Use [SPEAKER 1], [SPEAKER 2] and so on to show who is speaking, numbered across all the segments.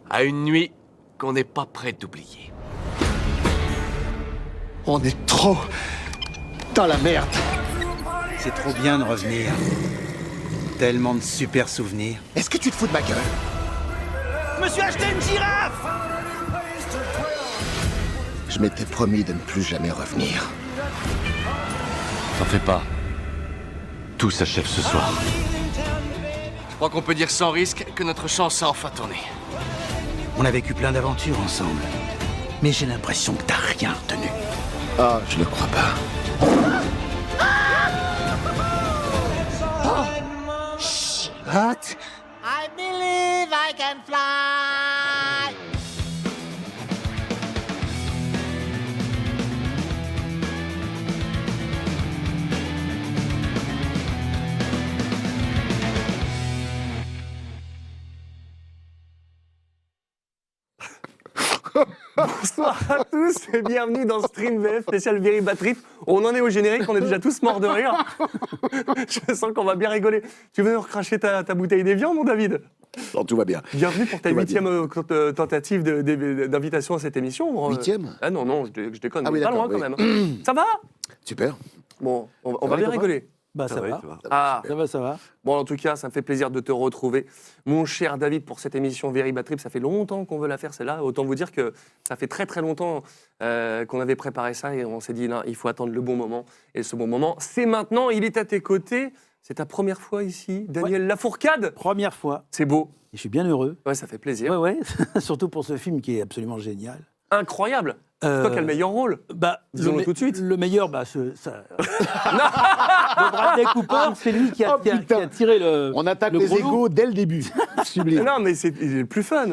[SPEAKER 1] à une nuit qu'on n'est pas prêt d'oublier.
[SPEAKER 2] On est trop dans la merde.
[SPEAKER 3] C'est trop bien de revenir. Tellement de super souvenirs.
[SPEAKER 2] Est-ce que tu te fous de ma gueule?
[SPEAKER 3] Je me suis acheté une girafe!
[SPEAKER 2] Je m'étais promis de ne plus jamais revenir.
[SPEAKER 1] T'en fais pas. Tout s'achève ce soir. Je crois qu'on peut dire sans risque que notre chance a enfin tourné.
[SPEAKER 3] On a vécu plein d'aventures ensemble. Mais j'ai l'impression que t'as rien retenu.
[SPEAKER 2] Ah, je le crois pas. What?
[SPEAKER 4] I believe I can fly.
[SPEAKER 5] Bonsoir à tous et bienvenue dans Stream VF spécial Very Bad Trip. On en est au générique, on est déjà tous morts de rire. Je sens qu'on va bien rigoler. Tu veux nous recracher ta bouteille d'Evian, mon David?
[SPEAKER 2] Non, tout va bien.
[SPEAKER 5] Bienvenue pour ta
[SPEAKER 2] Tout va
[SPEAKER 5] 8e tentative d'invitation à cette émission.
[SPEAKER 2] 8e?
[SPEAKER 5] Ah non, je déconne,
[SPEAKER 2] Ah
[SPEAKER 5] mais
[SPEAKER 2] oui,
[SPEAKER 5] pas loin
[SPEAKER 2] d'accord,
[SPEAKER 5] quand même. Ça va?
[SPEAKER 2] Super.
[SPEAKER 5] Bon, on va bien rigoler.
[SPEAKER 6] Bah ça va.
[SPEAKER 5] Ah,
[SPEAKER 6] Ça va.
[SPEAKER 5] bon, en tout cas, ça me fait plaisir de te retrouver. Mon cher David, pour cette émission Very Bad Trip, ça fait longtemps qu'on veut la faire, celle-là. Autant vous dire que ça fait très très longtemps qu'on avait préparé ça et on s'est dit, là, il faut attendre le bon moment. Et ce bon moment, c'est maintenant, il est à tes côtés. C'est ta première fois ici, Daniel Lafourcade.
[SPEAKER 6] Première fois.
[SPEAKER 5] C'est beau.
[SPEAKER 6] Et je suis bien heureux.
[SPEAKER 5] Ouais, ça fait plaisir.
[SPEAKER 6] Ouais. Surtout pour ce film qui est absolument génial.
[SPEAKER 5] Incroyable. C'est toi qui as le meilleur rôle. Disons-le tout de suite.
[SPEAKER 6] Le meilleur, le Bradley Cooper, c'est lui qui a,
[SPEAKER 2] Oh,
[SPEAKER 6] qui a
[SPEAKER 2] putain.
[SPEAKER 6] tiré le.
[SPEAKER 2] On attaque
[SPEAKER 6] le
[SPEAKER 2] les
[SPEAKER 6] gros lot.
[SPEAKER 2] égos dès le début. Sublime.
[SPEAKER 5] Non, mais il est le plus fun.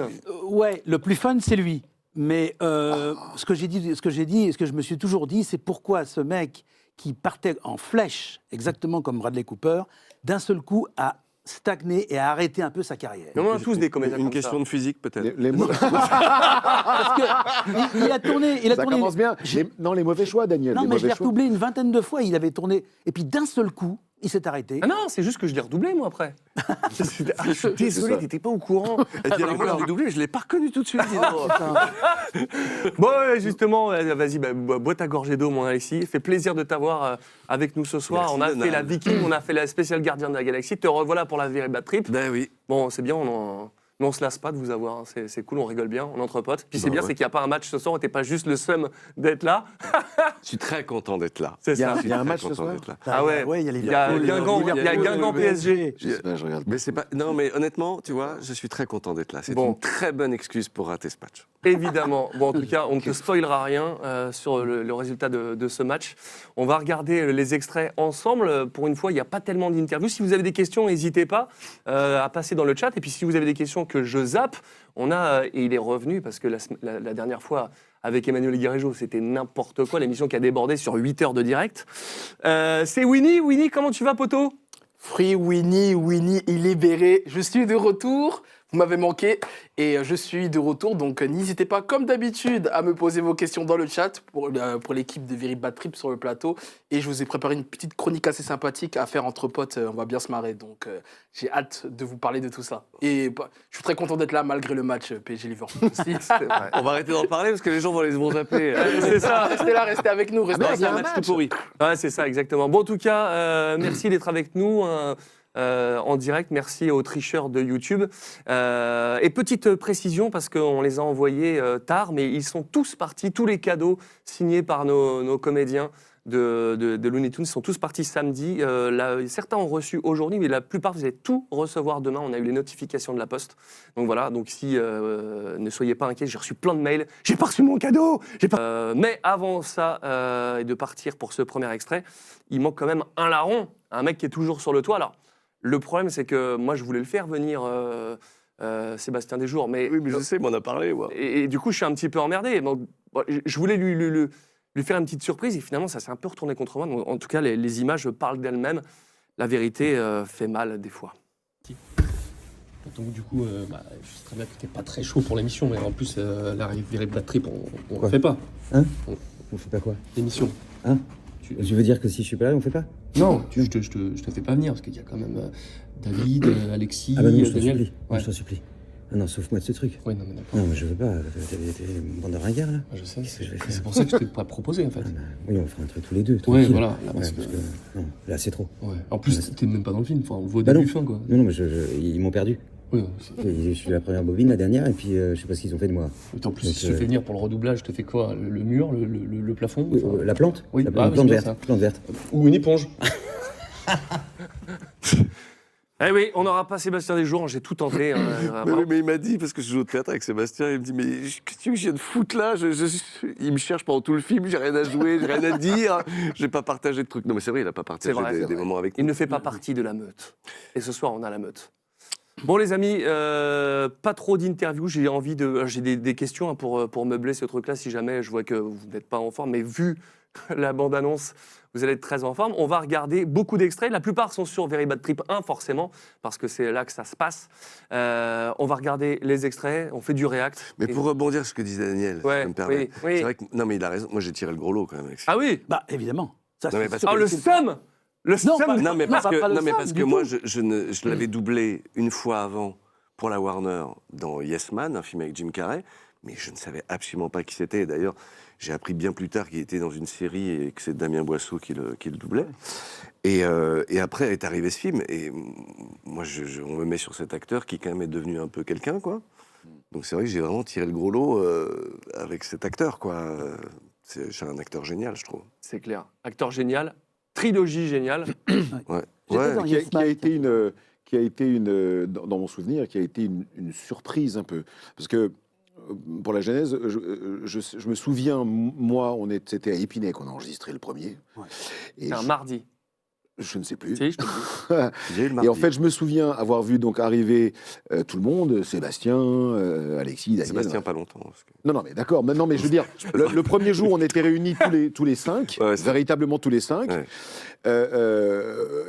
[SPEAKER 6] Ouais, le plus fun, c'est lui. Mais ce que j'ai dit, et ce que je me suis toujours dit, c'est pourquoi ce mec qui partait en flèche, exactement comme Bradley Cooper, d'un seul coup a stagné et a arrêté un peu sa carrière.
[SPEAKER 5] Mais on a tous des comédiens
[SPEAKER 7] Une
[SPEAKER 5] comme
[SPEAKER 7] question
[SPEAKER 5] ça.
[SPEAKER 7] de physique, peut-être.
[SPEAKER 2] Les mots-
[SPEAKER 6] Parce que il a tourné.
[SPEAKER 2] Ça commence bien. Non, les mauvais choix, Daniel.
[SPEAKER 6] Non,
[SPEAKER 2] les
[SPEAKER 6] mais je l'ai
[SPEAKER 2] mauvais choix.
[SPEAKER 6] redoublé une vingtaine de fois. Il avait tourné. Et puis d'un seul coup, il s'est arrêté.
[SPEAKER 5] Ah non, c'est juste que je l'ai redoublé, moi, après. Je suis désolé,
[SPEAKER 2] ça.
[SPEAKER 5] t'étais pas au courant.
[SPEAKER 7] Et puis alors, moi, j'ai doublé, je ne l'ai pas reconnu tout de suite. dis donc.
[SPEAKER 5] Bon, ouais, justement, vas-y, bois ta gorgée d'eau, mon Alexis. Fait plaisir de t'avoir avec nous ce soir.
[SPEAKER 7] Merci,
[SPEAKER 5] On a fait
[SPEAKER 7] Donald.
[SPEAKER 5] la Viking, on a fait la spéciale Gardien de la Galaxie. Te revoilà pour la Very Bad Trip.
[SPEAKER 7] Ben oui.
[SPEAKER 5] Bon, c'est bien, mais on se lasse pas de vous avoir. Hein. C'est cool, on rigole bien, on est entre potes. Puis c'est
[SPEAKER 7] Bah
[SPEAKER 5] bien,
[SPEAKER 7] ouais.
[SPEAKER 5] c'est qu'il n'y a pas un match ce soir, on n'était pas juste le seum d'être là.
[SPEAKER 7] Je suis très content d'être là.
[SPEAKER 5] C'est
[SPEAKER 2] Il y a
[SPEAKER 5] ça.
[SPEAKER 2] il y a un
[SPEAKER 7] Très
[SPEAKER 2] match ce
[SPEAKER 7] content
[SPEAKER 2] soir.
[SPEAKER 7] d'être là.
[SPEAKER 5] Ah ouais,
[SPEAKER 6] il y a
[SPEAKER 5] il y a
[SPEAKER 6] Liverpool,
[SPEAKER 5] Guingamp PSG.
[SPEAKER 2] Je sais pas, je regarde.
[SPEAKER 7] Mais c'est pas. Non, mais honnêtement, tu vois, je suis très content d'être là. C'est
[SPEAKER 5] Bon.
[SPEAKER 7] une très bonne excuse pour rater ce match.
[SPEAKER 5] Évidemment. Bon, en tout cas, on ne te spoilera rien sur le résultat de ce match. On va regarder les extraits ensemble. Pour une fois, il n'y a pas tellement d'interviews. Si vous avez des questions, n'hésitez pas à passer dans le chat. Et puis, si vous avez des questions que je zappe, et il est revenu parce que la dernière fois, avec Emmanuel Guéréjo, c'était n'importe quoi. L'émission qui a débordé sur 8 heures de direct. C'est Winnie. Winnie, comment tu vas, poteau?
[SPEAKER 8] Free Winnie libéré. Je suis de retour. Vous m'avez manqué et je suis de retour. Donc n'hésitez pas, comme d'habitude, à me poser vos questions dans le chat pour l'équipe de Very Bad Trip sur le plateau. Et je vous ai préparé une petite chronique assez sympathique à faire entre potes. On va bien se marrer. Donc j'ai hâte de vous parler de tout ça. Et je suis très content d'être là malgré le match PSG Liverpool.
[SPEAKER 7] On va arrêter d'en parler parce que les gens vont zapper.
[SPEAKER 5] C'est ça.
[SPEAKER 8] Restez là, restez avec nous. Restez
[SPEAKER 2] Ah,
[SPEAKER 8] avec
[SPEAKER 2] il y a
[SPEAKER 8] nous.
[SPEAKER 2] un
[SPEAKER 7] Match tout pourri.
[SPEAKER 5] Ouais, c'est ça, exactement. Bon, en tout cas, merci d'être avec nous en direct. Merci aux tricheurs de YouTube. Et petite précision, parce qu'on les a envoyés tard, mais ils sont tous partis, tous les cadeaux signés par nos comédiens de Looney Tunes sont tous partis samedi. Certains ont reçu aujourd'hui, mais la plupart, vous allez tout recevoir demain. On a eu les notifications de la poste. Donc voilà, donc si ne soyez pas inquiets, j'ai reçu plein de mails. J'ai pas reçu mon cadeau. Mais avant ça, et de partir pour ce premier extrait, il manque quand même un larron, un mec qui est toujours sur le toit. Alors, le problème, c'est que moi, je voulais le faire venir Sébastien Desjours, mais
[SPEAKER 7] Oui, mais je sais, mais on a parlé. Ouais.
[SPEAKER 5] et du coup, je suis un petit peu emmerdé. Donc, bon, je voulais lui faire une petite surprise et finalement, ça s'est un peu retourné contre moi. Donc, en tout cas, les images parlent d'elles-mêmes. La vérité fait mal des fois.
[SPEAKER 9] Donc du coup, je sais très bien que t'es pas très chaud pour l'émission, mais en plus, la Very Bad Trip, on ne fait pas.
[SPEAKER 10] Hein On fait pas quoi?
[SPEAKER 9] L'émission.
[SPEAKER 10] Hein Je veux dire que si je suis pas là, on fait pas?
[SPEAKER 9] Non, je te fais pas venir, parce qu'il y a quand même David, Alexis,
[SPEAKER 10] Ah bah non, je te
[SPEAKER 9] Daniel.
[SPEAKER 10] supplie.
[SPEAKER 9] Ouais.
[SPEAKER 10] Je te supplie. Ah non, sauve-moi de ce truc.
[SPEAKER 9] Oui, non, mais d'accord.
[SPEAKER 10] Non, mais je veux pas. T'es une bande de ringards, là.
[SPEAKER 9] Ah, je sais.
[SPEAKER 10] Qu'est-ce que je vais faire?
[SPEAKER 9] C'est pour ça que je t'ai pas proposé, en fait.
[SPEAKER 10] Ah, bah, oui, on fera un truc tous les deux.
[SPEAKER 9] Ouais,
[SPEAKER 10] tranquille.
[SPEAKER 9] voilà. Là,
[SPEAKER 10] Ouais,
[SPEAKER 9] parce
[SPEAKER 10] parce
[SPEAKER 9] que-
[SPEAKER 10] que... Non, là, c'est trop.
[SPEAKER 9] Ouais. En plus, t'es même pas dans le film. Enfin, on le voit au
[SPEAKER 10] Bah
[SPEAKER 9] début,
[SPEAKER 10] non.
[SPEAKER 9] fin, quoi.
[SPEAKER 10] Non, non, mais ils m'ont perdu.
[SPEAKER 9] Oui,
[SPEAKER 10] Je suis la première bobine, la dernière, et puis je sais pas ce qu'ils ont fait de moi.
[SPEAKER 9] en plus,
[SPEAKER 10] Donc,
[SPEAKER 9] si je te fais venir pour le redoublage, je te fais quoi? Le mur, le plafond?
[SPEAKER 10] Oui,
[SPEAKER 9] Enfin,
[SPEAKER 10] la plante.
[SPEAKER 9] Oui,
[SPEAKER 10] La
[SPEAKER 9] ah,
[SPEAKER 10] plante
[SPEAKER 9] c'est
[SPEAKER 10] verte.
[SPEAKER 9] bien ça.
[SPEAKER 10] Plante verte.
[SPEAKER 9] Ou une éponge.
[SPEAKER 5] Eh oui, on n'aura pas Sébastien Desjours, j'ai tout tenté.
[SPEAKER 7] Mais il m'a dit, parce que je joue au théâtre avec Sébastien, il me dit, mais qu'est-ce que je viens de foutre là? Il me cherche pendant tout le film, j'ai rien à jouer, j'ai rien à dire, j'ai pas partagé de trucs. Non mais c'est vrai, il a pas partagé
[SPEAKER 5] C'est vrai,
[SPEAKER 7] des moments avec
[SPEAKER 5] Il
[SPEAKER 7] nous.
[SPEAKER 5] ne fait pas partie de la meute. Et ce soir, on a la meute. Bon, les amis, pas trop d'interviews. J'ai envie de. J'ai des questions hein, pour meubler ce truc-là, si jamais je vois que vous n'êtes pas en forme. Mais vu la bande-annonce, vous allez être très en forme. On va regarder beaucoup d'extraits. La plupart sont sur Very Bad Trip 1, forcément, parce que c'est là que ça se passe. On va regarder les extraits, on fait du react.
[SPEAKER 7] Mais pour rebondir sur ce que disait Daniel, si
[SPEAKER 5] Ouais,
[SPEAKER 7] je me permets,
[SPEAKER 5] oui, oui.
[SPEAKER 7] c'est vrai que. Non mais il a raison, moi j'ai tiré le gros lot quand même avec ça.
[SPEAKER 5] Ah oui.
[SPEAKER 6] Bah, évidemment. Ça,
[SPEAKER 7] Non, mais
[SPEAKER 6] c'est
[SPEAKER 7] parce
[SPEAKER 6] sûr
[SPEAKER 5] Ah,
[SPEAKER 6] que
[SPEAKER 5] le
[SPEAKER 6] c'est-
[SPEAKER 5] seum. Le
[SPEAKER 6] Non,
[SPEAKER 5] seum.
[SPEAKER 6] pas-
[SPEAKER 7] Non mais parce
[SPEAKER 6] pas-
[SPEAKER 7] que,
[SPEAKER 6] pas le
[SPEAKER 7] non, mais
[SPEAKER 6] seum
[SPEAKER 7] parce
[SPEAKER 6] du
[SPEAKER 7] que moi
[SPEAKER 6] tout.
[SPEAKER 7] je l'avais doublé une fois avant pour la Warner dans Yes Man, un film avec Jim Carrey, mais je ne savais absolument pas qui c'était. Et d'ailleurs, j'ai appris bien plus tard qu'il était dans une série et que c'est Damien Boisseau qui le doublait. Et après est arrivé ce film et moi on me met sur cet acteur qui quand même est devenu un peu quelqu'un quoi. Donc c'est vrai que j'ai vraiment tiré le gros lot avec cet acteur quoi. C'est un acteur génial je trouve.
[SPEAKER 5] C'est clair. Acteur génial, trilogie géniale.
[SPEAKER 7] Ouais.
[SPEAKER 6] J'étais dans
[SPEAKER 2] qui a,
[SPEAKER 6] Yes
[SPEAKER 2] qui a
[SPEAKER 6] Man.
[SPEAKER 2] été dans mon souvenir, qui a été une surprise un peu. Parce que, pour la genèse, je me souviens, moi, c'était à Épinay qu'on a enregistré le premier.
[SPEAKER 6] Ouais.
[SPEAKER 2] Et
[SPEAKER 5] C'est un mardi.
[SPEAKER 2] je ne sais plus.
[SPEAKER 5] Si, je te le dis.
[SPEAKER 7] J'ai eu le
[SPEAKER 2] Et
[SPEAKER 7] mardi.
[SPEAKER 2] en fait, je me souviens avoir vu donc arriver tout le monde, Sébastien, Alexis, Daniel.
[SPEAKER 7] Sébastien pas longtemps. Parce que...
[SPEAKER 2] Non, mais d'accord. Mais je veux dire, le premier jour, on était réunis tous les cinq,
[SPEAKER 7] Ouais, c'est-
[SPEAKER 2] véritablement tous les cinq.
[SPEAKER 7] Ouais.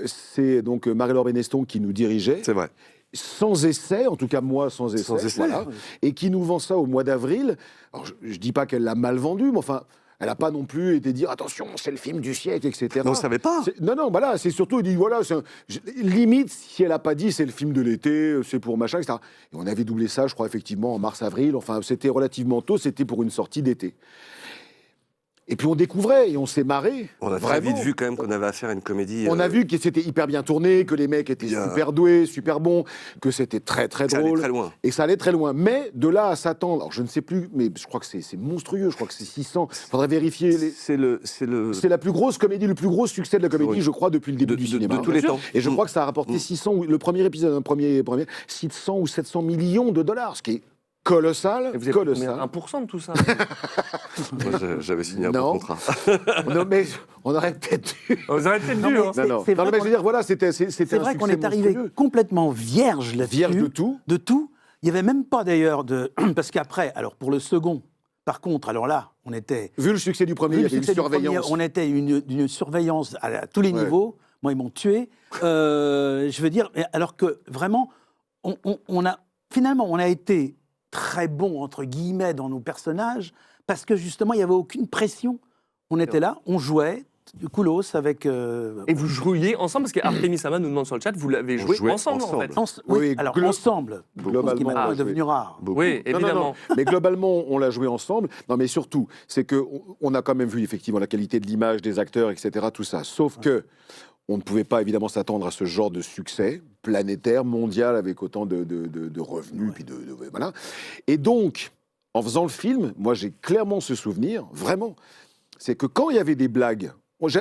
[SPEAKER 2] C'est donc Marie-Laure Beneston qui nous dirigeait,
[SPEAKER 7] C'est vrai.
[SPEAKER 2] sans essai, en tout cas moi sans essai,
[SPEAKER 7] Sans essai.
[SPEAKER 2] voilà, et qui nous vend ça au mois d'avril. Alors je dis pas qu'elle l'a mal vendu, mais enfin, elle n'a pas non plus été dire attention, c'est le film du siècle, etc.
[SPEAKER 7] Non, on savait pas.
[SPEAKER 2] Non, voilà, c'est surtout, il dit voilà, limite, si elle n'a pas dit c'est le film de l'été, c'est pour machin, etc. Et on avait doublé ça, je crois, effectivement, en mars-avril, enfin, c'était relativement tôt, c'était pour une sortie d'été. Et puis on découvrait et on s'est marré.
[SPEAKER 7] On a très
[SPEAKER 2] vraiment.
[SPEAKER 7] vite vu quand même qu'on avait affaire à une comédie.
[SPEAKER 2] On a vu que c'était hyper bien tourné, que les mecs étaient
[SPEAKER 7] Bien.
[SPEAKER 2] super doués, super bons, que c'était très très
[SPEAKER 7] ça allait
[SPEAKER 2] drôle.
[SPEAKER 7] très loin.
[SPEAKER 2] Et ça allait très loin. Mais de là à s'attendre, alors je ne sais plus, mais je crois que c'est monstrueux, je crois que c'est 600. Il faudrait vérifier.
[SPEAKER 7] C'est le.
[SPEAKER 2] C'est la plus grosse comédie, le plus gros succès de la comédie,
[SPEAKER 7] Oui.
[SPEAKER 2] je crois, depuis le début du cinéma.
[SPEAKER 7] de tous les temps.
[SPEAKER 2] Et je crois que ça a rapporté 600, le premier épisode, premier 600 ou 700 millions de dollars, ce qui est colossal.
[SPEAKER 5] Et vous avez
[SPEAKER 2] colossal.
[SPEAKER 5] combien 1% de tout ça.
[SPEAKER 7] Moi, j'avais signé un
[SPEAKER 2] Non.
[SPEAKER 7] bon contrat.
[SPEAKER 2] Non, mais on aurait peut-être dû.
[SPEAKER 5] Vous avez peut-être
[SPEAKER 6] Non,
[SPEAKER 5] dû.
[SPEAKER 6] mais
[SPEAKER 5] hein.
[SPEAKER 6] c'est-
[SPEAKER 2] Non,
[SPEAKER 6] c'est
[SPEAKER 2] mais
[SPEAKER 6] vrai
[SPEAKER 2] je
[SPEAKER 6] qu'on-
[SPEAKER 2] veux dire, voilà, c'était un
[SPEAKER 6] C'est vrai qu'on
[SPEAKER 2] succès
[SPEAKER 6] est arrivé
[SPEAKER 2] monstrueux.
[SPEAKER 6] complètement vierge là-dessus.
[SPEAKER 2] Vierge de tout.
[SPEAKER 6] De tout. Il n'y avait même pas d'ailleurs de. Parce qu'après, alors pour le second, par contre, alors là, on était.
[SPEAKER 2] Vu le succès du premier,
[SPEAKER 6] Vu
[SPEAKER 2] il y
[SPEAKER 6] le
[SPEAKER 2] avait une
[SPEAKER 6] succès du premier,
[SPEAKER 2] surveillance.
[SPEAKER 6] on était d'une surveillance à tous les
[SPEAKER 2] Ouais.
[SPEAKER 6] niveaux. Moi, ils m'ont tué. Je veux dire, alors que vraiment, on a finalement, on a été très bon entre guillemets dans nos personnages parce que justement, il n'y avait aucune pression. On était là, on jouait. Koulos avec.
[SPEAKER 5] Et vous jouiez ensemble, parce qu'Artemis Sama nous demande sur le chat, vous l'avez joué
[SPEAKER 7] jouait
[SPEAKER 5] ensemble, en
[SPEAKER 7] ensemble.
[SPEAKER 5] fait.
[SPEAKER 2] Oui,
[SPEAKER 6] alors
[SPEAKER 2] glo-
[SPEAKER 6] ensemble,
[SPEAKER 2] globalement,
[SPEAKER 6] ce qui maintenant
[SPEAKER 2] on
[SPEAKER 6] est
[SPEAKER 2] a
[SPEAKER 6] devenu rare.
[SPEAKER 7] Beaucoup.
[SPEAKER 5] Oui,
[SPEAKER 2] Non, non,
[SPEAKER 5] évidemment.
[SPEAKER 2] non. Mais globalement, on l'a joué ensemble. Non, mais surtout, c'est que on a quand même vu effectivement la qualité de l'image, des acteurs, etc. Tout ça. Sauf que on ne pouvait pas évidemment s'attendre à ce genre de succès planétaire, mondial, avec autant de revenus, puis voilà. Et donc, en faisant le film, moi, j'ai clairement ce souvenir, vraiment, c'est que quand il y avait des blagues,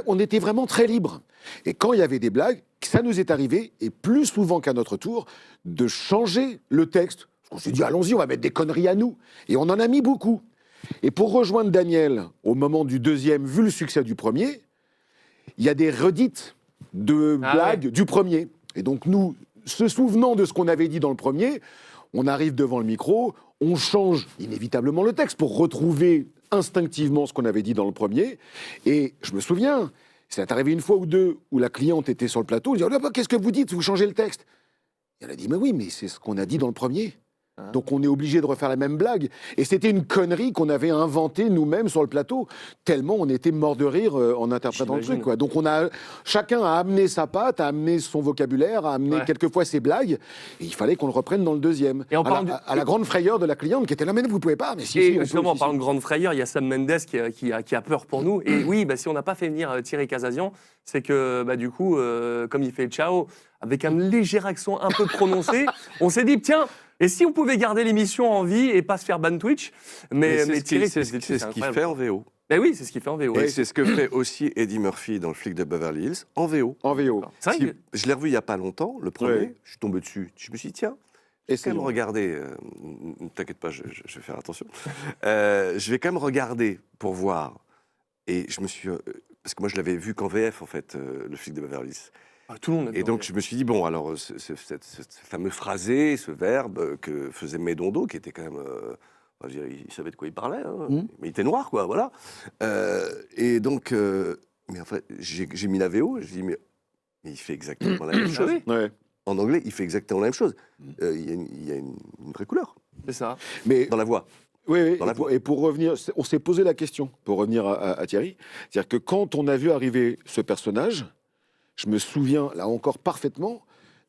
[SPEAKER 2] on était vraiment très libre. Et quand il y avait des blagues, ça nous est arrivé, et plus souvent qu'à notre tour, de changer le texte. On s'est dit, allons-y, on va mettre des conneries à nous. Et on en a mis beaucoup. Et pour rejoindre Daniel, au moment du deuxième, vu le succès du premier, il y a des redites de
[SPEAKER 5] Ah
[SPEAKER 2] blagues du premier. Et donc nous, se souvenant de ce qu'on avait dit dans le premier, on arrive devant le micro, on change inévitablement le texte pour retrouver instinctivement ce qu'on avait dit dans le premier. Et je me souviens, c'est arrivé une fois ou deux où la cliente était sur le plateau, elle dit « Oh là, qu'est-ce que vous dites? Vous changez le texte ?» Et elle a dit « Mais oui, mais c'est ce qu'on a dit dans le premier. » Donc on est obligé de refaire la même blague. Et c'était une connerie qu'on avait inventée nous-mêmes sur le plateau, tellement on était mort de rire en interprétant le truc, quoi. Donc chacun a amené sa patte, a amené son vocabulaire, a amené quelquefois ses blagues, et il fallait qu'on le reprenne dans le deuxième.
[SPEAKER 5] Et
[SPEAKER 2] à la grande frayeur de la cliente qui était là, mais vous pouvez pas. Mais si,
[SPEAKER 5] Et
[SPEAKER 2] si, on
[SPEAKER 5] justement, en
[SPEAKER 2] peut,
[SPEAKER 5] parlant de grande frayeur, il y a Sam Mendes qui a peur pour nous. Et oui, si on n'a pas fait venir Thierry Casazian, c'est que du coup, comme il fait ciao, avec un léger accent un peu prononcé, on s'est dit, tiens, et si on pouvait garder l'émission en vie et pas se faire ban Twitch, mais Thierry,
[SPEAKER 7] c'est ce qu'il fait en VO.
[SPEAKER 5] Ben oui, c'est ce qu'il fait en VO.
[SPEAKER 7] Et c'est ce que fait aussi Eddie Murphy dans Le flic de Beverly Hills, en VO.
[SPEAKER 2] En VO.
[SPEAKER 5] C'est vrai que-
[SPEAKER 7] Je l'ai revu il n'y a pas longtemps, le premier, je suis tombé dessus. Je me suis dit, tiens, je vais quand même regarder. Ne t'inquiète pas, je vais faire attention. Je vais quand même regarder pour voir. Et je me suis. Parce que moi, je l'avais vu qu'en VF, en fait, Le flic de Beverly Hills.
[SPEAKER 5] Tout le monde a
[SPEAKER 7] Et donc, je me suis dit, bon, alors, ce fameux phrasé, ce verbe que faisait Médondo, qui était quand même. On va dire, il savait de quoi il parlait, hein, mais il était noir, quoi, voilà. Et donc, mais en fait, j'ai mis la VO, je dis, mais il fait exactement la même chose. En anglais, il fait exactement la même chose. Il y a une vraie couleur.
[SPEAKER 5] C'est ça.
[SPEAKER 2] Mais
[SPEAKER 7] dans la voix.
[SPEAKER 2] Oui,
[SPEAKER 7] Dans la voix.
[SPEAKER 2] et pour revenir, on s'est posé la question, pour revenir à Thierry, c'est-à-dire que quand on a vu arriver ce personnage, je me souviens, là encore parfaitement,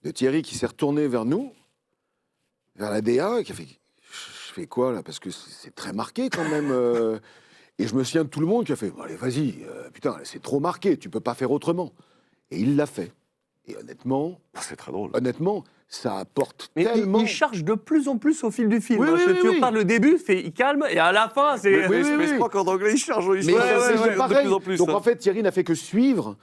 [SPEAKER 2] de Thierry qui s'est retourné vers nous, vers la DA, et qui a fait « Je fais quoi, là ?» Parce que c'est très marqué, quand même. Et je me souviens de tout le monde qui a fait « Allez, vas-y, putain, c'est trop marqué, tu peux pas faire autrement. » Et il l'a fait. Et honnêtement...
[SPEAKER 7] C'est très drôle.
[SPEAKER 2] Honnêtement, ça apporte
[SPEAKER 5] Mais
[SPEAKER 2] tellement...
[SPEAKER 5] il charge de plus en plus au fil du film.
[SPEAKER 2] Oui, oui,
[SPEAKER 5] tu
[SPEAKER 2] oui.
[SPEAKER 5] reparles le début, il calme, et à la fin, c'est...
[SPEAKER 7] Mais je crois qu'en anglais, il charge
[SPEAKER 2] Mais c'est
[SPEAKER 7] de
[SPEAKER 2] pareil.
[SPEAKER 7] plus en plus.
[SPEAKER 2] Donc en fait, Thierry n'a fait que suivre.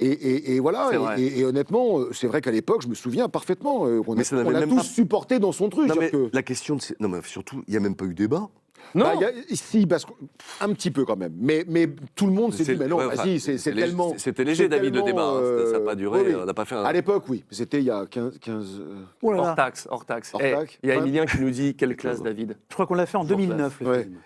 [SPEAKER 2] Et voilà,
[SPEAKER 5] C'est vrai.
[SPEAKER 2] et honnêtement, c'est vrai qu'à l'époque, je me souviens parfaitement, on
[SPEAKER 7] ça n'avait
[SPEAKER 2] a
[SPEAKER 7] même
[SPEAKER 2] tous
[SPEAKER 7] pas-
[SPEAKER 2] supporté dans son truc.
[SPEAKER 7] Non, mais
[SPEAKER 2] c'est-à-dire que-
[SPEAKER 7] la question, non, mais surtout, il n'y a même pas eu débat.
[SPEAKER 5] Non,
[SPEAKER 2] si, parce qu'un petit peu quand même. Mais tout le monde s'est dit, mais non, vas-y, c'est tellement...
[SPEAKER 7] C'était léger,
[SPEAKER 2] c'est
[SPEAKER 7] David, le
[SPEAKER 2] tellement,
[SPEAKER 7] débat. Ça n'a pas duré,
[SPEAKER 2] oui, oui.
[SPEAKER 7] on n'a pas fait un...
[SPEAKER 2] À l'époque, oui. C'était il y a 15...
[SPEAKER 6] Oh là là.
[SPEAKER 5] hors taxe.
[SPEAKER 2] Hors
[SPEAKER 5] Eh,
[SPEAKER 2] taxe.
[SPEAKER 5] il y a
[SPEAKER 2] Ouais.
[SPEAKER 5] Emilien qui nous dit, quelle classe, David.
[SPEAKER 6] Je crois qu'on l'a fait en 2009, le
[SPEAKER 2] Ouais.
[SPEAKER 6] film.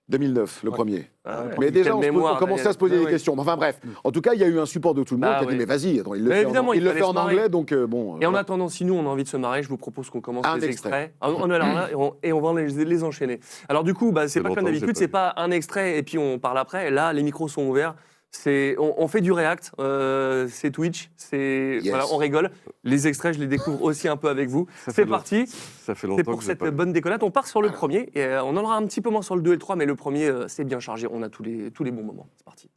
[SPEAKER 2] 2009, le premier.
[SPEAKER 5] Ah ouais.
[SPEAKER 2] Mais déjà,
[SPEAKER 5] Quelle mémoire,
[SPEAKER 2] on commençait
[SPEAKER 5] Daniel.
[SPEAKER 2] à se poser
[SPEAKER 5] Ah
[SPEAKER 2] des
[SPEAKER 5] ouais.
[SPEAKER 2] questions. Enfin bref, en tout cas, il y a eu un support de tout le monde
[SPEAKER 5] Ah
[SPEAKER 2] qui a dit,
[SPEAKER 5] oui.
[SPEAKER 2] mais vas-y, attends, il le
[SPEAKER 5] Mais
[SPEAKER 2] fait,
[SPEAKER 5] évidemment,
[SPEAKER 2] il le
[SPEAKER 5] fallait
[SPEAKER 2] fait
[SPEAKER 5] se
[SPEAKER 2] en
[SPEAKER 5] marrer.
[SPEAKER 2] anglais, donc bon...
[SPEAKER 5] Et en attendant, si nous, on a envie de se marrer, je vous propose qu'on commence
[SPEAKER 2] Un
[SPEAKER 5] les
[SPEAKER 2] extrait.
[SPEAKER 5] extraits. On est là, et on va les enchaîner. Alors du coup, c'est pas
[SPEAKER 7] longtemps
[SPEAKER 5] comme
[SPEAKER 7] que j'ai
[SPEAKER 5] d'habitude,
[SPEAKER 7] pas
[SPEAKER 5] c'est
[SPEAKER 7] vu.
[SPEAKER 5] pas un extrait et puis on parle après. Là, les micros sont ouverts. On fait du react, c'est Twitch,
[SPEAKER 2] Yes.
[SPEAKER 5] voilà, on rigole. Les extraits, je les découvre aussi un peu avec vous.
[SPEAKER 7] Ça fait
[SPEAKER 5] C'est parti.
[SPEAKER 7] Ça fait
[SPEAKER 5] C'est
[SPEAKER 7] longtemps
[SPEAKER 5] pour
[SPEAKER 7] que j'ai
[SPEAKER 5] cette
[SPEAKER 7] pas...
[SPEAKER 5] bonne déconnade. On part sur le premier et on en aura un petit peu moins sur le 2 et le 3, mais le premier, c'est bien chargé. On a tous les bons moments. C'est parti.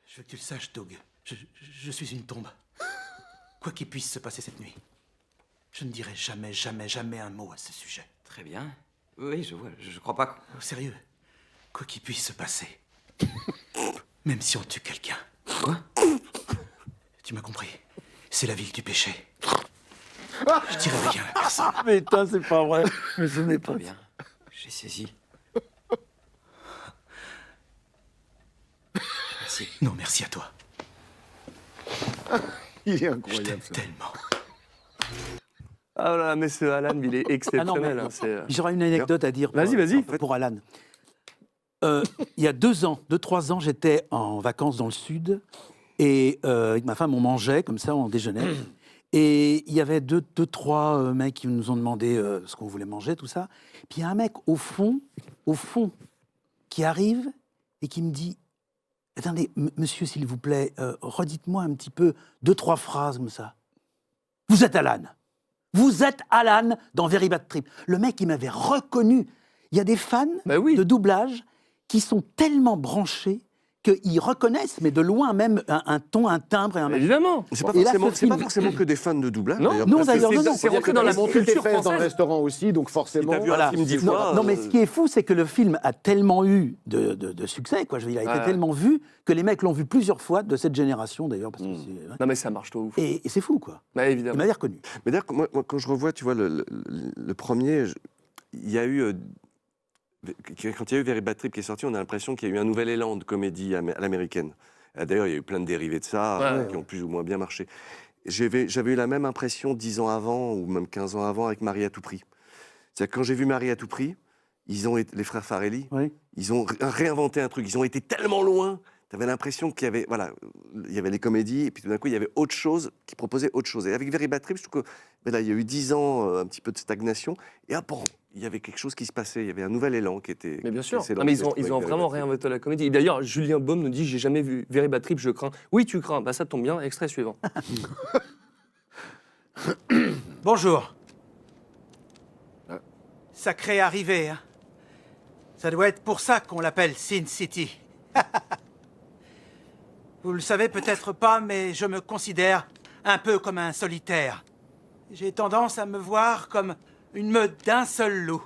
[SPEAKER 3] Je veux que tu le saches, Doug. Je suis une tombe. Quoi qu'il puisse se passer cette nuit, je ne dirai jamais, jamais, jamais un mot à ce sujet.
[SPEAKER 11] Très bien. Oui, je vois. Je crois pas.
[SPEAKER 3] Oh, sérieux. Quoi qu'il puisse se passer. Même si on tue quelqu'un.
[SPEAKER 11] Quoi?
[SPEAKER 3] Tu m'as compris. C'est la ville du péché. Je dirai rien à personne.
[SPEAKER 6] Putain, c'est pas vrai. Mais ce n'est pas
[SPEAKER 11] Très bien. J'ai saisi. Merci.
[SPEAKER 3] Non, merci à toi.
[SPEAKER 2] Il est
[SPEAKER 3] Je
[SPEAKER 2] incroyable,
[SPEAKER 3] t'aime
[SPEAKER 2] ça.
[SPEAKER 3] tellement.
[SPEAKER 5] Ah là, mais ce Alan, il est exceptionnel.
[SPEAKER 6] Ah non,
[SPEAKER 5] hein, c'est-
[SPEAKER 6] J'aurais une anecdote à dire.
[SPEAKER 5] Vas-y, vas-y.
[SPEAKER 6] Pour Alan. Il y a 3 ans, j'étais en vacances dans le sud et avec ma femme, on mangeait comme ça, on déjeunait. Et il y avait deux, trois mecs qui nous ont demandé ce qu'on voulait manger, tout ça. Puis il y a un mec au fond, qui arrive et qui me dit « Attendez, monsieur, s'il vous plaît, redites-moi un petit peu 2-3 phrases comme ça. Vous êtes Alan. Vous êtes Alan dans Very Bad Trip. » Le mec, il m'avait reconnu. Il y a des fans de doublage qui sont tellement branchés qu'ils reconnaissent, mais de loin même, un ton, un timbre et un...
[SPEAKER 5] Évidemment.
[SPEAKER 7] C'est pas,
[SPEAKER 6] Et là,
[SPEAKER 7] forcément,
[SPEAKER 6] ce
[SPEAKER 7] c'est pas
[SPEAKER 6] film-
[SPEAKER 7] forcément que des fans de doublage.
[SPEAKER 5] Non,
[SPEAKER 7] d'ailleurs,
[SPEAKER 6] non,
[SPEAKER 7] parce que
[SPEAKER 6] d'ailleurs,
[SPEAKER 7] c'est-
[SPEAKER 6] non, non.
[SPEAKER 5] C'est rentré dans la
[SPEAKER 2] Ils ont fait des
[SPEAKER 5] culture
[SPEAKER 2] fesses dans le
[SPEAKER 5] française.
[SPEAKER 2] restaurant aussi, donc forcément...
[SPEAKER 7] Si t'as vu un film 10
[SPEAKER 6] Non,
[SPEAKER 7] fois...
[SPEAKER 6] non, mais ce qui est fou, c'est que le film a tellement eu de succès, quoi. Je veux dire, il a été
[SPEAKER 5] Ouais.
[SPEAKER 6] tellement vu que les mecs l'ont vu plusieurs fois, de cette génération d'ailleurs. Parce que c'est-
[SPEAKER 5] Non, mais ça marche tout ouf.
[SPEAKER 6] Et c'est fou, quoi.
[SPEAKER 5] Bah,
[SPEAKER 6] Il
[SPEAKER 5] évidemment.
[SPEAKER 6] m'avait reconnu.
[SPEAKER 7] Mais d'ailleurs, moi, quand je revois, tu vois, le premier, il y a eu... quand il y a eu Very Bad Trip qui est sorti, on a l'impression qu'il y a eu un nouvel élan de comédie à l'américaine. D'ailleurs, il y a eu plein de dérivés de ça qui ont plus ou moins bien marché. J'avais eu la même impression 10 ans avant, ou même 15 ans avant, avec Marie à tout prix. C'est-à-dire que quand j'ai vu Marie à tout prix, les frères Farelli, ils ont réinventé un truc. Ils ont été tellement loin, avais l'impression qu'il y avait, voilà, il y avait les comédies, et puis tout d'un coup, il y avait autre chose qui proposait autre chose. Et avec Very Bad Trip, je trouve que ben là, il y a eu 10 ans, un petit peu de stagnation, et après, il y avait quelque chose qui se passait, il y avait un nouvel élan qui était.
[SPEAKER 5] Mais bien sûr.
[SPEAKER 7] excellent.
[SPEAKER 5] Ah, mais ils ont vraiment réinventé la comédie. Et d'ailleurs, Julien Baume nous dit j'ai jamais vu Very Bad Trip, je crains. Oui, tu crains. Bah ça tombe bien. Extrait suivant.
[SPEAKER 3] Bonjour. Sacré arrivée, hein. Ça doit être pour ça qu'on l'appelle Sin City. Vous le savez peut-être pas, mais je me considère un peu comme un solitaire. J'ai tendance à me voir comme une meute d'un seul loup.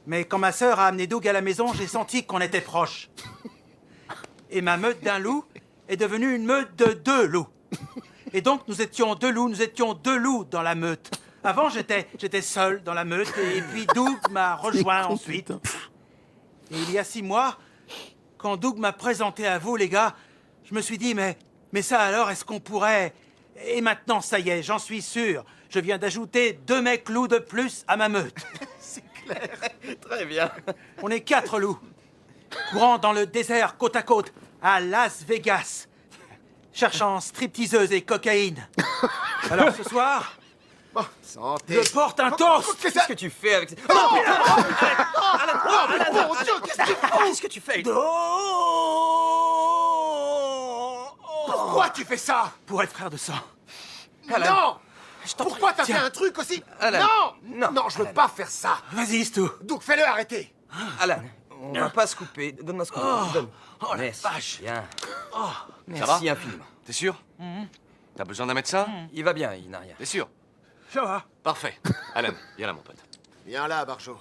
[SPEAKER 3] Mais quand ma sœur a amené Doug à la maison, j'ai senti qu'on était proches. Et ma meute d'un loup est devenue une meute de 2 loups. Et donc nous étions 2 loups dans la meute. Avant, j'étais seul dans la meute, et puis Doug m'a rejoint ensuite. Et il y a 6 mois, quand Doug m'a présenté à vous, les gars, je me suis dit, mais ça alors, est-ce qu'on pourrait... Et maintenant, ça y est, j'en suis sûr. Je viens d'ajouter 2 mecs loups de plus à ma meute.
[SPEAKER 11] C'est clair. Très bien.
[SPEAKER 3] On est 4 loups, courant dans le désert côte à côte, à Las Vegas, cherchant stripteaseuses et cocaïne. Alors ce soir...
[SPEAKER 11] Santé.
[SPEAKER 3] Je porte un toast.
[SPEAKER 11] Qu'est-ce que tu fais avec...
[SPEAKER 4] Oh mon Dieu,
[SPEAKER 11] Qu'est-ce que tu fais
[SPEAKER 4] pourquoi tu fais ça?
[SPEAKER 3] Pour être frère de sang.
[SPEAKER 4] Non!
[SPEAKER 11] Je t'en
[SPEAKER 4] Pourquoi
[SPEAKER 11] prie.
[SPEAKER 4] t'as fait
[SPEAKER 11] Tiens.
[SPEAKER 4] un truc aussi?
[SPEAKER 11] Alan.
[SPEAKER 4] Non!
[SPEAKER 11] Non.
[SPEAKER 4] Je veux pas faire ça!
[SPEAKER 3] Vas-y, Stu.
[SPEAKER 4] Donc fais-le arrêter!
[SPEAKER 11] Alan, on va pas se couper. Donne-moi ce couteau. Donne.
[SPEAKER 4] Oh la
[SPEAKER 11] Merci.
[SPEAKER 4] vache!
[SPEAKER 11] Bien.
[SPEAKER 1] Ça
[SPEAKER 11] Merci
[SPEAKER 1] va
[SPEAKER 11] infiniment.
[SPEAKER 1] T'es sûr T'as besoin d'un médecin
[SPEAKER 11] Il va bien, il n'a rien.
[SPEAKER 1] T'es sûr
[SPEAKER 3] Ça va.
[SPEAKER 1] Parfait. Alan, viens là, mon pote.
[SPEAKER 4] Viens là, Barjo.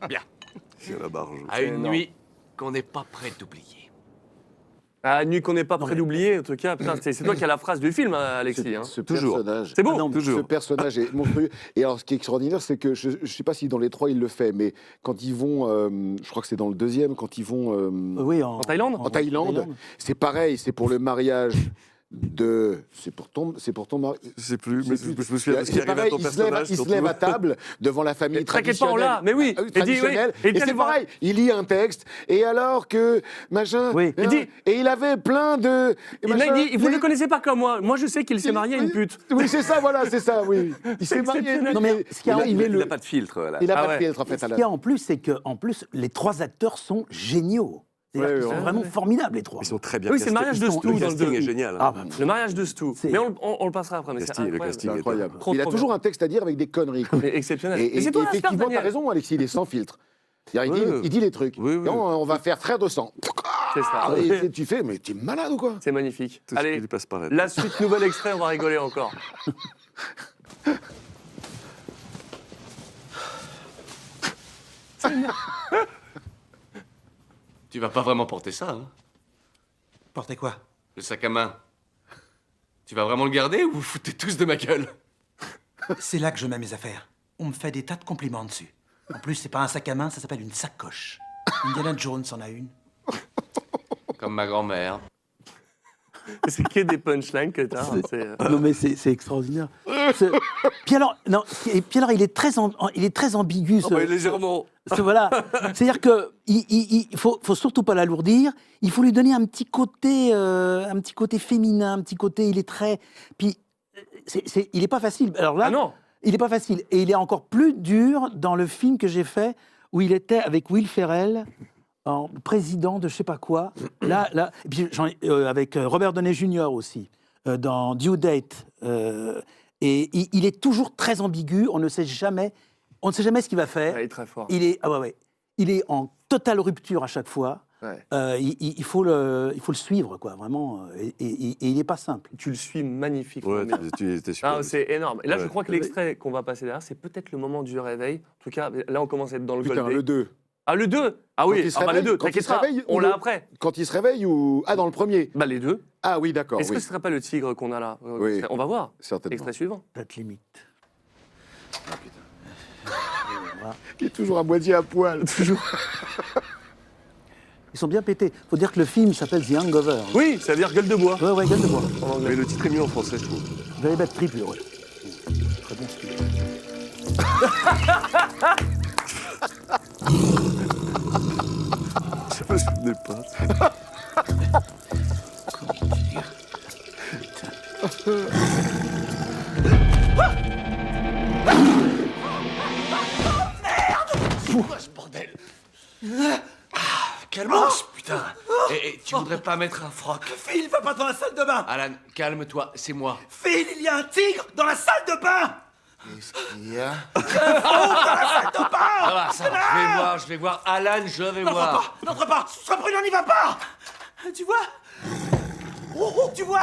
[SPEAKER 1] Bien.
[SPEAKER 7] C'est la barge.
[SPEAKER 1] À une nuit qu'on n'est pas prêt d'oublier.
[SPEAKER 5] Ah, nuit qu'on n'est pas prêt d'oublier, en tout cas. Putain, c'est toi qui as la phrase du film, hein, Alexis. Hein.
[SPEAKER 2] Ce
[SPEAKER 7] Toujours.
[SPEAKER 2] personnage.
[SPEAKER 5] C'est beau.
[SPEAKER 2] Ah non,
[SPEAKER 7] toujours.
[SPEAKER 2] Ce personnage est monstrueux. Et alors, ce qui est extraordinaire, c'est que je ne sais pas si dans les 3 il le fait, mais quand ils vont, je crois que c'est dans le 2e, quand ils vont
[SPEAKER 6] Oui,
[SPEAKER 5] En Thaïlande
[SPEAKER 2] en Thaïlande, c'est pareil, c'est pour le mariage de. C'est pour ton mari.
[SPEAKER 7] Je sais plus, mais je me souviens de ce qui
[SPEAKER 2] C'est
[SPEAKER 7] arrive à
[SPEAKER 2] pareil,
[SPEAKER 7] ton
[SPEAKER 2] il se lève,
[SPEAKER 7] personnage.
[SPEAKER 2] il se lève à table devant la famille
[SPEAKER 5] T'inquiète pas, on
[SPEAKER 2] traditionnelle.
[SPEAKER 5] l'a. Mais oui.
[SPEAKER 2] Ah
[SPEAKER 5] Il dit, oui.
[SPEAKER 2] traditionnelle.
[SPEAKER 5] Et
[SPEAKER 2] Et
[SPEAKER 5] il
[SPEAKER 2] c'est
[SPEAKER 5] voir-
[SPEAKER 2] pareil, il lit un texte, et alors que, machin,
[SPEAKER 6] Oui.
[SPEAKER 5] Il dit-
[SPEAKER 2] et il avait plein de... et machin,
[SPEAKER 5] Il dit, vous ne
[SPEAKER 2] et-
[SPEAKER 5] le connaissez pas comme moi. Moi, je sais qu'il s'est marié à une pute.
[SPEAKER 2] Oui, c'est ça, voilà, c'est ça, oui. Il s'est marié.
[SPEAKER 5] exceptionnel.
[SPEAKER 6] Non, mais ce qu'il y a-
[SPEAKER 2] il met
[SPEAKER 7] Il
[SPEAKER 2] le...
[SPEAKER 7] n'a pas de filtre, là.
[SPEAKER 2] Il n'a
[SPEAKER 5] Ah
[SPEAKER 2] pas
[SPEAKER 5] ouais.
[SPEAKER 2] de filtre, en fait,
[SPEAKER 6] Ce
[SPEAKER 2] Alain.
[SPEAKER 6] qu'il y a en plus, c'est que en plus, les 3 acteurs sont géniaux. C'est-à-dire
[SPEAKER 2] Ouais,
[SPEAKER 6] qu'ils
[SPEAKER 2] ouais,
[SPEAKER 6] sont
[SPEAKER 2] ouais.
[SPEAKER 6] vraiment formidables, les 3.
[SPEAKER 7] Ils sont très bien
[SPEAKER 5] Oui, c'est le
[SPEAKER 7] castés.
[SPEAKER 5] mariage de
[SPEAKER 7] Ils
[SPEAKER 5] Stu
[SPEAKER 7] Le
[SPEAKER 5] dans le
[SPEAKER 7] casting
[SPEAKER 5] deux.
[SPEAKER 7] est génial.
[SPEAKER 6] Ah, bah,
[SPEAKER 5] Le mariage de Stu.
[SPEAKER 6] C'est-
[SPEAKER 5] Mais on le passera après. Mais c'est
[SPEAKER 7] Casting, le
[SPEAKER 5] incroyable.
[SPEAKER 7] casting.
[SPEAKER 2] C'est incroyable.
[SPEAKER 5] Trop,
[SPEAKER 2] Il a
[SPEAKER 5] trop
[SPEAKER 2] toujours un texte à dire avec des conneries. quoi.
[SPEAKER 5] Mais exceptionnel.
[SPEAKER 2] Et,
[SPEAKER 5] Mais c'est toi, Ascar,
[SPEAKER 2] effectivement, t'as
[SPEAKER 5] Daniel.
[SPEAKER 2] raison, Alexis, il est sans filtre. C'est-à-dire,
[SPEAKER 7] Oui.
[SPEAKER 2] il dit les trucs.
[SPEAKER 7] Oui, oui.
[SPEAKER 2] Non, on va faire frère de sang.
[SPEAKER 5] C'est ça.
[SPEAKER 2] Ah, et tu fais, mais t'es malade ou quoi?
[SPEAKER 5] C'est magnifique.
[SPEAKER 7] Tout ce qui
[SPEAKER 5] Allez,
[SPEAKER 7] lui passe par là.
[SPEAKER 5] la suite, nouvel extrait, on va rigoler encore.
[SPEAKER 1] Tu vas pas vraiment porter ça, hein
[SPEAKER 3] Portez quoi?
[SPEAKER 1] Le sac à main. Tu vas vraiment le garder ou vous foutez tous de ma gueule?
[SPEAKER 3] C'est là que je mets mes affaires. On me fait des tas de compliments dessus. En plus, c'est pas un sac à main, ça s'appelle une sacoche. Indiana Jones en a une.
[SPEAKER 1] Comme ma grand-mère.
[SPEAKER 5] C'est que des punchlines que t'as. hein,
[SPEAKER 6] Non, mais c'est extraordinaire. Puis alors, non, il est très ambigu.
[SPEAKER 7] Oh, bah, légèrement.
[SPEAKER 6] Voilà. C'est-à-dire que il faut surtout pas l'alourdir. Il faut lui donner un petit côté féminin, un petit côté. Il est très. Puis il est pas facile. Alors là,
[SPEAKER 5] Ah non.
[SPEAKER 6] il est pas facile. Et il est encore plus dur dans le film que j'ai fait où il était avec Will Ferrell. En président de je sais pas quoi. Là, et puis avec Robert Downey Jr. aussi, dans Due Date. Et il est toujours très ambigu. On ne sait jamais ce qu'il va faire.
[SPEAKER 5] Il est très fort.
[SPEAKER 6] Il est, il est en totale rupture à chaque fois.
[SPEAKER 2] Ouais.
[SPEAKER 6] Il faut le suivre, quoi, vraiment. Et il n'est pas simple.
[SPEAKER 5] Tu le suis magnifiquement.
[SPEAKER 7] Ouais,
[SPEAKER 5] bien.
[SPEAKER 7] tu étais super.
[SPEAKER 5] Ah, c'est énorme. Et là, je
[SPEAKER 7] Ouais.
[SPEAKER 5] crois que l'extrait qu'on va passer derrière, c'est peut-être le moment du réveil. En tout cas, là, on commence à être dans le
[SPEAKER 2] Putain,
[SPEAKER 5] Gold Day.
[SPEAKER 2] le 2.
[SPEAKER 5] Ah, le 2 Ah
[SPEAKER 2] Quand
[SPEAKER 5] oui,
[SPEAKER 2] il se
[SPEAKER 5] le
[SPEAKER 2] réveille,
[SPEAKER 5] 2,
[SPEAKER 2] quand il
[SPEAKER 5] t'inquiète
[SPEAKER 2] se
[SPEAKER 5] pas,
[SPEAKER 2] réveille,
[SPEAKER 5] on
[SPEAKER 2] ou
[SPEAKER 5] l'a
[SPEAKER 2] le-
[SPEAKER 5] après.
[SPEAKER 2] Quand il se réveille ou... Ah, dans le premier.
[SPEAKER 5] Bah, les deux.
[SPEAKER 2] Ah oui, d'accord.
[SPEAKER 5] Est-ce
[SPEAKER 2] Oui.
[SPEAKER 5] que ce serait pas le tigre qu'on a là
[SPEAKER 2] Oui.
[SPEAKER 5] On va voir.
[SPEAKER 2] Certainement.
[SPEAKER 5] Extrait suivant.
[SPEAKER 6] Date limite.
[SPEAKER 2] Il est toujours à moitié à poil. Toujours.
[SPEAKER 6] Ils sont bien pétés. Il faut dire que le film s'appelle The Hangover.
[SPEAKER 5] Oui, ça veut dire gueule de bois.
[SPEAKER 6] Ouais, gueule de bois.
[SPEAKER 5] En anglais.
[SPEAKER 7] Mais le titre est mieux en français, je trouve.
[SPEAKER 6] Very Bad Trip, ouais. Très bon style.
[SPEAKER 7] connais pas.
[SPEAKER 1] Calmos, putain. Et tu voudrais pas mettre un froc?
[SPEAKER 3] Phil, va pas dans la salle de bain.
[SPEAKER 1] Alan, calme-toi, c'est moi.
[SPEAKER 3] Phil, il y a un tigre dans la salle de bain.
[SPEAKER 4] Qu'est-ce qu'il y a?
[SPEAKER 1] Ah bah, ça va, je vais voir. Alan, je vais voir.
[SPEAKER 3] N'entre pas, sois prudent, n'y va pas. Tu vois? Tu vois?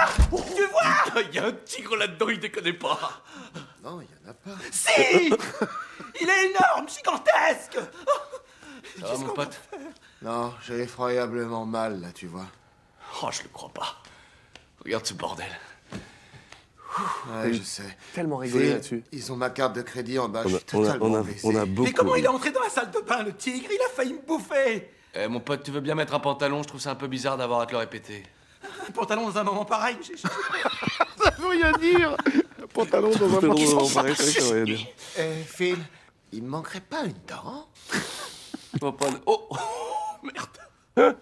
[SPEAKER 1] Il y a un tigre là-dedans, il déconne pas.
[SPEAKER 4] Non, il y en a pas.
[SPEAKER 3] Si. Il est énorme, gigantesque.
[SPEAKER 1] Ça va, mon pote?
[SPEAKER 4] Non, j'ai effroyablement mal, là, tu vois.
[SPEAKER 1] Oh, je le crois pas. Regarde ce bordel.
[SPEAKER 4] Ouais, je sais.
[SPEAKER 5] Tellement rigolé
[SPEAKER 4] Phil,
[SPEAKER 5] là-dessus.
[SPEAKER 4] Ils ont ma carte de crédit en bas, je
[SPEAKER 7] On
[SPEAKER 4] suis
[SPEAKER 7] a, on a-
[SPEAKER 4] totalement
[SPEAKER 7] on a-
[SPEAKER 4] blessé.
[SPEAKER 7] on a beaucoup.
[SPEAKER 3] Mais comment il est entré dans la salle de bain, le tigre? Il a failli me bouffer.
[SPEAKER 1] Eh, mon pote, tu veux bien mettre un pantalon? Je trouve ça un peu bizarre d'avoir à te le répéter.
[SPEAKER 3] Un pantalon dans un moment pareil.
[SPEAKER 2] Ça veut rien dire. Pantalon dans un
[SPEAKER 7] Pantalon
[SPEAKER 2] pantalon.
[SPEAKER 7] dans un pareil, ça veut rien dire.
[SPEAKER 4] Phil, il me manquerait pas une dent?
[SPEAKER 1] On va prendre... Oh, merde.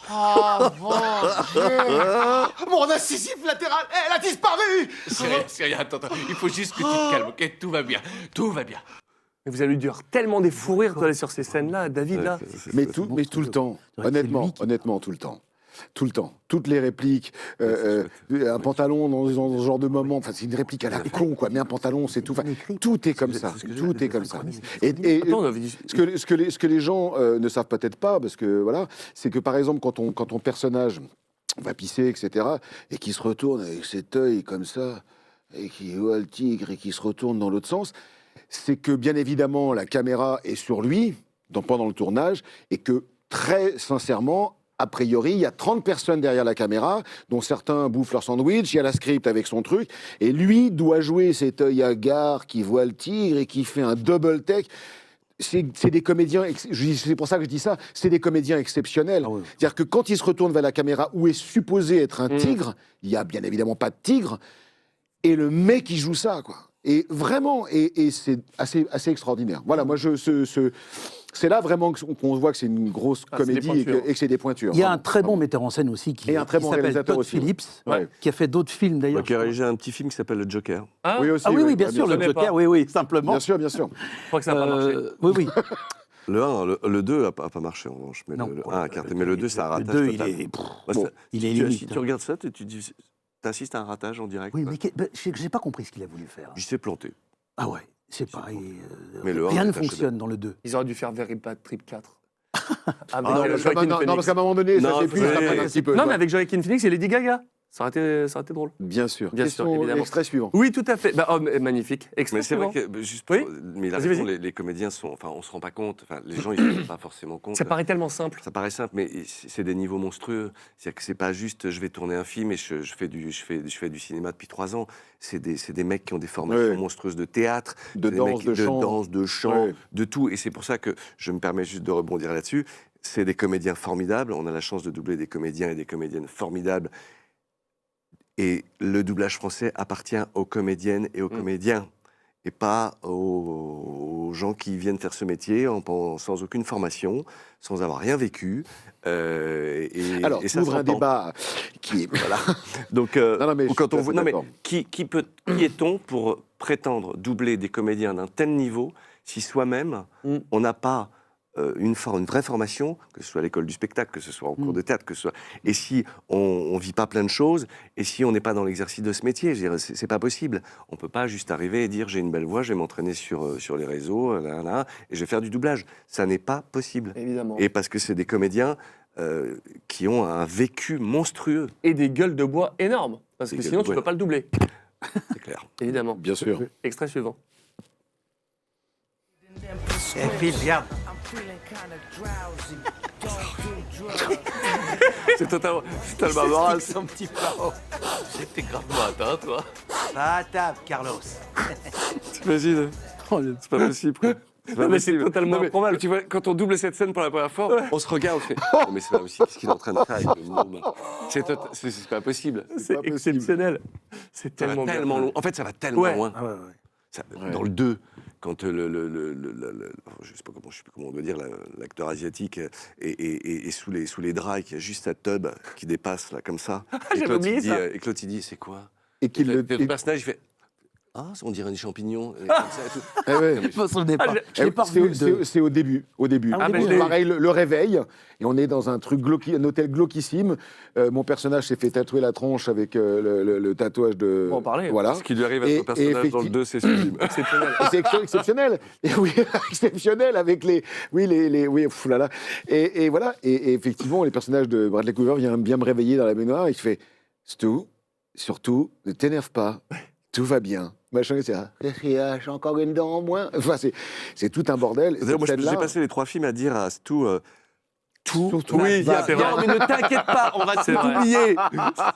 [SPEAKER 4] Oh, mon Dieu! Mon incisive latérale, elle a disparu!
[SPEAKER 1] C'est rien, attends. Il faut juste que tu te calmes, ok? Tout va bien. Tout va bien.
[SPEAKER 5] Mais vous allez dû avoir tellement des fous rires d'aller sur ces scènes-là, David, là.
[SPEAKER 2] Mais tout le temps.
[SPEAKER 6] C'est vrai que c'est lui qui-
[SPEAKER 2] Honnêtement, tout le temps. Tout le temps. Toutes les répliques. Un pantalon dans ce genre de moment. Enfin, c'est une réplique à la con, quoi. Mais un pantalon, c'est tout. Enfin, tout est comme ça. Tout est comme ça. Et
[SPEAKER 5] Attends, on avait dit-
[SPEAKER 2] ce que les gens ne savent peut-être pas, parce que voilà, c'est que par exemple, quand ton personnage va pisser, etc., et qui se retourne avec cet œil comme ça, et qui voit le tigre, et qui se retourne dans l'autre sens, c'est que bien évidemment, la caméra est sur lui pendant le tournage, et que très sincèrement, a priori, il y a 30 personnes derrière la caméra, dont certains bouffent leur sandwich, il y a la script avec son truc, et lui doit jouer cet œil hagard qui voit le tigre et qui fait un double take. C'est des comédiens, c'est pour ça que je dis ça, c'est des comédiens exceptionnels.
[SPEAKER 6] Ah oui.
[SPEAKER 2] C'est-à-dire que quand il se retourne vers la caméra où est supposé être un tigre, il y a bien évidemment pas de tigre, et le mec il joue ça, quoi. Et vraiment, et c'est assez extraordinaire. Voilà, moi c'est là vraiment qu'on voit que c'est une grosse
[SPEAKER 5] Ah, c'est des
[SPEAKER 2] comédie et
[SPEAKER 5] pointures.
[SPEAKER 2] et que c'est des pointures.
[SPEAKER 6] Il y a un
[SPEAKER 2] Vraiment.
[SPEAKER 6] très bon metteur en scène aussi qui
[SPEAKER 2] Et un très bon
[SPEAKER 6] s'appelle
[SPEAKER 2] réalisateur
[SPEAKER 6] Todd
[SPEAKER 2] aussi, ouais.
[SPEAKER 6] Phillips,
[SPEAKER 2] Ouais.
[SPEAKER 6] qui a fait d'autres films d'ailleurs.
[SPEAKER 7] Qui a réalisé un petit film qui s'appelle Le Joker.
[SPEAKER 5] Ah,
[SPEAKER 2] Oui, aussi,
[SPEAKER 6] Ah oui, bien sûr,
[SPEAKER 5] sûr.
[SPEAKER 6] le
[SPEAKER 5] Je connais
[SPEAKER 6] Joker,
[SPEAKER 5] pas.
[SPEAKER 6] oui, simplement.
[SPEAKER 2] Bien sûr, bien sûr.
[SPEAKER 5] je crois que ça n'a pas marché.
[SPEAKER 6] Oui, oui.
[SPEAKER 7] Le 1, le 2 n'a pas marché en revanche. Mais
[SPEAKER 6] Non.
[SPEAKER 7] le 1 a carté. Mais le 2, c'est un ratage.
[SPEAKER 6] Le 2, il
[SPEAKER 7] total.
[SPEAKER 6] est.
[SPEAKER 7] Bah,
[SPEAKER 6] Bon,
[SPEAKER 7] ça-
[SPEAKER 6] il
[SPEAKER 7] si
[SPEAKER 6] est
[SPEAKER 7] tu-
[SPEAKER 6] limite,
[SPEAKER 7] Si
[SPEAKER 6] hein.
[SPEAKER 7] tu regardes ça, tu assistes à un ratage en direct.
[SPEAKER 6] Oui,
[SPEAKER 7] quoi.
[SPEAKER 6] mais j'ai pas compris ce qu'il a voulu faire.
[SPEAKER 7] Il s'est planté.
[SPEAKER 6] Ah ouais, c'est pas.
[SPEAKER 7] Mais le un,
[SPEAKER 6] Rien ne
[SPEAKER 7] c'est un
[SPEAKER 6] fonctionne dans le 2.
[SPEAKER 5] Ils auraient dû faire Very Bad Trip 4. Avec
[SPEAKER 2] Non,
[SPEAKER 5] Joaquin Phoenix.
[SPEAKER 2] parce qu'à un moment donné, ça
[SPEAKER 7] Non,
[SPEAKER 2] s'épuise,
[SPEAKER 7] oui,
[SPEAKER 2] ça
[SPEAKER 7] oui,
[SPEAKER 2] prenne un
[SPEAKER 7] oui.
[SPEAKER 2] petit peu.
[SPEAKER 5] Non, mais avec Joaquin Phoenix et Lady Gaga. Ça aurait été drôle.
[SPEAKER 2] Bien sûr.
[SPEAKER 5] Bien sûr, évidemment.
[SPEAKER 2] Extrait suivant.
[SPEAKER 5] Oui, tout à fait. Bah, oh, magnifique. Extrait
[SPEAKER 7] Mais c'est vrai
[SPEAKER 5] suivant.
[SPEAKER 7] que, juste
[SPEAKER 5] Oui.
[SPEAKER 7] mais il a
[SPEAKER 5] Vas-y,
[SPEAKER 7] raison,
[SPEAKER 5] vas-y.
[SPEAKER 7] les comédiens sont. Enfin, on se rend pas compte. Enfin, les gens, ils se rendent pas forcément compte.
[SPEAKER 5] Ça paraît tellement simple.
[SPEAKER 7] Ça paraît simple, mais c'est des niveaux monstrueux. C'est-à-dire que c'est pas juste je vais tourner un film et je fais du cinéma depuis 3 ans. C'est des mecs qui ont des formations
[SPEAKER 2] Ouais.
[SPEAKER 7] monstrueuses de théâtre,
[SPEAKER 2] De
[SPEAKER 7] des
[SPEAKER 2] danse,
[SPEAKER 7] mecs
[SPEAKER 2] de chant.
[SPEAKER 7] danse, de chant,
[SPEAKER 2] Ouais.
[SPEAKER 7] de tout. Et c'est pour ça que je me permets juste de rebondir là-dessus. C'est des comédiens formidables. On a la chance de doubler des comédiens et des comédiennes formidables. Et le doublage français appartient aux comédiennes et aux comédiens, et pas aux gens qui viennent faire ce métier sans aucune formation, sans avoir rien vécu.
[SPEAKER 2] Alors,
[SPEAKER 7] et ça
[SPEAKER 2] ouvre un
[SPEAKER 7] s'entend.
[SPEAKER 2] débat qui est. Voilà.
[SPEAKER 7] Donc,
[SPEAKER 2] Non, mais je suis
[SPEAKER 7] quand
[SPEAKER 2] tout
[SPEAKER 7] on
[SPEAKER 2] à fait
[SPEAKER 7] voit, non, mais
[SPEAKER 2] d'accord.
[SPEAKER 7] qui est-on pour prétendre doubler des comédiens d'un tel niveau si soi-même on n'a pas une vraie formation, que ce soit à l'école du spectacle, que ce soit en cours de théâtre, que ce soit, et si on vit pas plein de choses, et si on n'est pas dans l'exercice de ce métier, je veux dire, c'est pas possible. On peut pas juste arriver et dire j'ai une belle voix, je vais m'entraîner sur les réseaux, là, et je vais faire du doublage. Ça n'est pas possible.
[SPEAKER 5] Évidemment.
[SPEAKER 7] Et parce que c'est des comédiens qui ont un vécu monstrueux,
[SPEAKER 5] Et des gueules de bois énormes. Parce
[SPEAKER 7] Des
[SPEAKER 5] que
[SPEAKER 7] gueules
[SPEAKER 5] sinon,
[SPEAKER 7] de
[SPEAKER 5] tu
[SPEAKER 7] bois
[SPEAKER 5] peux pas le doubler.
[SPEAKER 7] c'est clair.
[SPEAKER 5] Évidemment.
[SPEAKER 2] Bien sûr.
[SPEAKER 5] Extrait suivant.
[SPEAKER 3] Eh, Phil, regarde.
[SPEAKER 7] C'est totalement marrant.
[SPEAKER 3] Son petit paro.
[SPEAKER 1] T'es gravement atteint, toi.
[SPEAKER 3] Pas à table, Carlos.
[SPEAKER 7] T'imagines? C'est pas possible, quoi. C'est pas
[SPEAKER 5] Non, mais c'est
[SPEAKER 7] possible.
[SPEAKER 5] totalement
[SPEAKER 7] Non, mais
[SPEAKER 5] improbable.
[SPEAKER 7] Tu vois, quand on double cette scène pour la première fois, on se regarde, on se fait non, mais c'est pas possible, qu'est-ce qu'il est en train de faire avec le monde? C'est pas possible.
[SPEAKER 5] C'est
[SPEAKER 2] pas possible.
[SPEAKER 5] exceptionnel. C'est
[SPEAKER 7] Ça va
[SPEAKER 5] tellement bien.
[SPEAKER 7] tellement loin. En fait, ça va tellement
[SPEAKER 5] Ouais.
[SPEAKER 7] loin.
[SPEAKER 6] Ah ouais, ouais.
[SPEAKER 7] Dans le 2, quand je sais pas comment on doit dire, l'acteur asiatique est sous les draps, et qu'il y a juste sa tub qui dépasse là comme ça. Et
[SPEAKER 5] J'avais oublié ça.
[SPEAKER 7] Et Claude il dit c'est quoi?
[SPEAKER 2] Et qu'il
[SPEAKER 7] Le personnage il fait ah, on dirait des champignons. Et comme ça et tout.
[SPEAKER 2] Eh ouais.
[SPEAKER 6] Je me souvenais pas. Je l'ai pas
[SPEAKER 2] C'est
[SPEAKER 6] revu, le deux.
[SPEAKER 2] c'est au début. Au début.
[SPEAKER 6] Ah, au début, oui.
[SPEAKER 2] Pareil, le réveil, et on est dans un truc un hôtel glauquissime. Mon personnage s'est fait tatouer la tronche avec le tatouage de.
[SPEAKER 5] On en parlait.
[SPEAKER 2] Voilà.
[SPEAKER 7] Ce qui lui arrive à
[SPEAKER 2] Et-
[SPEAKER 7] son personnage
[SPEAKER 2] et
[SPEAKER 7] dans le 2, c'est sublime.
[SPEAKER 5] Exceptionnel.
[SPEAKER 2] Et c'est exceptionnel. Et oui, exceptionnel avec les. Oui, foulala. Et voilà. Et effectivement, les personnages de Bradley Cooper viennent bien me réveiller dans la baignoire. Il fait Stu, surtout, ne t'énerve pas. Tout va bien. Machin, c'est j'ai encore une dent en moins. Enfin, c'est tout un bordel.
[SPEAKER 7] D'ailleurs, moi,
[SPEAKER 2] Cette
[SPEAKER 7] j'ai
[SPEAKER 2] scène-là,
[SPEAKER 7] passé les 3 films à dire à Stu. Tout.
[SPEAKER 2] Surtout,
[SPEAKER 7] Oui,
[SPEAKER 2] va
[SPEAKER 7] c'est
[SPEAKER 2] bien.
[SPEAKER 7] vrai.
[SPEAKER 5] Non, mais ne t'inquiète pas, on va
[SPEAKER 7] C'est
[SPEAKER 5] tout
[SPEAKER 7] vrai.
[SPEAKER 5] oublier.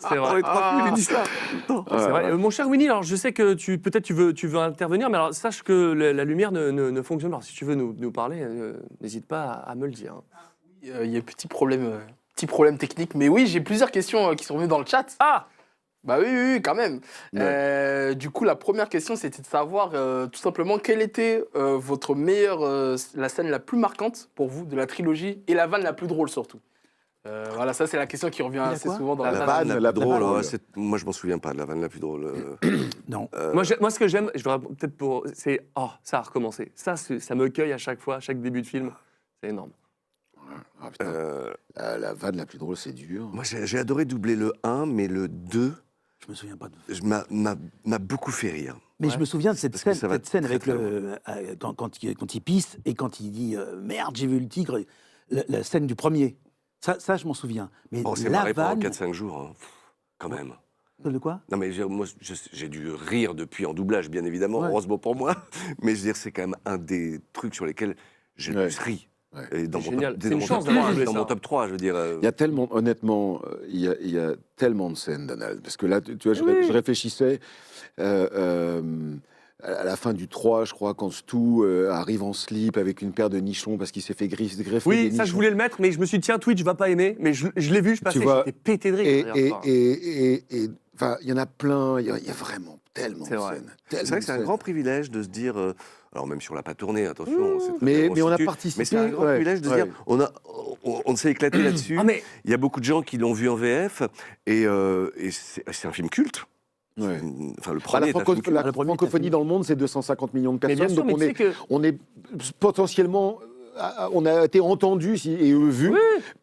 [SPEAKER 5] C'est
[SPEAKER 7] Dans
[SPEAKER 5] vrai.
[SPEAKER 7] les 3 films, il dit ça.
[SPEAKER 5] C'est vrai. Mon cher Winnie, alors je sais que peut-être tu veux intervenir, mais alors sache que la lumière ne fonctionne pas. Alors, si tu veux nous parler, n'hésite pas à me le dire.
[SPEAKER 8] Il y a un petit problème technique. Mais oui, j'ai plusieurs questions qui sont venues dans le chat.
[SPEAKER 5] Ah!
[SPEAKER 8] Bah oui, quand même. Du coup, la première question, c'était de savoir tout simplement quelle était votre meilleure, la scène la plus marquante pour vous de la trilogie et la vanne la plus drôle surtout. Voilà, ça c'est la question qui revient assez
[SPEAKER 6] quoi
[SPEAKER 8] souvent dans
[SPEAKER 2] La
[SPEAKER 8] la
[SPEAKER 2] vanne,
[SPEAKER 8] vanne.
[SPEAKER 2] la
[SPEAKER 7] drôle.
[SPEAKER 2] drôle.
[SPEAKER 7] Moi, je m'en souviens pas de la vanne la plus drôle.
[SPEAKER 6] Non.
[SPEAKER 5] Moi, ce que j'aime, je voudrais peut-être c'est ça a recommencé. Ça me cueille à chaque fois, à chaque début de film. C'est énorme.
[SPEAKER 2] Ah, putain. La vanne la plus drôle, c'est dur.
[SPEAKER 7] Moi, j'ai adoré doubler le 1, mais le 2
[SPEAKER 6] Je me souviens pas de.
[SPEAKER 7] m'a beaucoup fait rire.
[SPEAKER 6] Mais
[SPEAKER 5] Ouais.
[SPEAKER 6] je me souviens de cette
[SPEAKER 7] Parce que
[SPEAKER 6] scène,
[SPEAKER 7] ça va très,
[SPEAKER 6] avec
[SPEAKER 7] très
[SPEAKER 6] quand il pisse et quand il dit merde, j'ai vu le tigre. La scène du premier. Ça, je m'en souviens. Mais
[SPEAKER 7] On s'est
[SPEAKER 6] la
[SPEAKER 7] marré pendant
[SPEAKER 6] vanne.
[SPEAKER 7] 4-5 jours, hein. Quand même.
[SPEAKER 6] De quoi?
[SPEAKER 7] Non, mais moi, j'ai dû rire depuis en doublage, bien évidemment,
[SPEAKER 6] Ouais.
[SPEAKER 7] heureusement pour moi. Mais je veux dire, c'est quand même un des trucs sur lesquels j'ai le plus ri.
[SPEAKER 2] Ouais.
[SPEAKER 7] Et dans
[SPEAKER 5] C'est
[SPEAKER 7] mon
[SPEAKER 5] génial.
[SPEAKER 7] top,
[SPEAKER 5] C'est
[SPEAKER 7] dans
[SPEAKER 5] une
[SPEAKER 7] mon
[SPEAKER 5] chance
[SPEAKER 7] top-
[SPEAKER 5] d'avoir un
[SPEAKER 7] dans mon
[SPEAKER 5] USA.
[SPEAKER 7] top 3, je veux dire.
[SPEAKER 2] Il y a tellement, honnêtement, il y a tellement de scènes, Donald. Parce que là, tu vois, je réfléchissais à la fin du 3, je crois, quand Stu arrive en slip avec une paire de nichons parce qu'il s'est fait greffer
[SPEAKER 5] Oui,
[SPEAKER 2] des
[SPEAKER 5] ça je
[SPEAKER 2] nichons.
[SPEAKER 5] voulais le mettre, mais je me suis dit, tiens, Twitch va pas aimer. Mais je l'ai vu, je passais,
[SPEAKER 2] vois,
[SPEAKER 5] j'étais pété de rire. la dernière fois.
[SPEAKER 2] Et enfin, il y en a plein, il y a vraiment tellement
[SPEAKER 5] C'est
[SPEAKER 2] de
[SPEAKER 5] vrai.
[SPEAKER 2] scènes.
[SPEAKER 7] C'est
[SPEAKER 2] tellement
[SPEAKER 7] vrai
[SPEAKER 2] de
[SPEAKER 7] que c'est un
[SPEAKER 2] scènes.
[SPEAKER 7] grand privilège de se dire. Alors, même si on l'a pas tourné, attention. c'est très
[SPEAKER 2] Mais
[SPEAKER 7] bien
[SPEAKER 2] on a
[SPEAKER 7] constitué,
[SPEAKER 2] participé,
[SPEAKER 7] Mais c'est un grand
[SPEAKER 2] ouais,
[SPEAKER 7] privilège de se
[SPEAKER 2] ouais.
[SPEAKER 7] dire on s'est éclaté là-dessus.
[SPEAKER 5] Ah, mais
[SPEAKER 7] Il y a beaucoup de gens qui l'ont vu en VF. Et c'est un film culte.
[SPEAKER 2] Ouais.
[SPEAKER 7] Enfin, le
[SPEAKER 2] Bah,
[SPEAKER 7] premier. est un film culte.
[SPEAKER 2] la francophonie dans le monde, c'est 250 millions de
[SPEAKER 5] Mais bien
[SPEAKER 2] personnes.
[SPEAKER 5] sûr,
[SPEAKER 2] Donc
[SPEAKER 5] mais tu sais que
[SPEAKER 2] on est potentiellement, on a été entendu et vu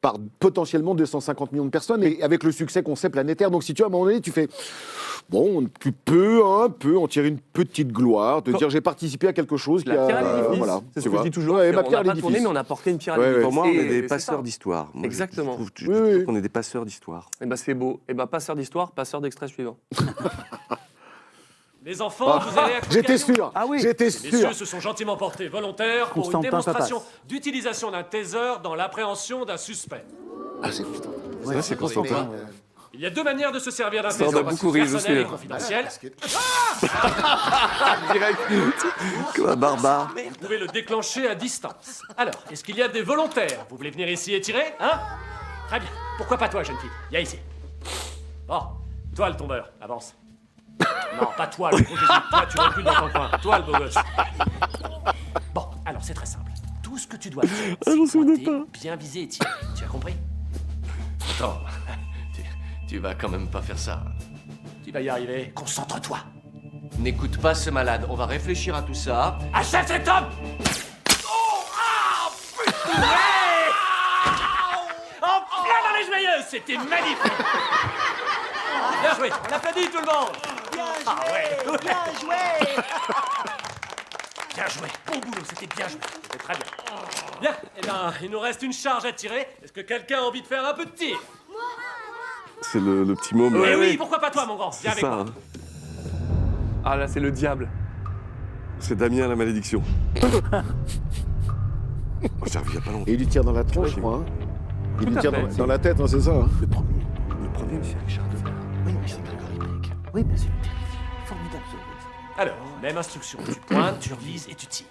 [SPEAKER 2] par potentiellement 250 millions de personnes, et avec le succès qu'on sait planétaire. Donc si tu vois, à un moment donné, tu fais, bon, tu peux un peu en tirer une petite gloire, te dire j'ai participé à quelque chose qui
[SPEAKER 5] la
[SPEAKER 2] a,
[SPEAKER 5] pierre à l'édifice,
[SPEAKER 2] voilà,
[SPEAKER 5] c'est ce
[SPEAKER 2] tu
[SPEAKER 5] que je
[SPEAKER 2] vois.
[SPEAKER 5] dis toujours.
[SPEAKER 2] Ouais,
[SPEAKER 5] c'est-
[SPEAKER 2] ma
[SPEAKER 5] on
[SPEAKER 2] pierre
[SPEAKER 5] n'a
[SPEAKER 2] à
[SPEAKER 5] pas tourné,
[SPEAKER 2] l'édifice.
[SPEAKER 5] mais on a porté une pierre à
[SPEAKER 2] Ouais,
[SPEAKER 5] l'édifice.
[SPEAKER 7] Pour moi, on
[SPEAKER 5] Et
[SPEAKER 7] est des
[SPEAKER 5] c'est
[SPEAKER 7] passeurs
[SPEAKER 5] ça.
[SPEAKER 7] d'histoire. Moi,
[SPEAKER 5] Exactement.
[SPEAKER 7] Je trouve qu'on est des passeurs d'histoire.
[SPEAKER 5] Et ben c'est beau. Et ben passeur d'histoire, passeur d'extrait suivant.
[SPEAKER 12] Les enfants, vous allez à
[SPEAKER 2] J'étais
[SPEAKER 12] Concation.
[SPEAKER 2] sûr,
[SPEAKER 6] Ah oui.
[SPEAKER 2] j'étais
[SPEAKER 12] Les messieurs
[SPEAKER 2] sûr.
[SPEAKER 12] se sont gentiment portés volontaires pour une
[SPEAKER 6] Constantin
[SPEAKER 12] démonstration
[SPEAKER 6] Papas.
[SPEAKER 12] d'utilisation d'un taser dans l'appréhension d'un suspect.
[SPEAKER 2] Ah, c'est putain.
[SPEAKER 6] Ouais,
[SPEAKER 7] c'est Constantin.
[SPEAKER 12] Il y a deux manières de se servir d'un
[SPEAKER 7] Ça,
[SPEAKER 12] taser
[SPEAKER 7] on a beaucoup ri, je
[SPEAKER 12] personnel et
[SPEAKER 7] sais.
[SPEAKER 12] confidentiel.
[SPEAKER 7] Comme un barbare.
[SPEAKER 12] Vous pouvez le déclencher à distance. Alors, est-ce qu'il y a des volontaires? Vous voulez venir ici et tirer, hein? Très bien. Pourquoi pas toi, jeune fille? Viens ici. Bon, toi le tombeur, avance. Non, pas toi, le gros Jésus. Toi, tu recules dans ton coin. Toi, le beau gosse. Bon, alors c'est très simple. Tout ce que tu dois faire, c'est pointer, bien viser et tirer. Tu as compris?
[SPEAKER 1] Attends, tu vas quand même pas faire ça.
[SPEAKER 12] Tu vas y arriver. Concentre-toi.
[SPEAKER 1] N'écoute pas ce malade, on va réfléchir à tout ça.
[SPEAKER 12] Achète cet homme! Oh! Ah! Putain! Ouais! En plein dans les joyeuses! C'était magnifique! Bien joué! On applaudit tout le monde! Bien joué! Bien joué! Bien joué! Bon boulot, c'était bien joué. C'était très bien. Bien, eh bien, il nous reste une charge à tirer. Est-ce que quelqu'un a envie de faire un peu de tir?
[SPEAKER 7] C'est le petit môme.
[SPEAKER 12] Eh
[SPEAKER 7] là.
[SPEAKER 12] oui, pourquoi pas toi, mon grand? Viens
[SPEAKER 7] C'est
[SPEAKER 12] avec
[SPEAKER 7] ça.
[SPEAKER 12] moi.
[SPEAKER 7] hein.
[SPEAKER 5] Ah là, c'est le diable.
[SPEAKER 7] C'est Damien la malédiction. J'ai revu il y a pas longtemps.
[SPEAKER 2] Et il lui tire dans la tronche, je crois. hein. Il
[SPEAKER 5] Tout
[SPEAKER 2] lui
[SPEAKER 5] à
[SPEAKER 2] tire
[SPEAKER 5] fait.
[SPEAKER 2] dans la tête, hein, c'est ça. hein.
[SPEAKER 6] Le premier.
[SPEAKER 7] Le premier, c'est Richard Dever.
[SPEAKER 6] Oui, mais c'est Grégory Peck. Oui, mais c'est terrifiant. Formidable, ce jeu.
[SPEAKER 12] Alors, même instruction. Tu pointes, tu vises et tu tires.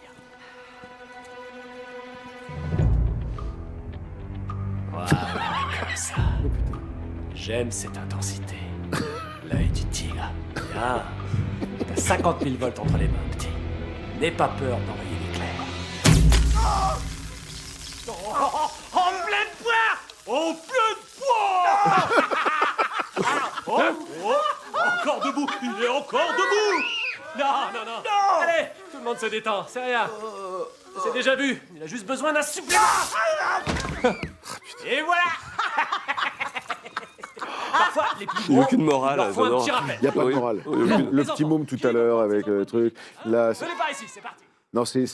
[SPEAKER 12] Voilà, comme ça. J'aime cette intensité. L'œil du tigre. Bien. T'as 50 000 volts entre les mains, petit. N'aie pas peur d'envoyer l'éclair. En pleine poire! En pleine poire! Encore debout! Il est encore debout! Non! Allez, tout le monde se détend, c'est rien. C'est déjà vu, il a juste besoin d'un supplément. Et voilà. Parfois, les plus
[SPEAKER 7] Il n'y a
[SPEAKER 12] gros
[SPEAKER 7] aucune morale.
[SPEAKER 12] leur font un
[SPEAKER 7] j'adore.
[SPEAKER 12] petit rappel.
[SPEAKER 2] Il n'y a pas de morale. Le petit môme tout à l'heure avec le truc. Là,
[SPEAKER 12] Venez par ici, c'est parti.
[SPEAKER 2] non, c'est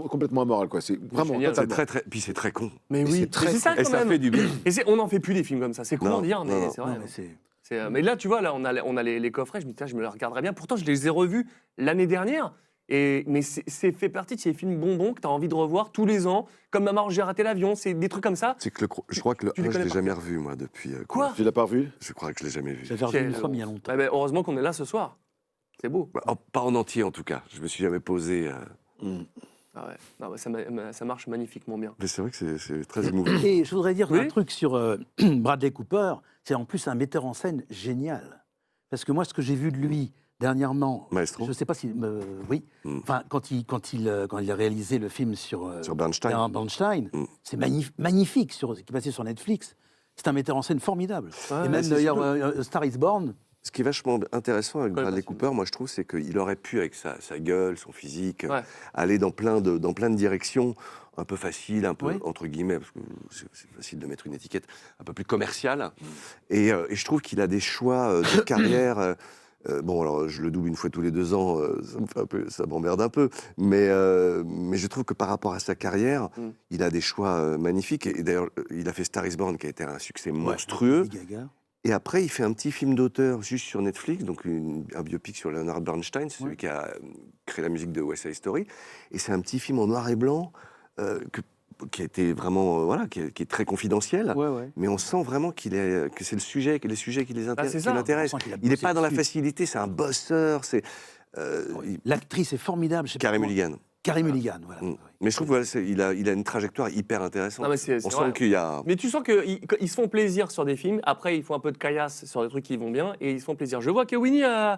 [SPEAKER 2] complètement immoral, quoi. C'est vraiment
[SPEAKER 5] génial,
[SPEAKER 7] C'est
[SPEAKER 2] totalement.
[SPEAKER 7] puis c'est très con.
[SPEAKER 5] Mais oui,
[SPEAKER 2] c'est très
[SPEAKER 5] mais c'est ça
[SPEAKER 7] Et
[SPEAKER 5] quand
[SPEAKER 7] ça
[SPEAKER 5] même.
[SPEAKER 7] fait du bien.
[SPEAKER 5] Et on n'en fait plus des films comme ça. C'est con
[SPEAKER 7] Non,
[SPEAKER 5] à dire, mais
[SPEAKER 7] non,
[SPEAKER 5] c'est vrai.
[SPEAKER 6] Non, mais c'est-
[SPEAKER 5] Mais là, tu vois, là, on a les coffrets. Je me dis, tiens, je me les regarderais bien. Pourtant, je les ai revus l'année dernière. Mais c'est fait partie de ces films bonbons que tu as envie de revoir tous les ans. Comme Maman, j'ai raté l'avion. C'est des trucs comme ça.
[SPEAKER 7] C'est que je crois que le
[SPEAKER 5] tu les
[SPEAKER 7] 1, je
[SPEAKER 5] connais
[SPEAKER 7] l'ai
[SPEAKER 5] par
[SPEAKER 7] jamais
[SPEAKER 5] cœur.
[SPEAKER 7] revu, moi, depuis.
[SPEAKER 5] Quoi
[SPEAKER 2] Tu l'as pas revu?
[SPEAKER 7] Je crois que je l'ai jamais vu.
[SPEAKER 6] J'avais revu une fois, mais il y a longtemps.
[SPEAKER 5] Ouais, ben, heureusement qu'on est là ce soir. C'est beau.
[SPEAKER 7] Bah, pas en entier, en tout cas. Je me suis jamais posé.
[SPEAKER 5] Ah ouais. Non, bah, ça marche magnifiquement bien.
[SPEAKER 7] Mais c'est vrai que c'est très émouvant.
[SPEAKER 6] Et je voudrais dire
[SPEAKER 5] Oui.
[SPEAKER 6] un truc sur Bradley Cooper. C'est en plus un metteur en scène génial. Parce que moi, ce que j'ai vu de lui dernièrement,
[SPEAKER 7] Maestro.
[SPEAKER 6] je ne sais pas si... oui. Enfin, quand il a réalisé le film sur
[SPEAKER 7] Bernstein.
[SPEAKER 6] Bernstein, c'est magnifique, ce qui est passé sur Netflix. C'est un metteur en scène formidable.
[SPEAKER 5] Ouais,
[SPEAKER 6] Et même
[SPEAKER 7] c'est
[SPEAKER 6] d'ailleurs, Star is Born,
[SPEAKER 7] Ce qui est vachement intéressant avec
[SPEAKER 5] Ouais,
[SPEAKER 7] Bradley
[SPEAKER 5] parce que-
[SPEAKER 7] Cooper, moi je trouve, c'est qu'il aurait pu, avec sa gueule, son physique,
[SPEAKER 5] Ouais.
[SPEAKER 7] aller dans plein de directions un peu faciles, un peu,
[SPEAKER 6] Oui.
[SPEAKER 7] entre guillemets, parce que c'est facile de mettre une étiquette un peu plus commerciale. Et je trouve qu'il a des choix de carrière. Bon, alors je le double une fois tous les 2 ans, ça m'emmerde un peu. Mais je trouve que par rapport à sa carrière, il a des choix magnifiques. Et d'ailleurs, il a fait Star is Born, qui a été un succès monstrueux.
[SPEAKER 6] Lady Gaga.
[SPEAKER 7] Et après, il fait un petit film d'auteur juste sur Netflix, donc un biopic sur Leonard Bernstein, c'est celui qui a créé la musique de West Side Story. Et c'est un petit film en noir et blanc qui a été vraiment, qui est très confidentiel.
[SPEAKER 6] Ouais.
[SPEAKER 7] Mais on sent vraiment que c'est les sujets qui les
[SPEAKER 5] Ah, c'est
[SPEAKER 7] qui
[SPEAKER 5] ça.
[SPEAKER 7] l'intéressent.
[SPEAKER 6] On sent qu'il a
[SPEAKER 7] Il n'est
[SPEAKER 6] bossé
[SPEAKER 7] pas dans la
[SPEAKER 6] dessus.
[SPEAKER 7] facilité, c'est un bosseur, c'est
[SPEAKER 6] L'actrice est formidable. je sais pas
[SPEAKER 7] Carey
[SPEAKER 6] comment-
[SPEAKER 7] Mulligan.
[SPEAKER 6] Carey Mulligan, voilà.
[SPEAKER 7] Mm. Mais je trouve qu'il a une trajectoire hyper intéressante.
[SPEAKER 5] Non, mais c'est
[SPEAKER 7] On
[SPEAKER 5] vrai.
[SPEAKER 7] sent qu'il y a...
[SPEAKER 5] Mais tu sens qu'ils se font plaisir sur des films. Après, ils font un peu de caillasse sur des trucs qui vont bien et ils se font plaisir. Je vois que Winnie a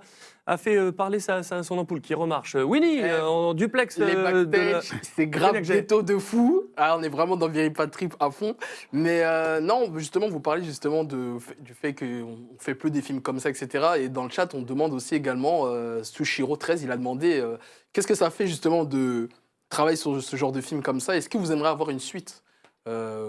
[SPEAKER 5] fait parler son ampoule qui remarche. Winnie, en duplex.
[SPEAKER 8] Les backstage, c'est grave
[SPEAKER 5] Jack.
[SPEAKER 8] ghetto de fou. Ah, on est vraiment dans Very Bad Trip à fond. Mais non, justement, vous parlez justement du fait qu'on fait plus des films comme ça, etc. Et dans le chat, on demande aussi également, Sushiro13, il a demandé qu'est-ce que ça fait justement de travailler sur ce genre de film comme ça. Est-ce que vous aimeriez avoir une suite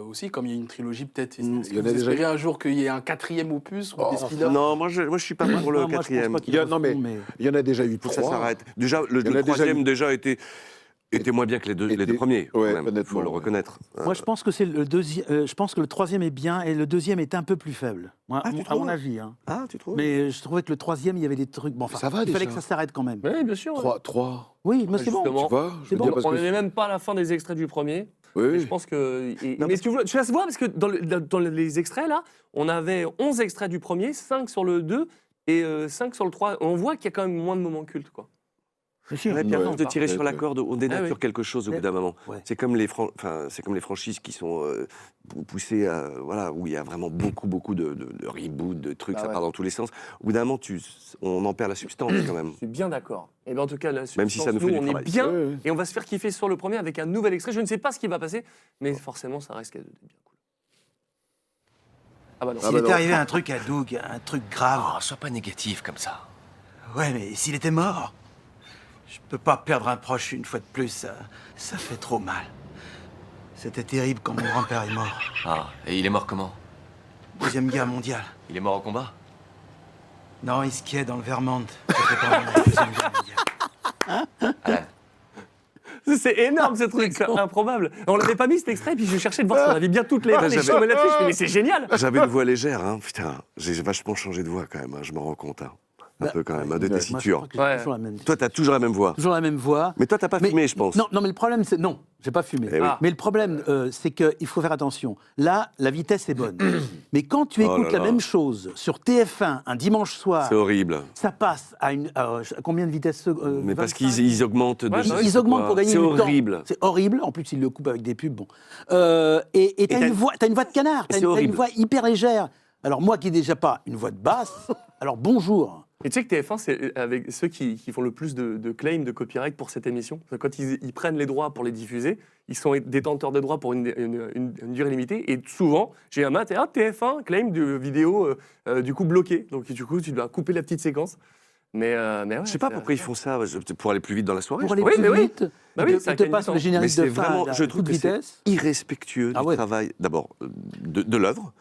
[SPEAKER 8] aussi, comme il y a une trilogie peut-être? Est-ce
[SPEAKER 2] Il
[SPEAKER 8] que
[SPEAKER 2] y en a
[SPEAKER 8] vous
[SPEAKER 2] déjà
[SPEAKER 8] espérez un jour qu'il y ait un 4e opus ou des spin-offs?
[SPEAKER 7] Non, moi je suis pas pour le
[SPEAKER 6] Non, moi, je pense
[SPEAKER 7] 4e.
[SPEAKER 6] pas qu'il
[SPEAKER 2] Il y a-
[SPEAKER 6] le
[SPEAKER 2] non, mais-
[SPEAKER 6] font,
[SPEAKER 2] Il y en a déjà eu
[SPEAKER 7] Faut que ça
[SPEAKER 2] 3.
[SPEAKER 7] s'arrête. Déjà, le
[SPEAKER 2] Il y en a déjà
[SPEAKER 7] 3e
[SPEAKER 2] eu.
[SPEAKER 7] déjà était moins bien que les deux premiers.
[SPEAKER 2] ouais,
[SPEAKER 7] quand même.
[SPEAKER 2] honnêtement,
[SPEAKER 7] Faut le
[SPEAKER 2] ouais.
[SPEAKER 7] reconnaître.
[SPEAKER 6] Moi, je pense que c'est le deuxième. Je pense que le 3e est bien et le 2e est un peu plus faible. Moi,
[SPEAKER 7] Ah, tu
[SPEAKER 6] à mon
[SPEAKER 7] trouves
[SPEAKER 6] avis. Hein.
[SPEAKER 7] Ah, tu trouves?
[SPEAKER 6] Mais je trouvais que le 3e, il y avait des trucs. Bon, enfin,
[SPEAKER 2] Ça va,
[SPEAKER 6] il fallait
[SPEAKER 2] déjà.
[SPEAKER 6] que ça s'arrête quand même.
[SPEAKER 5] Oui, bien sûr.
[SPEAKER 2] 3.
[SPEAKER 6] Oui, mais c'est bon.
[SPEAKER 5] Justement.
[SPEAKER 2] Tu vois je
[SPEAKER 6] C'est
[SPEAKER 2] veux
[SPEAKER 6] bon.
[SPEAKER 2] dire, parce
[SPEAKER 5] On
[SPEAKER 2] que-
[SPEAKER 5] n'est même pas à la fin des extraits du premier.
[SPEAKER 2] Oui,
[SPEAKER 5] Et
[SPEAKER 2] oui.
[SPEAKER 5] je pense que.
[SPEAKER 7] Non,
[SPEAKER 5] mais tu la vois parce que dans les extraits là, on avait 11 extraits du premier, 5 sur le 2 et 5 sur le 3. On voit qu'il y a quand même moins de moments cultes, quoi.
[SPEAKER 6] Bien sûr.
[SPEAKER 7] Ouais, puis à
[SPEAKER 2] Ouais.
[SPEAKER 7] force de tirer sur la
[SPEAKER 2] Ouais.
[SPEAKER 7] corde, on dénature
[SPEAKER 5] Ah oui.
[SPEAKER 7] quelque chose au bout d'un moment.
[SPEAKER 6] Ouais.
[SPEAKER 7] C'est comme les franchises qui sont poussées à, voilà, où il y a vraiment beaucoup de reboots, de trucs,
[SPEAKER 5] Ah
[SPEAKER 7] ça
[SPEAKER 5] ouais.
[SPEAKER 7] part dans tous les sens. Au bout d'un moment, on en perd la substance quand même.
[SPEAKER 5] Je suis bien d'accord. Et bien en tout cas, la
[SPEAKER 7] Même si ça nous fait du
[SPEAKER 5] on est
[SPEAKER 7] travail.
[SPEAKER 5] bien
[SPEAKER 2] Ouais, ouais.
[SPEAKER 5] et on va se faire kiffer sur le premier avec un nouvel extrait. Je ne sais pas ce qui va passer, mais forcément, ça risque d'être bien cool. Ah bah non.
[SPEAKER 2] Ah
[SPEAKER 3] S'il
[SPEAKER 2] bah
[SPEAKER 3] était
[SPEAKER 2] non.
[SPEAKER 3] arrivé un truc à Doug, un truc grave.
[SPEAKER 1] Oh, sois pas négatif comme ça.
[SPEAKER 3] Ouais, mais s'il était mort, je peux pas perdre un proche une fois de plus, ça fait trop mal. C'était terrible quand mon grand-père est mort.
[SPEAKER 1] Ah, et il est mort comment?
[SPEAKER 3] Deuxième guerre mondiale.
[SPEAKER 1] Il est mort au combat?
[SPEAKER 3] Non, il skiait dans le Vermont. C'était pendant la Deuxième Guerre mondiale.
[SPEAKER 1] Alan,
[SPEAKER 5] C'est énorme ce truc, c'est improbable. On l'avait pas mis cet extrait, puis je cherchais de voir si on avait bien toutes les vannes. Et je
[SPEAKER 7] j'avais-
[SPEAKER 5] tombais là-dessus, je me dis, mais c'est génial.
[SPEAKER 7] J'avais une voix légère, hein. Putain, j'ai vachement changé de voix quand même, hein, je m'en rends compte. Hein. Un peu quand même, hein, de
[SPEAKER 6] Moi, je
[SPEAKER 7] tessiture.
[SPEAKER 6] crois que j'ai
[SPEAKER 5] Ouais.
[SPEAKER 6] toujours la même.
[SPEAKER 7] Toi, t'as toujours la même voix.
[SPEAKER 6] Toujours la même voix.
[SPEAKER 7] Mais toi, t'as pas fumé, je pense.
[SPEAKER 6] Non, mais le problème, c'est. Non, j'ai pas fumé.
[SPEAKER 7] Eh oui.
[SPEAKER 6] Mais le problème, c'est qu'il faut faire attention. Là, la vitesse est bonne. Mais quand tu
[SPEAKER 7] Oh
[SPEAKER 6] écoutes
[SPEAKER 7] là
[SPEAKER 6] la
[SPEAKER 7] là.
[SPEAKER 6] même chose sur TF1 un dimanche soir,
[SPEAKER 7] C'est horrible.
[SPEAKER 6] ça passe à combien de vitesse
[SPEAKER 7] Mais parce
[SPEAKER 6] 25?
[SPEAKER 7] qu'ils augmentent de...
[SPEAKER 5] Ouais,
[SPEAKER 7] je
[SPEAKER 5] bah
[SPEAKER 7] sais
[SPEAKER 6] Ils
[SPEAKER 7] pas
[SPEAKER 6] augmentent
[SPEAKER 7] quoi.
[SPEAKER 6] pour gagner
[SPEAKER 7] C'est
[SPEAKER 6] du temps.
[SPEAKER 7] horrible.
[SPEAKER 6] C'est horrible. En plus, ils le coupent avec des pubs. Bon. Et t'as une voix de canard.
[SPEAKER 7] C'est
[SPEAKER 6] T'as une
[SPEAKER 7] horrible.
[SPEAKER 6] voix hyper légère. Alors moi qui n'ai déjà pas une voix de basse, alors bonjour.
[SPEAKER 5] Et tu sais que TF1, c'est avec ceux qui font le plus de claims de copyright pour cette émission. Quand ils prennent les droits pour les diffuser, ils sont détenteurs de droits pour une durée limitée. Et souvent, j'ai un matin, TF1 claim de vidéo du coup bloquée. Donc du coup, tu dois couper la petite séquence. Mais ouais,
[SPEAKER 7] Je sais pas pourquoi ils font ça, pour aller plus vite dans la soirée.
[SPEAKER 6] Pour
[SPEAKER 7] je
[SPEAKER 6] aller
[SPEAKER 7] pense.
[SPEAKER 6] plus vite,
[SPEAKER 5] Bah oui,
[SPEAKER 6] ils
[SPEAKER 5] ça
[SPEAKER 6] te
[SPEAKER 5] gagne
[SPEAKER 6] passent
[SPEAKER 5] du
[SPEAKER 6] le
[SPEAKER 5] temps.
[SPEAKER 6] générique
[SPEAKER 7] Mais
[SPEAKER 6] de
[SPEAKER 7] c'est
[SPEAKER 6] fin
[SPEAKER 7] vraiment,
[SPEAKER 6] à
[SPEAKER 7] je trouve
[SPEAKER 6] toute
[SPEAKER 7] que c'est
[SPEAKER 6] vitesse.
[SPEAKER 7] irrespectueux
[SPEAKER 6] Ah
[SPEAKER 7] du
[SPEAKER 6] ouais.
[SPEAKER 7] travail, d'abord, de l'œuvre,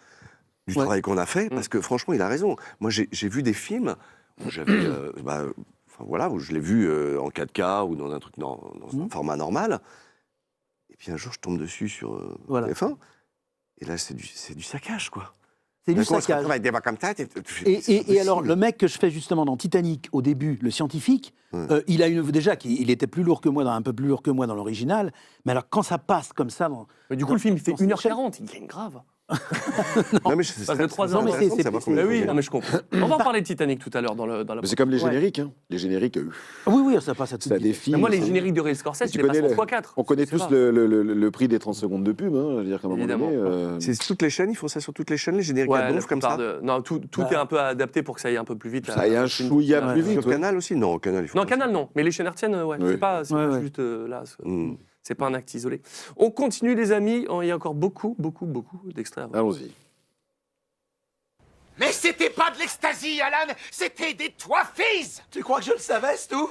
[SPEAKER 7] du
[SPEAKER 6] Ouais.
[SPEAKER 7] travail qu'on a fait, parce que franchement, il a raison. Moi, j'ai vu des films où j'avais, enfin, voilà, où je l'ai vu en 4K ou dans un truc dans un format normal. Et puis un jour, je tombe dessus sur
[SPEAKER 6] Voilà.
[SPEAKER 7] TF1, et là, c'est du saccage, quoi.
[SPEAKER 6] C'est du
[SPEAKER 7] D'un coup, on se
[SPEAKER 6] saccage.
[SPEAKER 7] retrouve avec des voix comme ça.
[SPEAKER 6] Et alors, le mec que je fais justement dans Titanic, au début, le scientifique, il a déjà, il était plus lourd que moi, un peu plus lourd que moi dans l'original, mais alors quand ça passe comme ça...
[SPEAKER 5] Mais du coup, le film, il fait
[SPEAKER 6] dans cette
[SPEAKER 5] 1h40, il gagne grave.
[SPEAKER 7] Non, mais c'est
[SPEAKER 5] Parce que 3 heures,
[SPEAKER 6] mais
[SPEAKER 5] intéressant
[SPEAKER 6] c'est-
[SPEAKER 5] de savoir
[SPEAKER 6] c'est-
[SPEAKER 5] comment
[SPEAKER 6] c'est-
[SPEAKER 5] il fait. Non, mais je comprends. On va en parler de Titanic tout à l'heure dans la
[SPEAKER 2] Mais c'est comme les
[SPEAKER 6] Ouais.
[SPEAKER 2] génériques. Hein. Les génériques,
[SPEAKER 6] Oui, ça passe à toute
[SPEAKER 2] ça
[SPEAKER 6] vitesse.
[SPEAKER 2] défile.
[SPEAKER 5] Mais moi, les
[SPEAKER 2] ça-
[SPEAKER 5] génériques de Ray Scorsese,
[SPEAKER 2] Tu
[SPEAKER 5] je les passe
[SPEAKER 2] connais
[SPEAKER 5] en
[SPEAKER 2] le-
[SPEAKER 5] x4.
[SPEAKER 2] On connaît
[SPEAKER 5] C'est
[SPEAKER 2] tous
[SPEAKER 5] pas.
[SPEAKER 2] le prix des 30 secondes de pub. Hein. Je veux dire qu'à un moment
[SPEAKER 5] Évidemment.
[SPEAKER 2] donné...
[SPEAKER 7] C'est toutes les chaînes, ils font ça sur toutes les chaînes, les génériques
[SPEAKER 5] Ouais,
[SPEAKER 7] à
[SPEAKER 5] la
[SPEAKER 7] donf comme
[SPEAKER 5] plupart
[SPEAKER 7] ça.
[SPEAKER 5] Non, tout est un peu adapté pour que ça aille un peu plus vite.
[SPEAKER 2] Ça aille un chouïa plus vite.
[SPEAKER 7] Sur
[SPEAKER 2] ouais.
[SPEAKER 7] Canal aussi? Non, Canal, ils font
[SPEAKER 5] Non,
[SPEAKER 7] pas
[SPEAKER 5] Canal, non. Mais les chaînes hertziennes, ouais.
[SPEAKER 2] Oui.
[SPEAKER 5] C'est pas
[SPEAKER 6] Ouais.
[SPEAKER 5] juste là.
[SPEAKER 7] ça. Hmm.
[SPEAKER 5] C'est pas un acte isolé. On continue, les amis. Il y a encore beaucoup d'extraits. à voir.
[SPEAKER 2] Allons-y.
[SPEAKER 4] Mais c'était pas de l'ecstasy, Alan, c'était des Twaffies.
[SPEAKER 3] Tu crois que je le savais, c'est tout?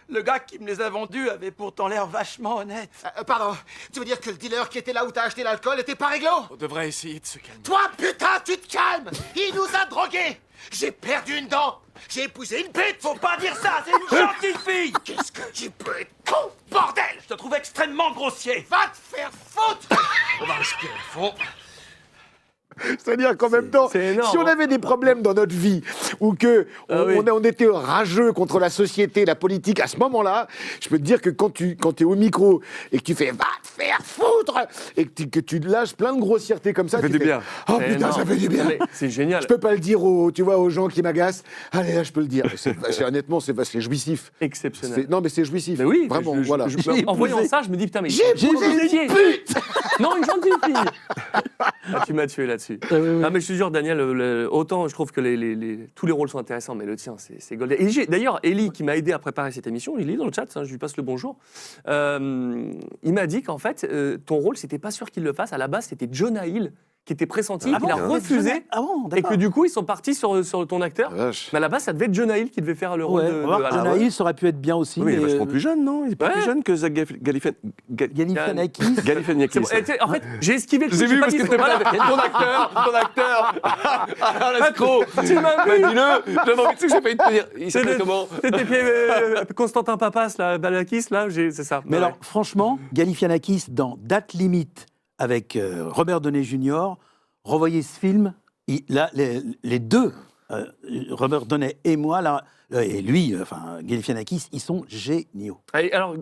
[SPEAKER 3] Le gars qui me les a vendus avait pourtant l'air vachement honnête.
[SPEAKER 4] Pardon, tu veux dire que le dealer qui était là où t'as acheté l'alcool était pas réglo?
[SPEAKER 12] On devrait essayer de se calmer.
[SPEAKER 4] Toi, putain, tu te calmes. Il nous a drogués. J'ai perdu une dent. J'ai épousé une pute.
[SPEAKER 3] Faut pas dire ça, c'est une gentille fille!
[SPEAKER 4] Qu'est-ce que tu peux être con, bordel?
[SPEAKER 3] Je te trouve extrêmement grossier.
[SPEAKER 4] Va te faire foutre.
[SPEAKER 12] On va respirer fond.
[SPEAKER 2] C'est-à-dire qu'en même temps,
[SPEAKER 5] c'est énorme,
[SPEAKER 2] si on
[SPEAKER 5] hein.
[SPEAKER 2] avait des problèmes dans notre vie, ou que
[SPEAKER 5] Ah oui.
[SPEAKER 2] on était rageux contre la société, la politique, à ce moment-là, je peux te dire que quand tu es au micro et que tu fais « va te faire foutre !» et que tu lâches plein de grossièreté comme ça,
[SPEAKER 7] Ça fait
[SPEAKER 2] tu
[SPEAKER 7] du
[SPEAKER 2] fais,
[SPEAKER 7] bien.
[SPEAKER 2] Oh
[SPEAKER 5] C'est
[SPEAKER 2] putain,
[SPEAKER 5] énorme.
[SPEAKER 2] ça fait du bien.
[SPEAKER 5] Mais c'est génial.
[SPEAKER 2] Je peux pas le dire aux gens qui m'agacent. Allez, là, je peux le dire. Honnêtement, c'est jouissif.
[SPEAKER 5] Exceptionnel.
[SPEAKER 2] Non, mais c'est jouissif.
[SPEAKER 5] Mais oui,
[SPEAKER 2] vraiment,
[SPEAKER 5] je-
[SPEAKER 2] voilà.
[SPEAKER 5] en voyant ça, je me dis, putain, mais
[SPEAKER 2] J'ai
[SPEAKER 5] une
[SPEAKER 2] épousé
[SPEAKER 5] fille.
[SPEAKER 2] une pute.
[SPEAKER 5] Non, une gentille fille. Ah, tu m'as tué là-dessus. Ah, mais je te jure, Daniel, autant je trouve que tous les rôles sont intéressants, mais le tien, c'est golden. Et d'ailleurs, Ellie, qui m'a aidé à préparer cette émission, il est dans le chat, hein, je lui passe le bonjour. Il m'a dit qu'en fait, ton rôle, c'était pas sûr qu'il le fasse. À la base, c'était Jonah Hill qui était pressenti,
[SPEAKER 6] Ah
[SPEAKER 5] qu'il a
[SPEAKER 6] bon,
[SPEAKER 5] refusé.
[SPEAKER 6] Ah bon,
[SPEAKER 5] Et
[SPEAKER 6] d'accord.
[SPEAKER 5] que du coup, ils sont partis sur ton acteur.
[SPEAKER 2] La vache.
[SPEAKER 5] Mais à la base, ça devait être Jonah Hill qui devait faire le rôle
[SPEAKER 6] Ouais,
[SPEAKER 5] de.
[SPEAKER 6] remarque,
[SPEAKER 5] Alan.
[SPEAKER 6] Jonah Hill, ça aurait pu être bien aussi.
[SPEAKER 7] Oui, il est
[SPEAKER 6] mais,
[SPEAKER 7] vachement plus jeune, non? Il est pas
[SPEAKER 5] Ouais.
[SPEAKER 7] plus jeune que Zach
[SPEAKER 6] Galifianakis.
[SPEAKER 5] C'est
[SPEAKER 7] Galifianakis.
[SPEAKER 5] bon, en fait, j'ai esquivé le
[SPEAKER 7] J'ai
[SPEAKER 5] truc,
[SPEAKER 7] vu
[SPEAKER 5] pas
[SPEAKER 7] parce
[SPEAKER 5] dit
[SPEAKER 7] que
[SPEAKER 5] son-
[SPEAKER 7] c'était pas
[SPEAKER 5] voilà.
[SPEAKER 7] ton acteur. Ah, l'escroc.
[SPEAKER 5] Tu m'as vu.
[SPEAKER 7] Dis-le. J'avais envie de que j'ai failli te dire. Il s'appelle
[SPEAKER 5] C'était-
[SPEAKER 7] comment?
[SPEAKER 5] C'était Constantin Papas, là, Balakis, là, c'est ça.
[SPEAKER 6] Mais
[SPEAKER 5] Ouais.
[SPEAKER 6] alors, franchement, Galifianakis, dans Date Limite, avec Robert Downey Jr., revoyez ce film, là, les deux, Robert Downey et moi, là, et lui, enfin, Galifianakis, ils sont géniaux.
[SPEAKER 5] Allez, alors,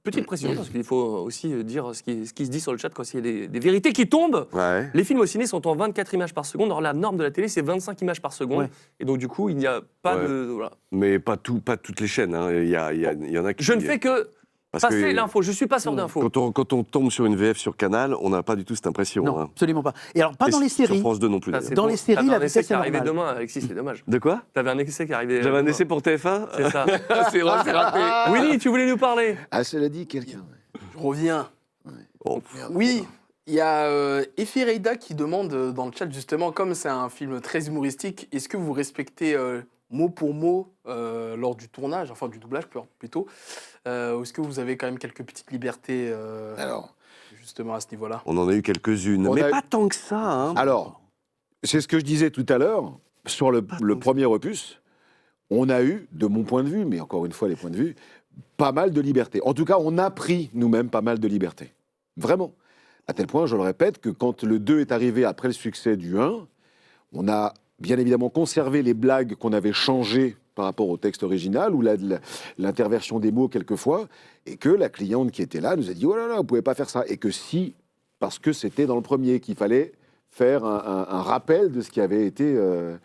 [SPEAKER 5] petite précision, parce qu'il faut aussi dire ce qui se dit sur le chat quand il y a des vérités qui tombent.
[SPEAKER 7] Ouais.
[SPEAKER 5] Les films au ciné sont en 24 images par seconde. Alors, la norme de la télé, c'est 25 images par seconde.
[SPEAKER 6] Ouais.
[SPEAKER 5] Et donc, du coup, il n'y a pas
[SPEAKER 7] Ouais.
[SPEAKER 5] de. Voilà.
[SPEAKER 7] Mais pas toutes les chaînes. Hein. Il y en a qui.
[SPEAKER 5] Je ne fais que
[SPEAKER 7] Parce
[SPEAKER 5] passer
[SPEAKER 7] que-
[SPEAKER 5] l'info. Je ne suis pas sûr d'infos.
[SPEAKER 7] Quand on tombe sur une VF sur Canal, on n'a pas du tout cette impression.
[SPEAKER 6] Non,
[SPEAKER 7] hein.
[SPEAKER 6] absolument pas. Et alors, pas
[SPEAKER 7] Et
[SPEAKER 6] dans les
[SPEAKER 7] Sur
[SPEAKER 6] séries.
[SPEAKER 7] France 2 non plus.
[SPEAKER 5] Ça,
[SPEAKER 7] d'ailleurs.
[SPEAKER 5] c'est
[SPEAKER 6] Dans
[SPEAKER 5] beau.
[SPEAKER 6] les séries,
[SPEAKER 5] T'avais
[SPEAKER 6] la
[SPEAKER 5] un essai
[SPEAKER 6] vitesse
[SPEAKER 5] qui
[SPEAKER 6] est
[SPEAKER 5] arrivait
[SPEAKER 6] normale.
[SPEAKER 5] demain, Alexis, c'est dommage.
[SPEAKER 7] De quoi?
[SPEAKER 5] T'avais un essai qui arrivait.
[SPEAKER 7] J'avais un
[SPEAKER 5] demain.
[SPEAKER 7] essai pour TF1.
[SPEAKER 5] C'est ça.
[SPEAKER 7] C'est vrai, c'est raté.
[SPEAKER 5] Willy, tu voulais nous parler?
[SPEAKER 2] Ah, cela dit, quelqu'un.
[SPEAKER 8] Je reviens.
[SPEAKER 7] Oh,
[SPEAKER 8] Oui, il y a Effie Reida qui demande dans le chat, justement, comme c'est un film très humoristique, est-ce que vous respectez mot pour mot lors du tournage, enfin du doublage plutôt, ou est-ce que vous avez quand même quelques petites libertés
[SPEAKER 2] Alors,
[SPEAKER 8] justement à ce niveau-là?
[SPEAKER 7] On en a eu quelques-unes,
[SPEAKER 2] On
[SPEAKER 7] mais
[SPEAKER 2] a-
[SPEAKER 7] pas tant que ça. Hein.
[SPEAKER 2] alors, c'est ce que je disais tout à l'heure, sur le premier opus, on a eu, de mon point de vue, mais encore une fois, les points de vue, pas mal de liberté. En tout cas, on a pris nous-mêmes pas mal de liberté. Vraiment. À tel point, je le répète, que quand le 2 est arrivé après le succès du 1, on a bien évidemment conservé les blagues qu'on avait changées par rapport au texte original, ou l'interversion des mots quelquefois, et que la cliente qui était là nous a dit « Oh là là, vous pouvez pas faire ça !» Et que si, parce que c'était dans le premier, qu'il fallait faire un rappel de ce qui avait été...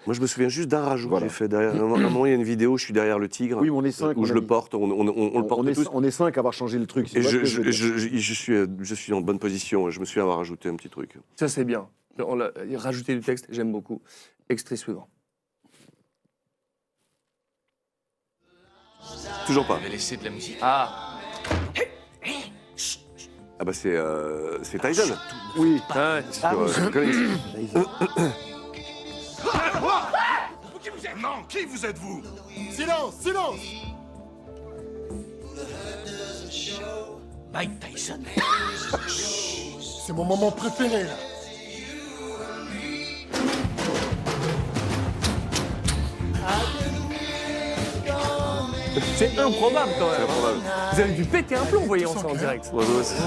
[SPEAKER 7] Moi, je me souviens juste d'un rajout
[SPEAKER 2] Voilà.
[SPEAKER 7] que j'ai fait. Derrière, à un moment, il y a une vidéo, je suis derrière le tigre.
[SPEAKER 2] Oui, mais on est 5.
[SPEAKER 7] Où je le porte, on le porte tous.
[SPEAKER 2] On est 5 à avoir changé le truc.
[SPEAKER 7] Et
[SPEAKER 2] c'est vrai que je veux dire.
[SPEAKER 7] je suis en bonne position. Je me suis avoir rajouté un petit truc.
[SPEAKER 5] Ça, c'est bien. On l'a rajouté du texte, j'aime beaucoup. Extrait suivant.
[SPEAKER 7] Toujours pas.
[SPEAKER 1] Vous avez laissé de la musique.
[SPEAKER 5] Ah,
[SPEAKER 7] Ah bah c'est Tyson.
[SPEAKER 2] Oui.
[SPEAKER 5] ah ouais.
[SPEAKER 7] Sur, Collins.
[SPEAKER 4] Qui vous êtes? Non, qui vous êtes-vous? Silence, silence!
[SPEAKER 12] Mike Tyson.
[SPEAKER 4] C'est mon moment préféré, là.
[SPEAKER 5] C'est improbable quand
[SPEAKER 7] C'est
[SPEAKER 5] même.
[SPEAKER 7] improbable.
[SPEAKER 5] Vous avez dû péter un plomb en voyant ça en direct.
[SPEAKER 7] Ouais, ouais, c'est-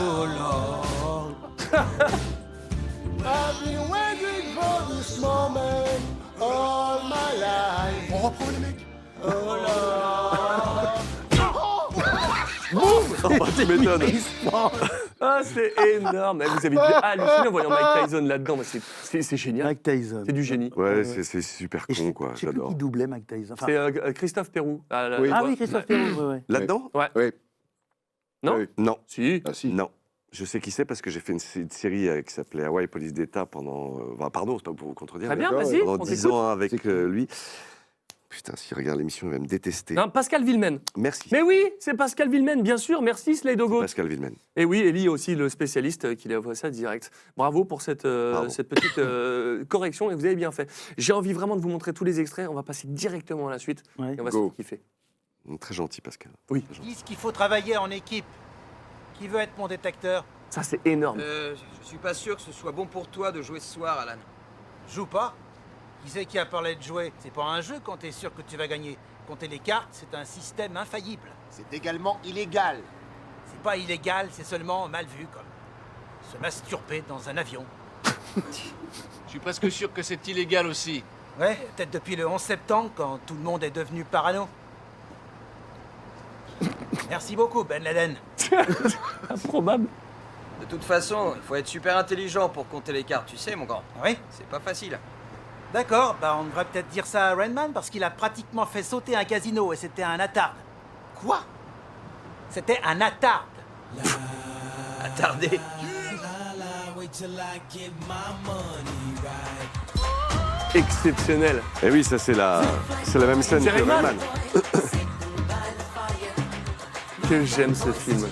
[SPEAKER 4] On reprend les mecs.
[SPEAKER 7] Oh, bah, tu m'étonnes.
[SPEAKER 5] Ah, c'est énorme. Mais vous avez dû halluciner en voyant Mike Tyson là-dedans. Mais c'est génial.
[SPEAKER 6] Mike Tyson.
[SPEAKER 5] C'est du génie.
[SPEAKER 7] Ouais, c'est super
[SPEAKER 6] Et je
[SPEAKER 7] con, quoi.
[SPEAKER 6] je sais plus
[SPEAKER 7] J'adore.
[SPEAKER 6] qui doublait Mike Tyson. Enfin,
[SPEAKER 5] C'est Christophe Pérou.
[SPEAKER 2] Oui.
[SPEAKER 6] ah oui, Christophe Pérou, ouais.
[SPEAKER 7] Là-dedans?
[SPEAKER 2] Oui.
[SPEAKER 5] Non
[SPEAKER 2] Oui.
[SPEAKER 7] Non.
[SPEAKER 5] Si.
[SPEAKER 2] Ah si.
[SPEAKER 7] Non. Je sais qui c'est parce que j'ai fait une série qui s'appelait Hawaii Police d'État pendant. Pardon, c'est pas pour vous contredire.
[SPEAKER 5] Très
[SPEAKER 7] mais
[SPEAKER 5] bien,
[SPEAKER 2] d'accord,
[SPEAKER 5] vas-y.
[SPEAKER 7] Pendant
[SPEAKER 5] On
[SPEAKER 7] 10
[SPEAKER 5] t'écoute.
[SPEAKER 7] ans avec
[SPEAKER 2] C'est qui
[SPEAKER 7] lui. Putain, s'il regarde l'émission, il va me détester.
[SPEAKER 5] Non, Pascal Villemen.
[SPEAKER 7] Merci.
[SPEAKER 5] Mais oui, c'est Pascal Villemen, bien sûr. Merci, Slade Dogo.
[SPEAKER 7] Pascal Villemen.
[SPEAKER 5] Et oui, Ellie aussi, le spécialiste qui l'a fait ça direct. Bravo pour cette petite correction et vous avez bien fait. J'ai envie vraiment de vous montrer tous les extraits. On va passer directement à la suite
[SPEAKER 6] Ouais.
[SPEAKER 5] et on va
[SPEAKER 2] Go.
[SPEAKER 5] se kiffer.
[SPEAKER 7] Très gentil, Pascal.
[SPEAKER 5] Oui.
[SPEAKER 7] Très gentil.
[SPEAKER 3] Ils disent qu'il faut travailler en équipe. Qui veut être mon détecteur?
[SPEAKER 5] Ça, c'est énorme.
[SPEAKER 11] Je suis pas sûr que ce soit bon pour toi de jouer ce soir, Alan.
[SPEAKER 3] Joue pas. Qui c'est qui a parlé de jouer? C'est pas un jeu quand t'es sûr que tu vas gagner. Compter les cartes, c'est un système infaillible.
[SPEAKER 4] C'est également illégal.
[SPEAKER 3] C'est pas illégal, c'est seulement mal vu, comme se masturber dans un avion.
[SPEAKER 1] Je suis presque sûr que c'est illégal aussi.
[SPEAKER 3] Ouais, peut-être depuis le 11 septembre, quand tout le monde est devenu parano. Merci beaucoup, Ben Laden.
[SPEAKER 5] Improbable.
[SPEAKER 11] De toute façon, il faut être super intelligent pour compter les cartes, tu sais, mon grand.
[SPEAKER 3] Oui.
[SPEAKER 11] C'est pas facile.
[SPEAKER 3] D'accord, bah on devrait peut-être dire ça à Rainman parce qu'il a pratiquement fait sauter un casino et c'était un attarde.
[SPEAKER 4] Quoi?
[SPEAKER 3] C'était un attarde.
[SPEAKER 11] Attardé.
[SPEAKER 5] Exceptionnel.
[SPEAKER 7] Et oui, ça, c'est la même scène
[SPEAKER 5] C'est
[SPEAKER 7] que
[SPEAKER 5] Rayman.
[SPEAKER 7] Rayman.
[SPEAKER 5] Que j'aime ce film.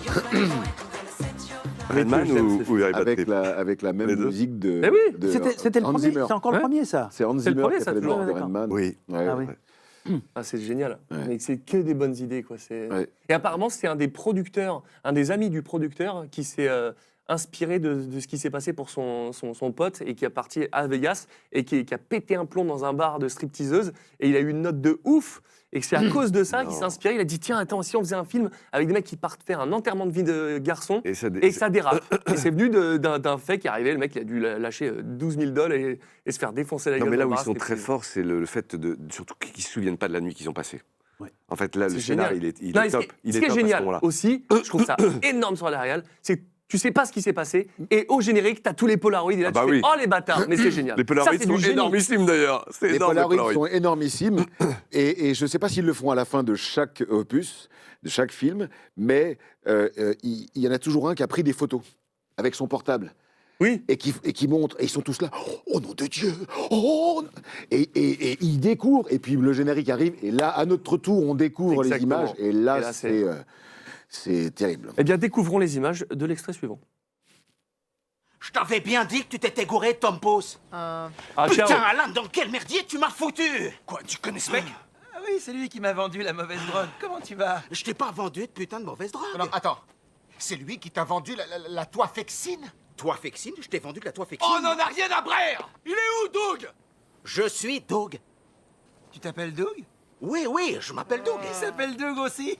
[SPEAKER 7] Rayman
[SPEAKER 5] j'aime
[SPEAKER 7] ou
[SPEAKER 5] ce
[SPEAKER 7] Harry
[SPEAKER 2] Avec
[SPEAKER 7] Potter.
[SPEAKER 2] avec la même
[SPEAKER 7] Les deux.
[SPEAKER 2] musique de.
[SPEAKER 5] Eh oui,
[SPEAKER 2] de
[SPEAKER 6] C'était le
[SPEAKER 2] Hans
[SPEAKER 6] premier,
[SPEAKER 2] Zimmer.
[SPEAKER 6] c'est encore
[SPEAKER 5] Ouais.
[SPEAKER 6] le premier, ça.
[SPEAKER 2] C'est Hans
[SPEAKER 5] C'est le
[SPEAKER 2] Zimmer
[SPEAKER 5] premier,
[SPEAKER 2] qui a
[SPEAKER 5] ça,
[SPEAKER 2] fait le
[SPEAKER 5] toujours,
[SPEAKER 2] musique de
[SPEAKER 6] d'accord.
[SPEAKER 2] Rainman.
[SPEAKER 7] Oui.
[SPEAKER 2] Ouais,
[SPEAKER 6] Ah oui.
[SPEAKER 2] ouais.
[SPEAKER 5] Ah, c'est génial.
[SPEAKER 2] Ouais.
[SPEAKER 5] Mais c'est que des bonnes idées, quoi.
[SPEAKER 2] Ouais.
[SPEAKER 5] Et apparemment, c'est un des producteurs, un des amis du producteur qui s'est inspiré de ce qui s'est passé pour son pote et qui est parti à Vegas et qui a pété un plomb dans un bar de stripteaseuse et il a eu une note de ouf. Et que c'est à cause de ça qu'il s'est inspiré. Il a dit tiens, attends, si on faisait un film avec des mecs qui partent faire un enterrement de vie de garçon
[SPEAKER 7] Et ça,
[SPEAKER 5] et que ça dérape. Et c'est venu d'un fait qui est arrivé. Le mec, il a dû lâcher 12 000 $ et se faire défoncer la gueule.
[SPEAKER 7] Non, mais là
[SPEAKER 5] dans
[SPEAKER 7] où
[SPEAKER 5] le
[SPEAKER 7] ils
[SPEAKER 5] bar,
[SPEAKER 7] sont
[SPEAKER 5] c'était
[SPEAKER 7] très
[SPEAKER 5] fou.
[SPEAKER 7] forts, c'est le fait surtout qu'ils ne se souviennent pas de la nuit qu'ils ont passée.
[SPEAKER 6] Ouais.
[SPEAKER 7] En fait, là, le
[SPEAKER 5] C'est
[SPEAKER 7] scénar,
[SPEAKER 5] génial.
[SPEAKER 7] il
[SPEAKER 5] Non,
[SPEAKER 7] est
[SPEAKER 5] et ce
[SPEAKER 7] top.
[SPEAKER 5] qui-
[SPEAKER 7] Il
[SPEAKER 5] ce
[SPEAKER 7] est
[SPEAKER 5] qui est
[SPEAKER 7] top à ce
[SPEAKER 5] génial
[SPEAKER 7] moment-là.
[SPEAKER 5] aussi, je trouve ça énorme sur la réal, c'est que tu sais pas ce qui s'est passé et au générique, t'as tous les Polaroids et là
[SPEAKER 7] Ah bah
[SPEAKER 5] tu
[SPEAKER 7] oui.
[SPEAKER 5] fais oh les bâtards, mais c'est génial.
[SPEAKER 7] Les Polaroids
[SPEAKER 5] Ça, c'est
[SPEAKER 7] sont
[SPEAKER 5] du génie.
[SPEAKER 7] énormissimes d'ailleurs. C'est
[SPEAKER 2] Les
[SPEAKER 7] énorme, les
[SPEAKER 2] Polaroids
[SPEAKER 7] Polaroids.
[SPEAKER 2] sont énormissimes et je ne sais pas s'ils le font à la fin de chaque opus, de chaque film, mais il y en a toujours un qui a pris des photos avec son portable.
[SPEAKER 5] Oui.
[SPEAKER 2] Et qui montre, et ils sont tous là, oh nom de Dieu, oh et ils découvrent, et puis le générique arrive, et là, à notre tour, on découvre les
[SPEAKER 5] Exactement.
[SPEAKER 2] images, et là,
[SPEAKER 5] Et là,
[SPEAKER 2] c'est terrible.
[SPEAKER 5] Eh bien, découvrons les images de l'extrait suivant.
[SPEAKER 4] Je t'avais bien dit que tu t'étais gouré, Tom Pose.
[SPEAKER 5] Ah,
[SPEAKER 4] Putain,
[SPEAKER 5] ciao.
[SPEAKER 4] Alan, dans quel merdier tu m'as foutu? Quoi, tu connais ce mec?
[SPEAKER 11] Ah oui, c'est lui qui m'a vendu la mauvaise drogue. Comment tu vas?
[SPEAKER 4] Je t'ai pas vendu de putain de mauvaise drogue. Non, attends. C'est lui qui t'a vendu la toifexine? Toifexine? Je t'ai vendu de la toifexine?
[SPEAKER 12] On n'en a rien à brère. Il est où, Doug?
[SPEAKER 4] Je suis Doug.
[SPEAKER 11] Tu t'appelles Doug?
[SPEAKER 4] Oui, oui, je m'appelle Doug.
[SPEAKER 11] Il s'appelle Doug aussi.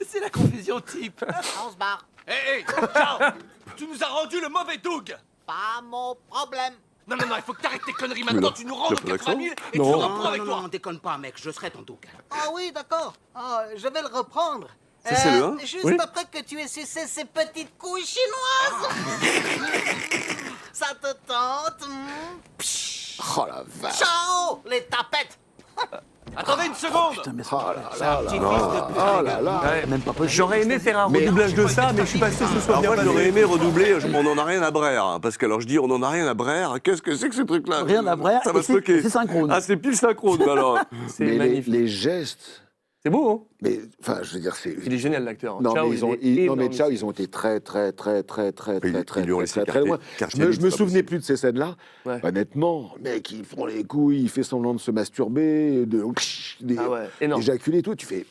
[SPEAKER 11] C'est la confusion type.
[SPEAKER 4] On se barre.
[SPEAKER 12] Hé, Charles, tu nous as rendu le mauvais Doug.
[SPEAKER 4] Pas mon problème.
[SPEAKER 12] Non, il faut que t'arrêtes tes conneries maintenant. Tu nous rends le
[SPEAKER 7] le
[SPEAKER 12] 80 000 et tu
[SPEAKER 5] Non.
[SPEAKER 12] le reprends avec toi.
[SPEAKER 4] Non, déconne pas, mec, je serai ton Doug.
[SPEAKER 13] Ah oui, d'accord. Ah, je vais le reprendre.
[SPEAKER 7] Ça, c'est le un?
[SPEAKER 13] Juste
[SPEAKER 5] Oui.
[SPEAKER 13] après que tu aies sucé ces petites couilles chinoises. Ça te tente
[SPEAKER 2] Oh la vache.
[SPEAKER 13] Ciao, les tapettes.
[SPEAKER 12] Attendez une seconde.
[SPEAKER 6] Putain, mais
[SPEAKER 2] Oh là là là là, oh là là.
[SPEAKER 5] Ouais.
[SPEAKER 6] même pas possible.
[SPEAKER 5] J'aurais aimé faire un
[SPEAKER 2] Mais-
[SPEAKER 5] redoublage de ça, mais je suis pas sûr que ce soit
[SPEAKER 7] Alors
[SPEAKER 5] bien
[SPEAKER 7] moi,
[SPEAKER 5] passé.
[SPEAKER 7] j'aurais aimé redoubler, on n'en a rien à brère. Hein, parce que alors je dis, on n'en a rien à brère. Qu'est-ce que c'est que ce truc-là?
[SPEAKER 6] Rien à brère,
[SPEAKER 7] Ça
[SPEAKER 6] et
[SPEAKER 7] va
[SPEAKER 6] c'est-
[SPEAKER 7] stocker.
[SPEAKER 6] c'est synchrone.
[SPEAKER 7] Ah, c'est pile synchrone, alors.
[SPEAKER 5] C'est
[SPEAKER 2] Mais
[SPEAKER 5] magnifique.
[SPEAKER 2] les gestes
[SPEAKER 5] C'est beau, hein?
[SPEAKER 2] Mais, enfin, je veux dire, c'est...
[SPEAKER 5] Il est génial, l'acteur.
[SPEAKER 2] Non,
[SPEAKER 5] Ciao,
[SPEAKER 2] mais
[SPEAKER 5] il est
[SPEAKER 2] non, mais
[SPEAKER 5] énorme.
[SPEAKER 2] Ciao, ils ont été très
[SPEAKER 7] Ils lui ont laissé
[SPEAKER 2] très loin.
[SPEAKER 7] carte
[SPEAKER 2] Je me
[SPEAKER 7] libre,
[SPEAKER 2] souvenais
[SPEAKER 7] c'est
[SPEAKER 2] plus de ces scènes-là.
[SPEAKER 5] Ouais.
[SPEAKER 2] Honnêtement, mec, ils font les couilles, il fait semblant de se masturber,
[SPEAKER 5] Ah ouais, énorme.
[SPEAKER 2] d'éjaculer et tout. Tu fais...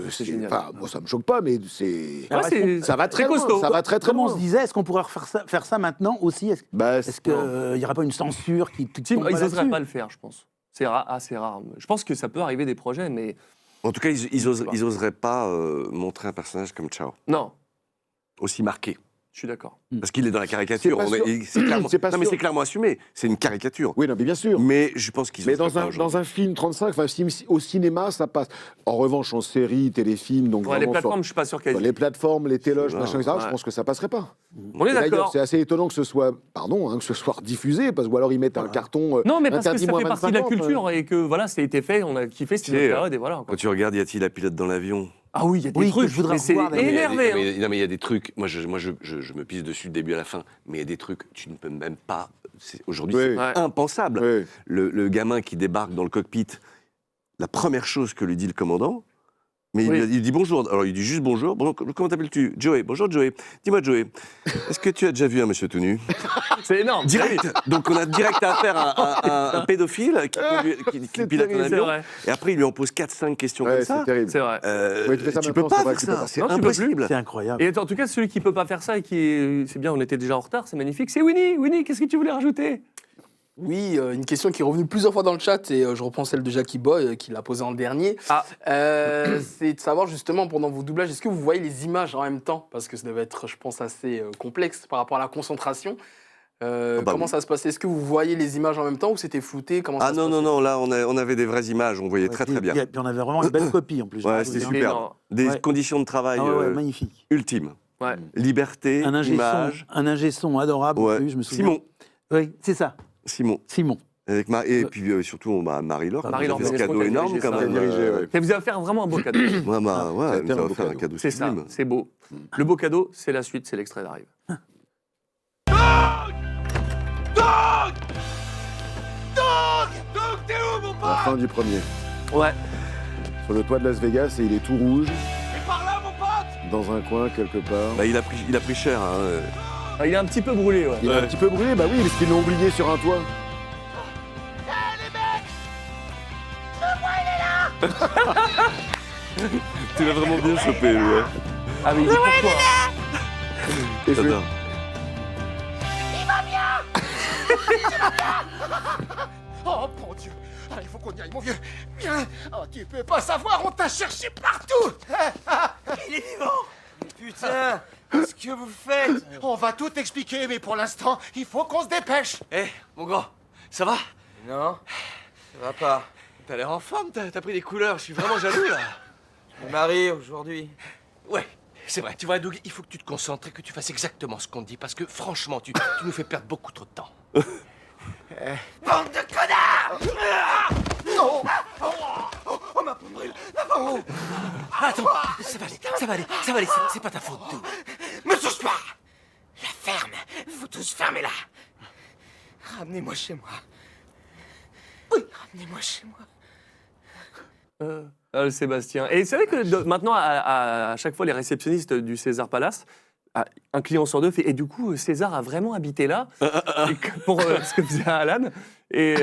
[SPEAKER 5] C'est génial.
[SPEAKER 2] Enfin, moi, ça me choque pas, mais c'est...
[SPEAKER 5] Ouais, c'est-
[SPEAKER 2] Ça va très
[SPEAKER 5] c'est
[SPEAKER 2] loin,
[SPEAKER 5] costaud.
[SPEAKER 2] ça va très
[SPEAKER 6] Comme on
[SPEAKER 2] loin.
[SPEAKER 6] se disait, est-ce qu'on pourrait faire ça maintenant aussi?
[SPEAKER 2] Bah,
[SPEAKER 6] Est-ce qu'il n'y aura pas une censure qui
[SPEAKER 5] Si,
[SPEAKER 6] tombe
[SPEAKER 5] ils n'oseraient
[SPEAKER 6] là-dessus?
[SPEAKER 5] pas le faire, je pense. C'est assez rare. Je pense que ça peut arriver des projets, mais
[SPEAKER 7] En tout cas, ils oseraient pas montrer un personnage comme Ciao,
[SPEAKER 5] non,
[SPEAKER 7] aussi marqué.
[SPEAKER 5] je suis d'accord.
[SPEAKER 7] Parce qu'il est dans la caricature.
[SPEAKER 2] C'est pas sûr.
[SPEAKER 7] C'est clairement,
[SPEAKER 2] C'est pas
[SPEAKER 7] non, mais
[SPEAKER 2] sûr.
[SPEAKER 7] c'est clairement assumé. C'est une caricature.
[SPEAKER 2] Oui, non, mais bien sûr.
[SPEAKER 7] Mais je pense qu'ils
[SPEAKER 2] Mais
[SPEAKER 7] oseraient pas
[SPEAKER 2] dans
[SPEAKER 7] aujourd'hui.
[SPEAKER 2] un film 35, enfin, au cinéma, ça passe. En revanche, en série, téléfilm, donc
[SPEAKER 5] Ouais, les
[SPEAKER 2] vraiment
[SPEAKER 5] plateformes,
[SPEAKER 2] sur-
[SPEAKER 5] je suis pas sûr qu'elles.
[SPEAKER 2] sur les plateformes, les téloges,
[SPEAKER 7] Ouais,
[SPEAKER 2] machin, etc., je
[SPEAKER 5] ouais.
[SPEAKER 2] pense que ça passerait pas.
[SPEAKER 5] On est
[SPEAKER 2] Et d'ailleurs,
[SPEAKER 5] d'accord.
[SPEAKER 2] c'est assez étonnant que ce soit, pardon, que ce soit diffusé, parce que ou alors ils mettent un carton.
[SPEAKER 5] Non, mais parce que
[SPEAKER 2] interdit
[SPEAKER 5] ça
[SPEAKER 2] moins
[SPEAKER 5] fait partie de la
[SPEAKER 2] 25 ans,
[SPEAKER 5] culture et que voilà, ça a été fait, on a kiffé, c'était notre
[SPEAKER 7] Tu sais,
[SPEAKER 5] période et voilà. quoi.
[SPEAKER 7] Quand tu regardes, y a-t-il la pilote dans l'avion?
[SPEAKER 5] Ah oui, il y a des
[SPEAKER 6] Oui, que
[SPEAKER 5] trucs,
[SPEAKER 6] je voudrais
[SPEAKER 5] mais c'est
[SPEAKER 6] revoir, d'ailleurs.
[SPEAKER 5] énervé. hein.
[SPEAKER 7] Non, mais il y a des trucs. Moi, je me pisse dessus du début à la fin. Mais il y a des trucs, tu ne peux même pas. Aujourd'hui,
[SPEAKER 2] Oui.
[SPEAKER 7] c'est
[SPEAKER 5] Ouais.
[SPEAKER 7] impensable.
[SPEAKER 2] Oui.
[SPEAKER 7] Le gamin qui débarque dans le cockpit, la première chose que lui dit le commandant, mais
[SPEAKER 5] Oui.
[SPEAKER 7] il dit bonjour. Alors il dit juste bonjour. Bon, comment t'appelles-tu? Joey. Bonjour Joey. Dis-moi Joey, est-ce que tu as déjà vu un monsieur tout nu?
[SPEAKER 5] C'est énorme.
[SPEAKER 7] Direct. Donc on a direct affaire à un pédophile qui pilote un
[SPEAKER 5] C'est
[SPEAKER 7] avion.
[SPEAKER 5] vrai.
[SPEAKER 7] Et après il lui en pose 4-5 questions
[SPEAKER 2] Ouais,
[SPEAKER 7] comme ça.
[SPEAKER 2] c'est terrible.
[SPEAKER 5] C'est vrai.
[SPEAKER 2] Ouais, tu fais ça
[SPEAKER 7] Tu
[SPEAKER 2] maintenant,
[SPEAKER 7] peux pas
[SPEAKER 2] c'est vrai
[SPEAKER 7] faire
[SPEAKER 2] que tu peux
[SPEAKER 7] ça.
[SPEAKER 2] pas.
[SPEAKER 7] C'est
[SPEAKER 5] Non, tu peux plus.
[SPEAKER 7] impossible.
[SPEAKER 6] C'est incroyable.
[SPEAKER 5] Et en tout cas, celui qui peut pas faire ça et qui est. C'est bien, on était déjà en retard, c'est magnifique. C'est Winnie. Winnie, qu'est-ce que tu voulais rajouter?
[SPEAKER 8] Oui, une question qui est revenue plusieurs fois dans le chat, et je reprends celle de Jackie Boy, qui l'a posée en dernier.
[SPEAKER 5] Ah.
[SPEAKER 8] C'est de savoir justement, pendant vos doublages, est-ce que vous voyez les images en même temps? Parce que ça devait être, je pense, assez complexe par rapport à la concentration.
[SPEAKER 7] bah
[SPEAKER 8] Comment
[SPEAKER 7] oui.
[SPEAKER 8] ça se passait? Est-ce que vous voyez les images en même temps ou c'était flouté? Comment
[SPEAKER 7] Ah
[SPEAKER 8] ça se
[SPEAKER 7] non, non,
[SPEAKER 8] passait?
[SPEAKER 7] non, là on avait des vraies images, on voyait très très bien.
[SPEAKER 6] Puis on avait vraiment une belle copie en plus.
[SPEAKER 7] Ouais, c'était
[SPEAKER 5] super.
[SPEAKER 7] superbe. Des
[SPEAKER 6] Ouais.
[SPEAKER 7] conditions de travail
[SPEAKER 6] Ah ouais, magnifique.
[SPEAKER 7] ultimes.
[SPEAKER 5] Ouais.
[SPEAKER 7] Liberté,
[SPEAKER 6] Un
[SPEAKER 7] image.
[SPEAKER 6] ingé son adorable.
[SPEAKER 7] Ouais.
[SPEAKER 6] en plus, je me souviens.
[SPEAKER 7] Simon.
[SPEAKER 6] Oui, c'est ça.
[SPEAKER 7] Simon.
[SPEAKER 6] Simon.
[SPEAKER 7] Et puis surtout Marie-Laure, qui
[SPEAKER 5] Marie-Laure
[SPEAKER 7] nous a fait ce
[SPEAKER 5] Benesco
[SPEAKER 7] cadeau
[SPEAKER 5] qui a
[SPEAKER 7] énorme
[SPEAKER 5] dirigé
[SPEAKER 7] quand
[SPEAKER 5] ça.
[SPEAKER 7] même.
[SPEAKER 2] Dirigé, ouais.
[SPEAKER 5] Ça vous a offert vraiment un beau cadeau.
[SPEAKER 7] Ouais,
[SPEAKER 2] ça a
[SPEAKER 7] elle
[SPEAKER 2] été
[SPEAKER 7] nous a
[SPEAKER 2] un beau
[SPEAKER 7] offert un
[SPEAKER 2] cadeau.
[SPEAKER 7] cadeau
[SPEAKER 5] C'est ça,
[SPEAKER 7] sublime.
[SPEAKER 5] c'est beau. Le beau cadeau, c'est la suite, c'est l'extrait d'arrive.
[SPEAKER 2] La fin du premier.
[SPEAKER 5] Ouais.
[SPEAKER 2] Sur le toit de Las Vegas, et il est tout rouge. Dans un coin, quelque part.
[SPEAKER 7] Bah, il a pris cher. Hein.
[SPEAKER 5] Ah, il est un petit peu brûlé, ouais.
[SPEAKER 2] Il est un petit peu brûlé, bah oui, parce qu'ils l'ont oublié sur un toit.
[SPEAKER 7] Tu l'as vraiment bien chopé, lui. Ouais.
[SPEAKER 5] Ah, mais il dit pourquoi?
[SPEAKER 2] Et je-
[SPEAKER 7] J'adore.
[SPEAKER 4] Oh mon Dieu! Ah, il faut qu'on y aille, mon vieux! Viens! Oh, tu peux pas savoir, on t'a cherché partout! Il est vivant!
[SPEAKER 11] Putain, qu'est-ce que vous faites?
[SPEAKER 4] On va tout expliquer, mais pour l'instant, il faut qu'on se dépêche!
[SPEAKER 1] Eh, mon grand, ça va?
[SPEAKER 11] Non, ça va pas.
[SPEAKER 1] T'as l'air en forme, t'as pris des couleurs, je suis vraiment jaloux là.
[SPEAKER 11] Je me marie aujourd'hui.
[SPEAKER 1] Ouais, c'est vrai. Tu vois, Doug, il faut que tu te concentres et que tu fasses exactement ce qu'on te dit, parce que franchement, tu nous fais perdre beaucoup trop de temps.
[SPEAKER 4] Bande de connards! Non! Oh, ma peau brûle! Ma peau brûle!
[SPEAKER 1] Attends, ça va aller, c'est pas ta faute, Doug.
[SPEAKER 4] Me touche pas! La ferme! Vous tous fermez-la! Ramenez-moi chez moi. Oui, ramenez-moi chez moi.
[SPEAKER 5] Le Sébastien. Et c'est vrai que maintenant, à chaque fois, les réceptionnistes du César Palace, un client sur deux fait. Et du coup, César a vraiment habité là pour ce que faisait Alan. Et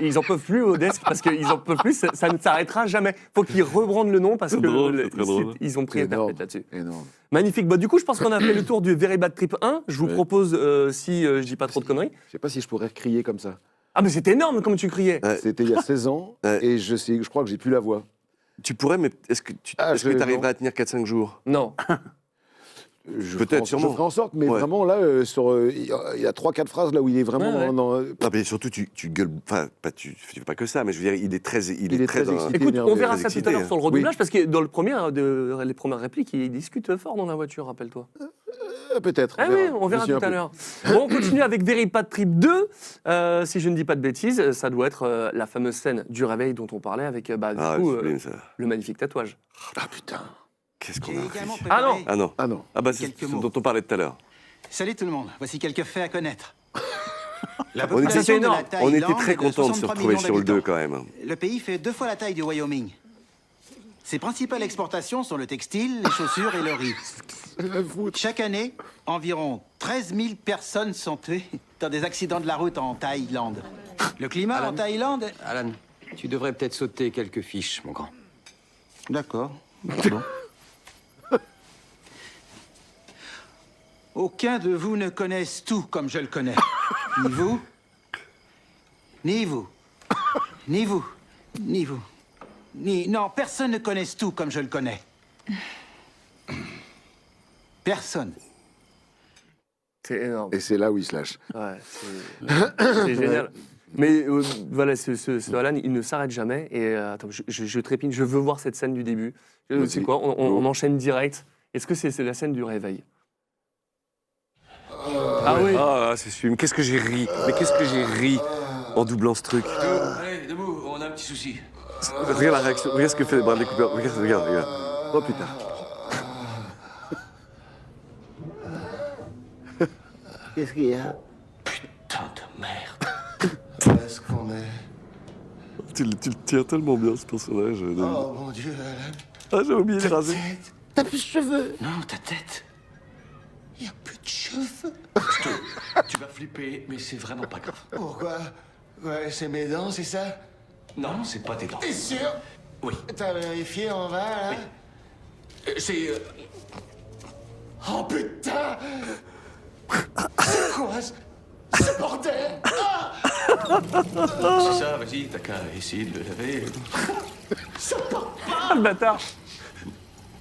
[SPEAKER 5] ils en peuvent plus au desk parce qu'ils en peuvent plus. Ça ne s'arrêtera jamais. Faut qu'ils rebrandent le nom parce que
[SPEAKER 7] drôle, c'est très drôle.
[SPEAKER 5] ils ont pris
[SPEAKER 2] Énorme,
[SPEAKER 5] interprète là-dessus.
[SPEAKER 2] énorme.
[SPEAKER 5] Magnifique. Bah, du coup, je pense qu'on a fait le tour du Very Bad Trip 1. Je vous
[SPEAKER 2] Ouais.
[SPEAKER 5] propose, si je dis pas trop de conneries.
[SPEAKER 2] Je sais pas si je pourrais crier comme ça.
[SPEAKER 5] Ah, mais c'était énorme comme tu criais.
[SPEAKER 7] Ouais.
[SPEAKER 2] C'était il y a 16 ans,
[SPEAKER 7] Ouais.
[SPEAKER 2] et je crois que j'ai plus la voix.
[SPEAKER 7] Tu pourrais, mais est-ce que tu arriverais
[SPEAKER 2] non.
[SPEAKER 7] à tenir 4-5 jours?
[SPEAKER 5] Non.
[SPEAKER 7] Peut-être,
[SPEAKER 2] Je
[SPEAKER 7] sûrement.
[SPEAKER 2] ferai en sorte, mais
[SPEAKER 7] Ouais.
[SPEAKER 2] vraiment là, il y a 3-4 phrases là où il est vraiment
[SPEAKER 5] Ouais, ouais.
[SPEAKER 2] dans-
[SPEAKER 7] Non, mais surtout, tu gueules. Enfin, tu fais pas que ça, mais je veux dire, il est très. Il est très.
[SPEAKER 2] excité,
[SPEAKER 5] Écoute, on verra
[SPEAKER 2] énervé,
[SPEAKER 5] ça tout à l'heure
[SPEAKER 7] excité,
[SPEAKER 5] sur le redoublage, parce que dans le premier, les premières répliques, ils discutent fort dans la voiture, rappelle-toi.
[SPEAKER 2] Peut-être.
[SPEAKER 5] On verra
[SPEAKER 2] Je me
[SPEAKER 5] tout
[SPEAKER 2] souviens
[SPEAKER 5] à
[SPEAKER 2] plus.
[SPEAKER 5] l'heure. Bon, on continue avec Very Bad Trip 2. Si je ne dis pas de bêtises, ça doit être la fameuse scène du réveil dont on parlait avec
[SPEAKER 7] Ah,
[SPEAKER 5] du coup,
[SPEAKER 7] sublime, ça.
[SPEAKER 5] le magnifique tatouage.
[SPEAKER 2] Ah putain.
[SPEAKER 7] Qu'est-ce qu'on
[SPEAKER 13] J'ai
[SPEAKER 7] a
[SPEAKER 13] également
[SPEAKER 7] fait
[SPEAKER 13] préparé...
[SPEAKER 5] Ah non.
[SPEAKER 7] Ah non.
[SPEAKER 2] Ah non.
[SPEAKER 7] Ah bah, c'est
[SPEAKER 13] Quelques
[SPEAKER 7] ce
[SPEAKER 13] mots.
[SPEAKER 7] dont on parlait tout à l'heure.
[SPEAKER 13] Salut tout le monde, voici quelques faits à connaître. La
[SPEAKER 7] On
[SPEAKER 13] population
[SPEAKER 7] était,
[SPEAKER 13] de la
[SPEAKER 5] énorme.
[SPEAKER 13] Thaïlande
[SPEAKER 7] on était très
[SPEAKER 13] est de
[SPEAKER 7] contents de se
[SPEAKER 13] 63
[SPEAKER 7] retrouver
[SPEAKER 13] millions
[SPEAKER 7] sur le 2
[SPEAKER 13] d'habitants.
[SPEAKER 7] quand même.
[SPEAKER 13] Le pays fait 2 fois la taille du Wyoming.
[SPEAKER 3] Ses principales exportations sont le textile, les chaussures et le riz. Chaque année, environ 13 000 personnes sont tuées dans des accidents de la route en Thaïlande. Le climat en Thaïlande...
[SPEAKER 11] Alan, tu devrais peut-être sauter quelques fiches, mon grand.
[SPEAKER 3] D'accord. Aucun de vous ne connaisse tout comme je le connais. Ni vous, ni vous, ni vous, ni vous. Non, personne ne connaisse tout comme je le connais. Personne.
[SPEAKER 5] C'est énorme.
[SPEAKER 2] Et c'est là où il se lâche.
[SPEAKER 5] Ouais, c'est génial. Mais voilà, ce Alan, il ne s'arrête jamais. Et attends, je trépigne, je veux voir cette scène du début. C'est quoi on enchaîne direct. Est-ce que c'est la scène du réveil?
[SPEAKER 7] Ah oui. Ah, c'est sublime. Qu'est-ce que j'ai ri. Mais qu'est-ce que j'ai ri en doublant ce truc.
[SPEAKER 1] Allez, debout, on a un petit souci.
[SPEAKER 7] Regarde la réaction, regarde ce que fait Bradley Cooper. Regarde. Oh putain.
[SPEAKER 13] Qu'est-ce qu'il y a?
[SPEAKER 1] Putain de merde.
[SPEAKER 13] Où est-ce qu'on est?
[SPEAKER 7] Tu le tiens tellement bien, ce personnage.
[SPEAKER 13] Oh mon Dieu, Alan.
[SPEAKER 7] Ah, j'ai oublié de raser.
[SPEAKER 13] T'as plus de cheveux.
[SPEAKER 1] Non, ta tête.
[SPEAKER 13] Il y a plus de cheveux.
[SPEAKER 1] Tu vas flipper, mais c'est vraiment pas grave.
[SPEAKER 13] Pourquoi? Ouais, c'est mes dents, c'est ça?
[SPEAKER 1] Non, c'est pas tes dents.
[SPEAKER 13] T'es sûr?
[SPEAKER 1] Oui.
[SPEAKER 13] T'as vérifié en bas, là?
[SPEAKER 1] C'est...
[SPEAKER 13] Oh putain! C'est quoi ce bordel? Ah!
[SPEAKER 1] C'est ça, vas-y, t'as qu'à essayer de le laver.
[SPEAKER 13] Ça part
[SPEAKER 5] Ah,
[SPEAKER 13] pas!
[SPEAKER 5] le bâtard.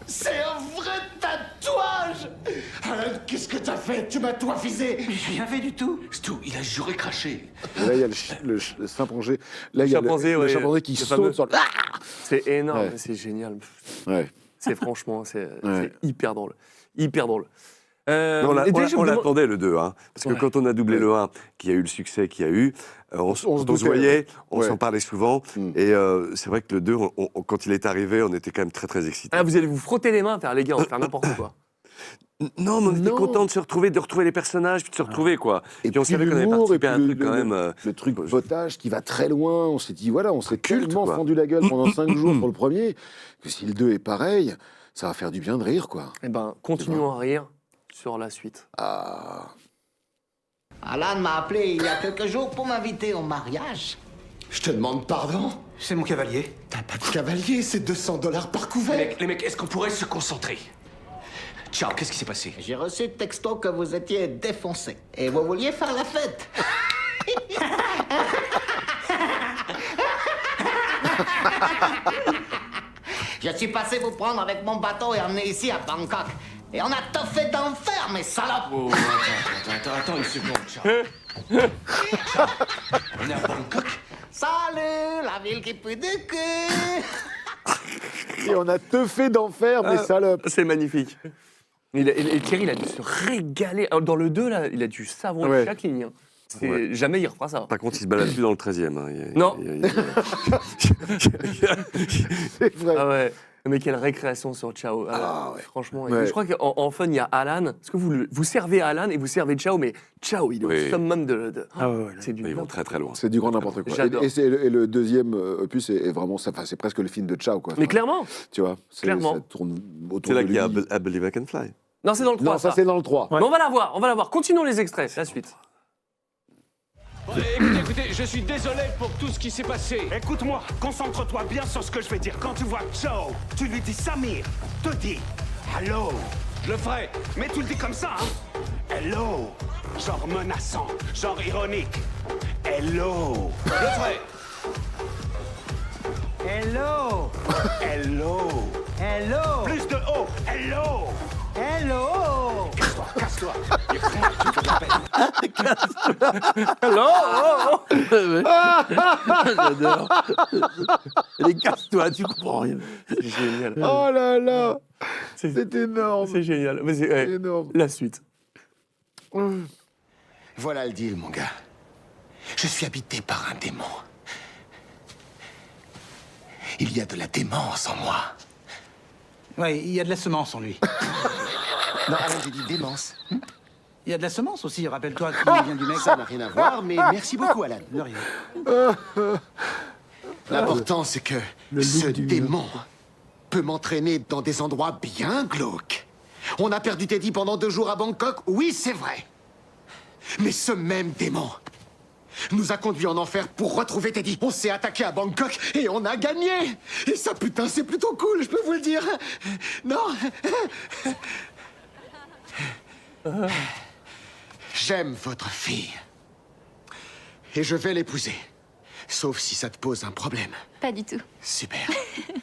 [SPEAKER 13] C'est un vrai tatouage! Alan, qu'est-ce que t'as fait? Tu m'as tout affisé!
[SPEAKER 3] J'ai rien fait du tout.
[SPEAKER 1] Stu, il a juré cracher.
[SPEAKER 2] Et là, il y a le chimpanzé. Là, il y a le chimpanzé qui saute sur le...
[SPEAKER 5] C'est énorme,
[SPEAKER 2] Ouais.
[SPEAKER 5] c'est génial.
[SPEAKER 2] Ouais.
[SPEAKER 5] C'est franchement, c'est
[SPEAKER 2] Ouais.
[SPEAKER 5] hyper drôle. Hyper drôle.
[SPEAKER 7] On l'attendait le 2, hein, parce que quand on a doublé le 1, qui a eu le succès qu'il y a eu, on se voyait, on s'en parlait souvent, et c'est vrai que le 2, quand il est arrivé, on était quand même très très excités.
[SPEAKER 5] Ah, vous allez vous frotter les mains, faire les gars, on va faire n'importe quoi.
[SPEAKER 7] Non, mais on était content de se retrouver, de retrouver les personnages, puis de se retrouver, quoi. Et puis on savait qu'on avait participé à un truc quand même...
[SPEAKER 2] Le truc potage qui va très loin, on s'est dit, voilà, on s'est
[SPEAKER 7] culte,
[SPEAKER 2] tellement
[SPEAKER 7] quoi.
[SPEAKER 2] fendu la gueule pendant 5 jours pour le premier, que si le 2 est pareil, ça va faire du bien de rire, quoi.
[SPEAKER 5] Eh ben, continuons à rire sur la suite.
[SPEAKER 2] Ah...
[SPEAKER 13] Alan m'a appelé il y a quelques jours pour m'inviter au mariage. Je te demande pardon?
[SPEAKER 3] C'est mon cavalier.
[SPEAKER 13] T'as pas de cavalier, c'est $200 par couvert.
[SPEAKER 1] Les mecs, est-ce qu'on pourrait se concentrer? Ciao, qu'est-ce qui s'est passé?
[SPEAKER 13] J'ai reçu le texto que vous étiez défoncé et vous vouliez faire la fête. Je suis passé vous prendre avec mon bateau et emmener ici à Bangkok. Et on a toffé d'enfer, mes salopes!
[SPEAKER 1] Oh, attends une seconde, ciao. Ciao. On est à Bangkok?
[SPEAKER 13] Salut, la ville qui pue du cul!
[SPEAKER 2] Et on a teufé d'enfer, mes salopes.
[SPEAKER 5] C'est magnifique. Et Thierry, il a dû se régaler. Dans le 2, là, il a dû savourer
[SPEAKER 2] Ouais.
[SPEAKER 5] chaque ligne. Jamais il refera ça.
[SPEAKER 7] Par contre, il se balade plus dans le 13e. Hein.
[SPEAKER 5] Non.
[SPEAKER 2] C'est vrai.
[SPEAKER 5] Ah ouais. Mais quelle récréation sur Ciao.
[SPEAKER 2] Ouais.
[SPEAKER 5] Franchement.
[SPEAKER 2] Ouais.
[SPEAKER 5] Et je crois qu'en fun, il y a Alan. Est-ce que vous servez Alan et vous servez Ciao, mais Ciao, il est au summum de...
[SPEAKER 6] Ah ouais,
[SPEAKER 5] c'est du
[SPEAKER 7] Ils vont très très loin.
[SPEAKER 2] C'est du grand n'importe quoi.
[SPEAKER 5] J'adore.
[SPEAKER 2] Et le deuxième opus est vraiment, c'est presque le film de Ciao, quoi.
[SPEAKER 5] Mais clairement.
[SPEAKER 2] Tu vois,
[SPEAKER 5] Clairement.
[SPEAKER 2] ça tourne autour
[SPEAKER 7] C'est là
[SPEAKER 2] de
[SPEAKER 7] qu'il y a
[SPEAKER 2] lui.
[SPEAKER 7] I Believe I Can Fly.
[SPEAKER 5] Non, c'est dans le 3.
[SPEAKER 2] Non, ça c'est dans le 3.
[SPEAKER 5] Mais on va la voir. Continuons les extraits, c'est la suite.
[SPEAKER 12] Écoutez, je suis désolé pour tout ce qui s'est passé.
[SPEAKER 14] Écoute-moi, concentre-toi bien sur ce que je vais dire. Quand tu vois Joe, tu lui dis Samir, te dis hello.
[SPEAKER 12] Je le ferai.
[SPEAKER 14] Mais tu le dis comme ça, hein? Hello. Genre menaçant, genre ironique. Hello.
[SPEAKER 12] Je le ferai.
[SPEAKER 3] Hello!
[SPEAKER 14] Hello.
[SPEAKER 3] Hello!
[SPEAKER 14] Plus de O. Hello.
[SPEAKER 3] Hello!
[SPEAKER 14] Casse-toi. Il y a que moi qui me fais de la peine.
[SPEAKER 6] J'adore. Les casse-toi, tu comprends rien.
[SPEAKER 5] C'est génial.
[SPEAKER 2] Oh là là, c'est énorme.
[SPEAKER 5] C'est génial. Vas-y,
[SPEAKER 2] C'est énorme.
[SPEAKER 5] la suite.
[SPEAKER 13] Voilà le deal, mon gars. Je suis habité par un démon. Il y a de la démence en moi.
[SPEAKER 3] Oui, il y a de la semence en lui.
[SPEAKER 13] Non, Alan, j'ai dit démence.
[SPEAKER 3] Il y a de la semence aussi, rappelle-toi qu'il vient du mec.
[SPEAKER 13] Ça n'a rien à voir, mais merci beaucoup, Alan.
[SPEAKER 3] De rien.
[SPEAKER 13] L'important, c'est que ce démon
[SPEAKER 15] peut m'entraîner dans des endroits bien glauques. On a perdu Teddy pendant 2 jours à Bangkok, oui, c'est vrai. Mais ce même démon nous a conduits en enfer pour retrouver Teddy. On s'est attaqué à Bangkok et on a gagné. Et ça, putain, c'est plutôt cool, je peux vous le dire. Non. J'aime votre fille. Et je vais l'épouser. Sauf si ça te pose un problème.
[SPEAKER 16] Pas du tout.
[SPEAKER 15] Super.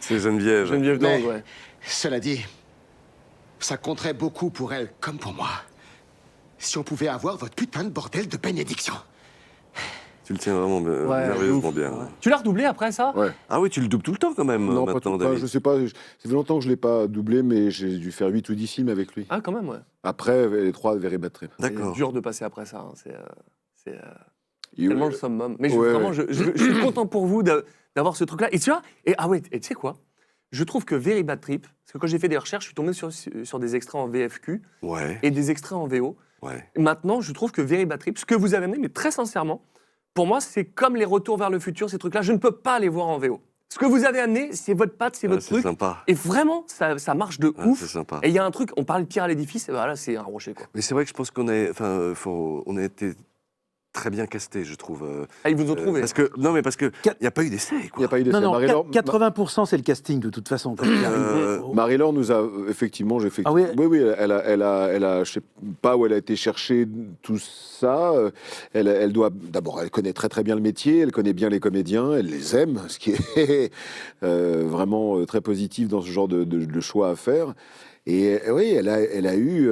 [SPEAKER 7] C'est Geneviève.
[SPEAKER 5] Geneviève
[SPEAKER 15] Mais,
[SPEAKER 5] Dang, ouais.
[SPEAKER 15] cela dit, ça compterait beaucoup pour elle comme pour moi. Si on pouvait avoir votre putain de bordel de bénédiction.
[SPEAKER 7] Tu le tiens vraiment merveilleusement bien. Ouais.
[SPEAKER 5] Tu l'as redoublé après ça?
[SPEAKER 2] Ouais.
[SPEAKER 7] Ah oui, tu le doubles tout le temps quand même
[SPEAKER 2] Non, pas
[SPEAKER 7] maintenant,
[SPEAKER 2] tout le temps.
[SPEAKER 7] David.
[SPEAKER 2] Je sais pas. Ça fait longtemps que je l'ai pas doublé, mais j'ai dû faire 8 ou 10 films avec lui.
[SPEAKER 5] Ah, quand même, ouais.
[SPEAKER 2] Après, les 3 Very Bad Trip.
[SPEAKER 5] C'est dur de passer après ça. Hein. C'est tellement le summum. Mais vraiment, je suis content pour vous d'avoir ce truc-là. Et tu vois, et tu sais quoi? Je trouve que Very Bad Trip, parce que quand j'ai fait des recherches, je suis tombé sur des extraits en VFQ et des extraits en VO. Et maintenant, je trouve que Very Bad Trip, ce que vous avez amené, mais très sincèrement, pour moi, c'est comme les retours vers le futur, ces trucs-là. Je ne peux pas les voir en VO. Ce que vous avez amené, c'est votre patte, c'est votre truc.
[SPEAKER 7] C'est sympa.
[SPEAKER 5] Et vraiment, ça marche de ouf.
[SPEAKER 7] C'est sympa.
[SPEAKER 5] Et il y a un truc, on parlait de pierre à l'édifice, et ben là, c'est un rocher, quoi.
[SPEAKER 7] Mais c'est vrai que je pense qu'on a été très bien casté, je trouve.
[SPEAKER 5] Ah, ils vous ont trouvé.
[SPEAKER 7] Parce que il n'y a pas eu d'essai.
[SPEAKER 2] Il n'y a pas eu d'essai.
[SPEAKER 6] Non,
[SPEAKER 2] Marie-Laure-
[SPEAKER 6] 80% c'est le casting de toute façon.
[SPEAKER 2] Marie-Laure nous a effectivement,
[SPEAKER 6] Ah oui.
[SPEAKER 2] oui, elle a, je sais pas où elle a été chercher tout ça. Elle doit, d'abord, elle connaît très très bien le métier, elle connaît bien les comédiens, elle les aime, ce qui est vraiment très positif dans ce genre de choix à faire. Et oui, elle a eu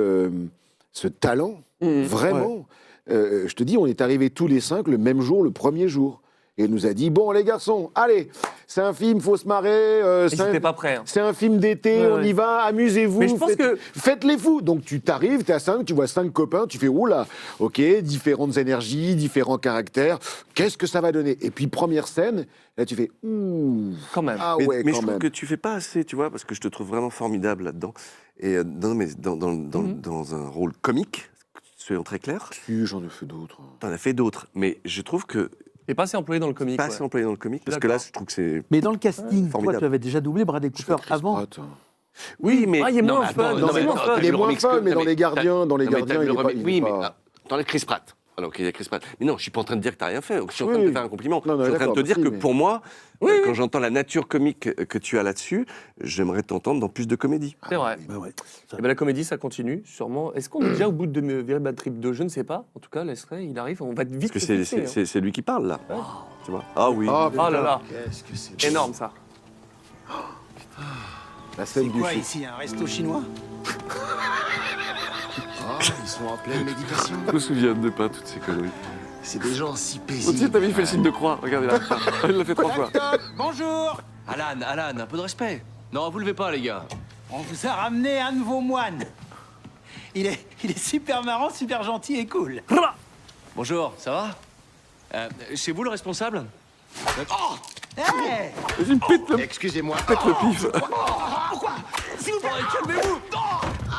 [SPEAKER 2] ce talent, vraiment. Je te dis, on est arrivés tous les 5 le même jour, le premier jour. Et elle nous a dit, bon les garçons, allez, c'est un film, faut se marrer.
[SPEAKER 5] C'était pas prêt. Hein.
[SPEAKER 2] C'est un film d'été, on y va, amusez-vous.
[SPEAKER 5] Mais je pense
[SPEAKER 2] faites les fous. Donc tu t'arrives, t'es à 5, tu vois 5 copains, tu fais, oula, ok, différentes énergies, différents caractères, qu'est-ce que ça va donner? Et puis première scène, là tu fais, ouh.
[SPEAKER 5] Quand même.
[SPEAKER 2] Ah
[SPEAKER 7] mais
[SPEAKER 2] ouais,
[SPEAKER 7] je
[SPEAKER 2] quand
[SPEAKER 7] trouve
[SPEAKER 2] même.
[SPEAKER 7] que tu fais pas assez, tu vois, parce que je te trouve vraiment formidable là-dedans. Et dans un rôle comique, soyons très clairs.
[SPEAKER 2] Si, j'en ai fait d'autres.
[SPEAKER 7] T'en as fait d'autres, mais je trouve que
[SPEAKER 5] t'es pas assez employé dans le comique.
[SPEAKER 7] Pas assez employé dans le comique, parce que là, je trouve que c'est.
[SPEAKER 6] Mais dans le casting, toi,
[SPEAKER 7] formidable.
[SPEAKER 6] tu avais déjà doublé Bradley Cooper avant.
[SPEAKER 7] Oui, mais
[SPEAKER 5] il est moins fun.
[SPEAKER 2] Il est moins fun, mais dans les gardiens, il est pas.
[SPEAKER 7] Oui, mais dans les Chris Pratt. Alors qu'il y a Chris Pratt. Mais non, je suis pas en train de dire que t'as rien fait. Je suis en train de te faire un compliment.
[SPEAKER 2] Non,
[SPEAKER 7] je suis en train de te dire que
[SPEAKER 2] mais...
[SPEAKER 7] pour moi, quand j'entends la nature comique que tu as là-dessus, j'aimerais t'entendre dans plus de comédie.
[SPEAKER 5] C'est vrai. Et ben, la comédie, ça continue, sûrement. Est-ce qu'on est déjà au bout de Very Bad Trip 2? Je ne sais pas. En tout cas, l'extrait, il arrive. On va vite.
[SPEAKER 7] Parce que c'est lui qui parle, là. Tu vois? Ah oui.
[SPEAKER 5] Oh là là. Énorme, ça.
[SPEAKER 2] La scène
[SPEAKER 3] C'est quoi ici, un resto chinois?
[SPEAKER 15] Ils sont en pleine méditation.
[SPEAKER 7] Je me souviens de pas toutes ces conneries.
[SPEAKER 15] C'est des gens si
[SPEAKER 7] Oh,
[SPEAKER 15] paisibles.
[SPEAKER 7] tu sais, t'as vu, il fait le signe de croix. Regarde, il l'a fait 3 fois.
[SPEAKER 3] Bonjour.
[SPEAKER 1] Alan, un peu de respect. Non, vous levez pas, les gars.
[SPEAKER 3] On vous a ramené un de vos moines. Il est super marrant, super gentil et cool.
[SPEAKER 1] Bonjour, ça va? C'est vous le responsable?
[SPEAKER 3] Oh, hey.
[SPEAKER 15] Excusez-moi.
[SPEAKER 7] Pète le pif.
[SPEAKER 15] Pourquoi? S'il vous plaît, calmez-vous.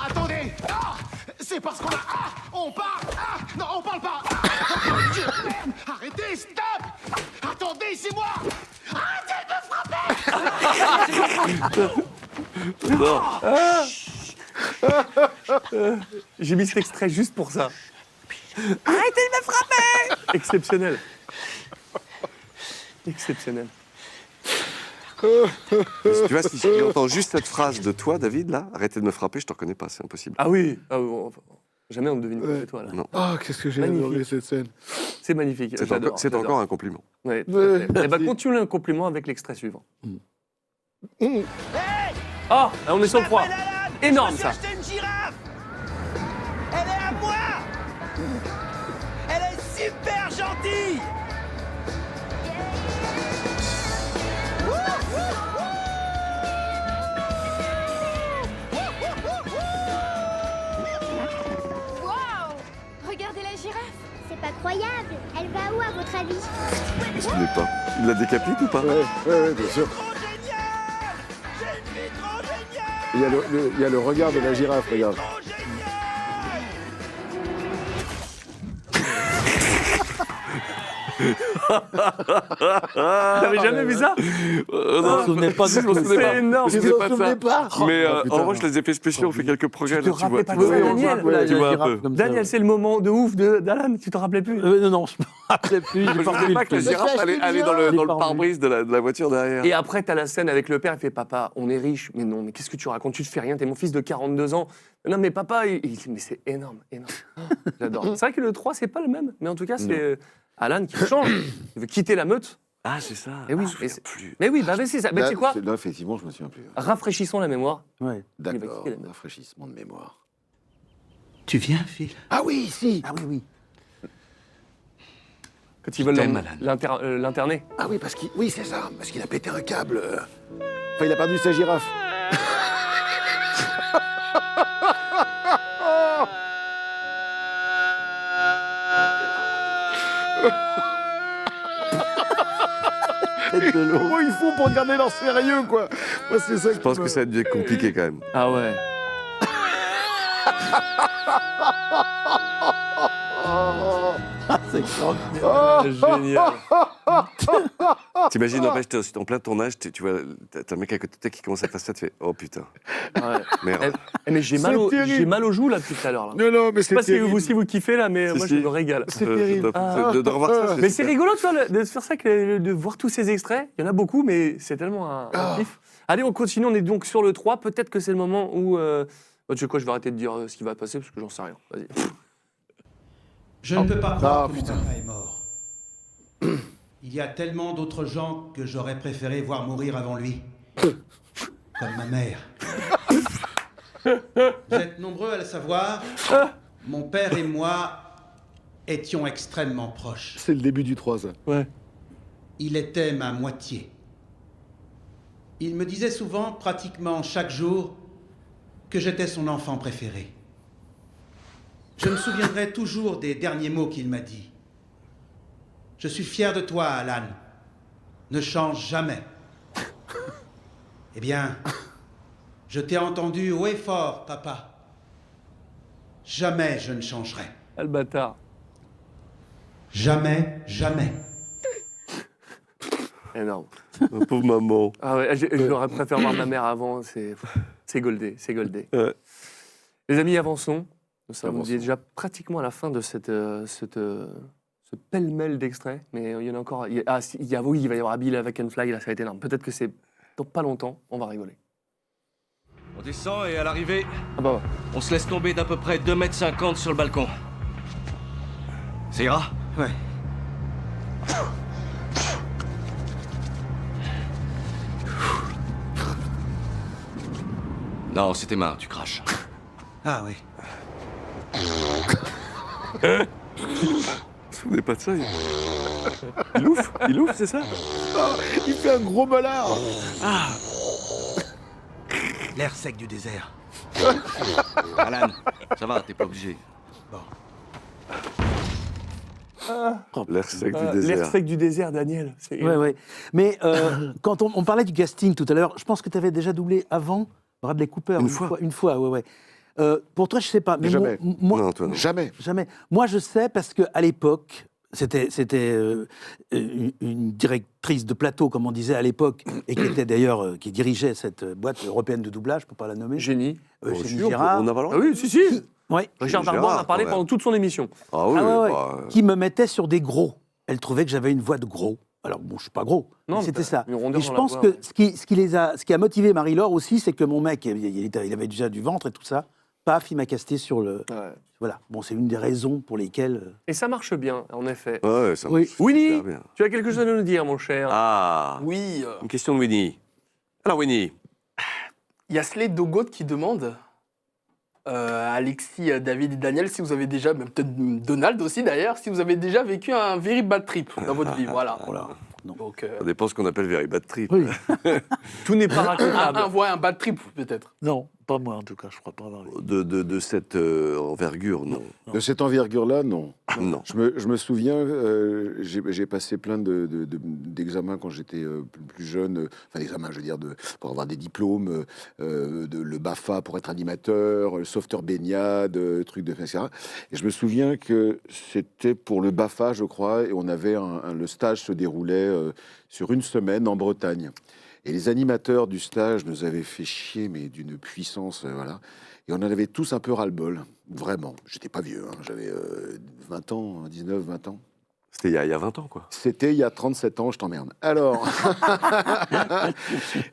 [SPEAKER 15] Attendez. C'est parce qu'on a... on parle. Non, on parle pas. Dieu, merde. Arrêtez, stop. Attendez, c'est moi. Arrêtez de me frapper.
[SPEAKER 5] J'ai mis cet extrait juste pour ça. Arrêtez de me frapper. Exceptionnel. Exceptionnel.
[SPEAKER 7] Tu vois, si j'entends juste cette phrase de toi, David, là, arrêtez de me frapper, je te reconnais pas, c'est impossible.
[SPEAKER 5] Ah oui. Jamais on ne devine que c'est toi, là.
[SPEAKER 7] Non.
[SPEAKER 2] Ah, qu'est-ce que j'ai adoré cette scène.
[SPEAKER 5] C'est magnifique.
[SPEAKER 7] C'est encore un compliment.
[SPEAKER 5] Ouais, et bah, continue un compliment avec l'extrait suivant. Ah, on est sur le 3. Énorme, ça.
[SPEAKER 3] J'ai acheté une girafe. Elle est à moi. Elle est super gentille.
[SPEAKER 16] Waouh! Regardez la girafe!
[SPEAKER 17] C'est pas croyable. Elle va où, à votre avis?
[SPEAKER 7] Je ne sais pas. Il la décapite ou pas?
[SPEAKER 2] Ouais, bien sûr. Il y a le regard de la girafe, regarde.
[SPEAKER 5] T'avais jamais vu ça?
[SPEAKER 6] Je me souvenais pas du tout.
[SPEAKER 5] C'est énorme.
[SPEAKER 7] Je me souvenais pas. Mais
[SPEAKER 2] Oh, putain.
[SPEAKER 7] en revanche, les effets spéciaux ont fait quelques progrès.
[SPEAKER 5] Tu te
[SPEAKER 7] là,
[SPEAKER 5] rappelais pas
[SPEAKER 7] tu
[SPEAKER 5] de
[SPEAKER 7] vois.
[SPEAKER 5] ça, Daniel?
[SPEAKER 7] Tu vois un peu.
[SPEAKER 5] Daniel, c'est le moment de ouf d'Alan, tu te rappelais plus?
[SPEAKER 6] Non, je me rappelais plus.
[SPEAKER 7] Je ne savais pas que la girafe allait dans le
[SPEAKER 6] J'ai pas
[SPEAKER 7] pare-brise de la voiture derrière.
[SPEAKER 5] Et après, t'as la scène avec le père, il fait papa, on est riche. Mais non, mais qu'est-ce que tu racontes? Tu te fais rien, t'es mon fils de 42 ans. Non, mais papa, il dit, mais c'est énorme, énorme. J'adore. C'est vrai que le 3, c'est pas le même. Mais en tout cas, c'est Alan qui change. Il veut quitter la meute.
[SPEAKER 7] Ah, c'est ça.
[SPEAKER 5] Et oui,
[SPEAKER 7] Ah, je me souviens plus.
[SPEAKER 5] mais oui, bah, mais c'est ça. Mais tu sais quoi?
[SPEAKER 2] Là, effectivement, je me souviens plus.
[SPEAKER 5] Rafraîchissons la mémoire.
[SPEAKER 6] Ouais.
[SPEAKER 2] D'accord,
[SPEAKER 5] quitter la meute.
[SPEAKER 2] rafraîchissement de mémoire.
[SPEAKER 3] Tu viens, Phil?
[SPEAKER 2] Ah oui, si.
[SPEAKER 6] Ah oui.
[SPEAKER 5] Quand ils veulent
[SPEAKER 1] t'aime, Alan.
[SPEAKER 5] l'interner.
[SPEAKER 2] Ah oui, oui, c'est ça, parce qu'il a pété un câble. Enfin, il a perdu sa girafe. Comment ils font pour garder leur sérieux, quoi? Moi, c'est ça.
[SPEAKER 7] Je pense que ça a dû être compliqué quand même.
[SPEAKER 5] Ah ouais.
[SPEAKER 6] C'est extraordinaire.
[SPEAKER 5] Génial.
[SPEAKER 7] T'imagines, n'empêche, t'es en plein tournage, tu vois, t'as un mec à côté de toi qui commence à faire ça, tu fais oh putain.
[SPEAKER 5] Ouais.
[SPEAKER 7] Merde.
[SPEAKER 5] Mais j'ai mal, j'ai mal aux joues là depuis tout à l'heure. Là.
[SPEAKER 2] Non, mais
[SPEAKER 5] Je sais pas si vous aussi vous kiffez là, mais moi je me régale.
[SPEAKER 2] C'est terrible.
[SPEAKER 7] De revoir ça,
[SPEAKER 5] Mais c'est rigolo, tu vois, de faire ça, de voir tous ces extraits. Il y en a beaucoup, mais c'est tellement un kiff. Allez, on continue, on est donc sur le 3. Peut-être que c'est le moment où... tu sais quoi, je vais arrêter de dire ce qui va passer, parce que j'en sais rien. Vas-y.
[SPEAKER 3] Je ne peux pas croire que mon
[SPEAKER 2] putain.
[SPEAKER 3] papa est mort. Il y a tellement d'autres gens que j'aurais préféré voir mourir avant lui. Comme ma mère. Vous êtes nombreux à le savoir. Mon père et moi étions extrêmement proches.
[SPEAKER 2] C'est le début du 3, ça.
[SPEAKER 5] Ouais.
[SPEAKER 3] Il était ma moitié. Il me disait souvent, pratiquement chaque jour, que j'étais son enfant préféré. Je me souviendrai toujours des derniers mots qu'il m'a dit. Je suis fier de toi, Alan. Ne change jamais. Eh bien, je t'ai entendu haut et fort, papa. Jamais je ne changerai.
[SPEAKER 5] Ah, le bâtard.
[SPEAKER 3] Jamais, jamais.
[SPEAKER 5] Énorme.
[SPEAKER 7] Pauvre maman.
[SPEAKER 5] Ah ouais, j'aurais préféré voir ma mère avant. C'est goldé, c'est goldé.
[SPEAKER 7] Ouais.
[SPEAKER 5] Les amis, avançons. Nous sommes
[SPEAKER 2] Avançons.
[SPEAKER 5] déjà pratiquement à la fin de ce pêle-mêle d'extraits. Mais il y en a encore... oui, il va y avoir Bill avec Fly, là, ça va être énorme. Peut-être que c'est dans pas longtemps, on va rigoler.
[SPEAKER 1] On descend et à l'arrivée,
[SPEAKER 5] Ah bah ouais.
[SPEAKER 1] on se laisse tomber d'à peu près 2,50 m sur le balcon. Ça ira?
[SPEAKER 3] Ouais.
[SPEAKER 1] Non, c'était marre, tu craches.
[SPEAKER 3] Ah oui.
[SPEAKER 7] Je me souvenais pas de ça. Il ouf, c'est ça?
[SPEAKER 2] Il fait un gros malard.
[SPEAKER 3] L'air sec du désert.
[SPEAKER 1] Alan, ça va, t'es pas obligé.
[SPEAKER 7] L'air sec du
[SPEAKER 5] L'air
[SPEAKER 7] désert.
[SPEAKER 5] sec du désert, Daniel. C'est-
[SPEAKER 6] Ouais. Mais quand on parlait du casting tout à l'heure, je pense que tu avais déjà doublé avant Bradley Cooper. Une fois, ouais. Pour toi, je sais pas. Mais
[SPEAKER 2] Jamais.
[SPEAKER 6] Moi,
[SPEAKER 7] Non, toi, non.
[SPEAKER 2] Jamais.
[SPEAKER 6] Jamais. Moi, je sais parce qu'à l'époque, c'était une directrice de plateau, comme on disait à l'époque, et qui était d'ailleurs, qui dirigeait cette boîte européenne de doublage, pour pas la nommer.
[SPEAKER 5] Génie.
[SPEAKER 6] Génie
[SPEAKER 7] On
[SPEAKER 6] Girard.
[SPEAKER 7] a pas le droit?
[SPEAKER 5] Ah oui, si.
[SPEAKER 6] Ouais.
[SPEAKER 5] Richard
[SPEAKER 7] Gérard,
[SPEAKER 5] Darbois en a parlé
[SPEAKER 7] quand même.
[SPEAKER 5] pendant toute son émission.
[SPEAKER 7] Ah oui,
[SPEAKER 6] Ah ouais.
[SPEAKER 7] bah,
[SPEAKER 6] Qui me mettait sur des gros. Elle trouvait que j'avais une voix de gros. Alors, bon, je suis pas gros,
[SPEAKER 5] Non,
[SPEAKER 6] mais
[SPEAKER 5] mais
[SPEAKER 6] c'était
[SPEAKER 5] t'as
[SPEAKER 6] ça.
[SPEAKER 5] une rondeur
[SPEAKER 6] Et je
[SPEAKER 5] dans la
[SPEAKER 6] pense
[SPEAKER 5] voix,
[SPEAKER 6] que
[SPEAKER 5] ouais.
[SPEAKER 6] ce qui a motivé Marie-Laure aussi, c'est que mon mec, il avait déjà du ventre et tout ça. Paf, il m'a casté sur le...
[SPEAKER 5] Ouais.
[SPEAKER 6] Voilà. Bon, c'est une des raisons pour lesquelles...
[SPEAKER 5] Et ça marche bien, en effet.
[SPEAKER 7] ouais, ça
[SPEAKER 6] Oui.
[SPEAKER 7] marche
[SPEAKER 5] Winnie,
[SPEAKER 7] super bien.
[SPEAKER 5] tu as quelque chose à nous dire, mon cher?
[SPEAKER 7] Ah,
[SPEAKER 8] Oui,
[SPEAKER 7] une question de Winnie. Alors Winnie,
[SPEAKER 8] il y a Slade Dogot qui demande Alexis, David et Daniel, si vous avez déjà, même peut-être Donald aussi d'ailleurs, si vous avez déjà vécu un very bad trip dans votre vie. Voilà.
[SPEAKER 6] non.
[SPEAKER 8] Donc,
[SPEAKER 7] Ça dépend ce qu'on appelle very bad trip.
[SPEAKER 6] Oui.
[SPEAKER 5] Tout n'est pas racontable.
[SPEAKER 8] un bad trip, peut-être.
[SPEAKER 18] Non, pas moi en tout cas, je crois pas avoir vu.
[SPEAKER 7] De cette envergure, non.
[SPEAKER 2] De cette envergure-là, non.
[SPEAKER 7] Non.
[SPEAKER 2] Je me souviens, j'ai passé plein d'examens quand j'étais plus jeune, enfin d'examens, je veux dire, pour avoir des diplômes, le BAFA pour être animateur, le sauveteur baignade, truc de etc. Et je me souviens que c'était pour le BAFA, je crois, et on avait le stage se déroulait sur une semaine en Bretagne. Et les animateurs du stage nous avaient fait chier, mais d'une puissance, voilà. Et on en avait tous un peu ras-le-bol, vraiment. J'étais pas vieux, hein. J'avais 20 ans, 19, 20 ans.
[SPEAKER 7] C'était il y a 20 ans, quoi.
[SPEAKER 2] C'était il y a 37 ans, je t'emmerde. Alors,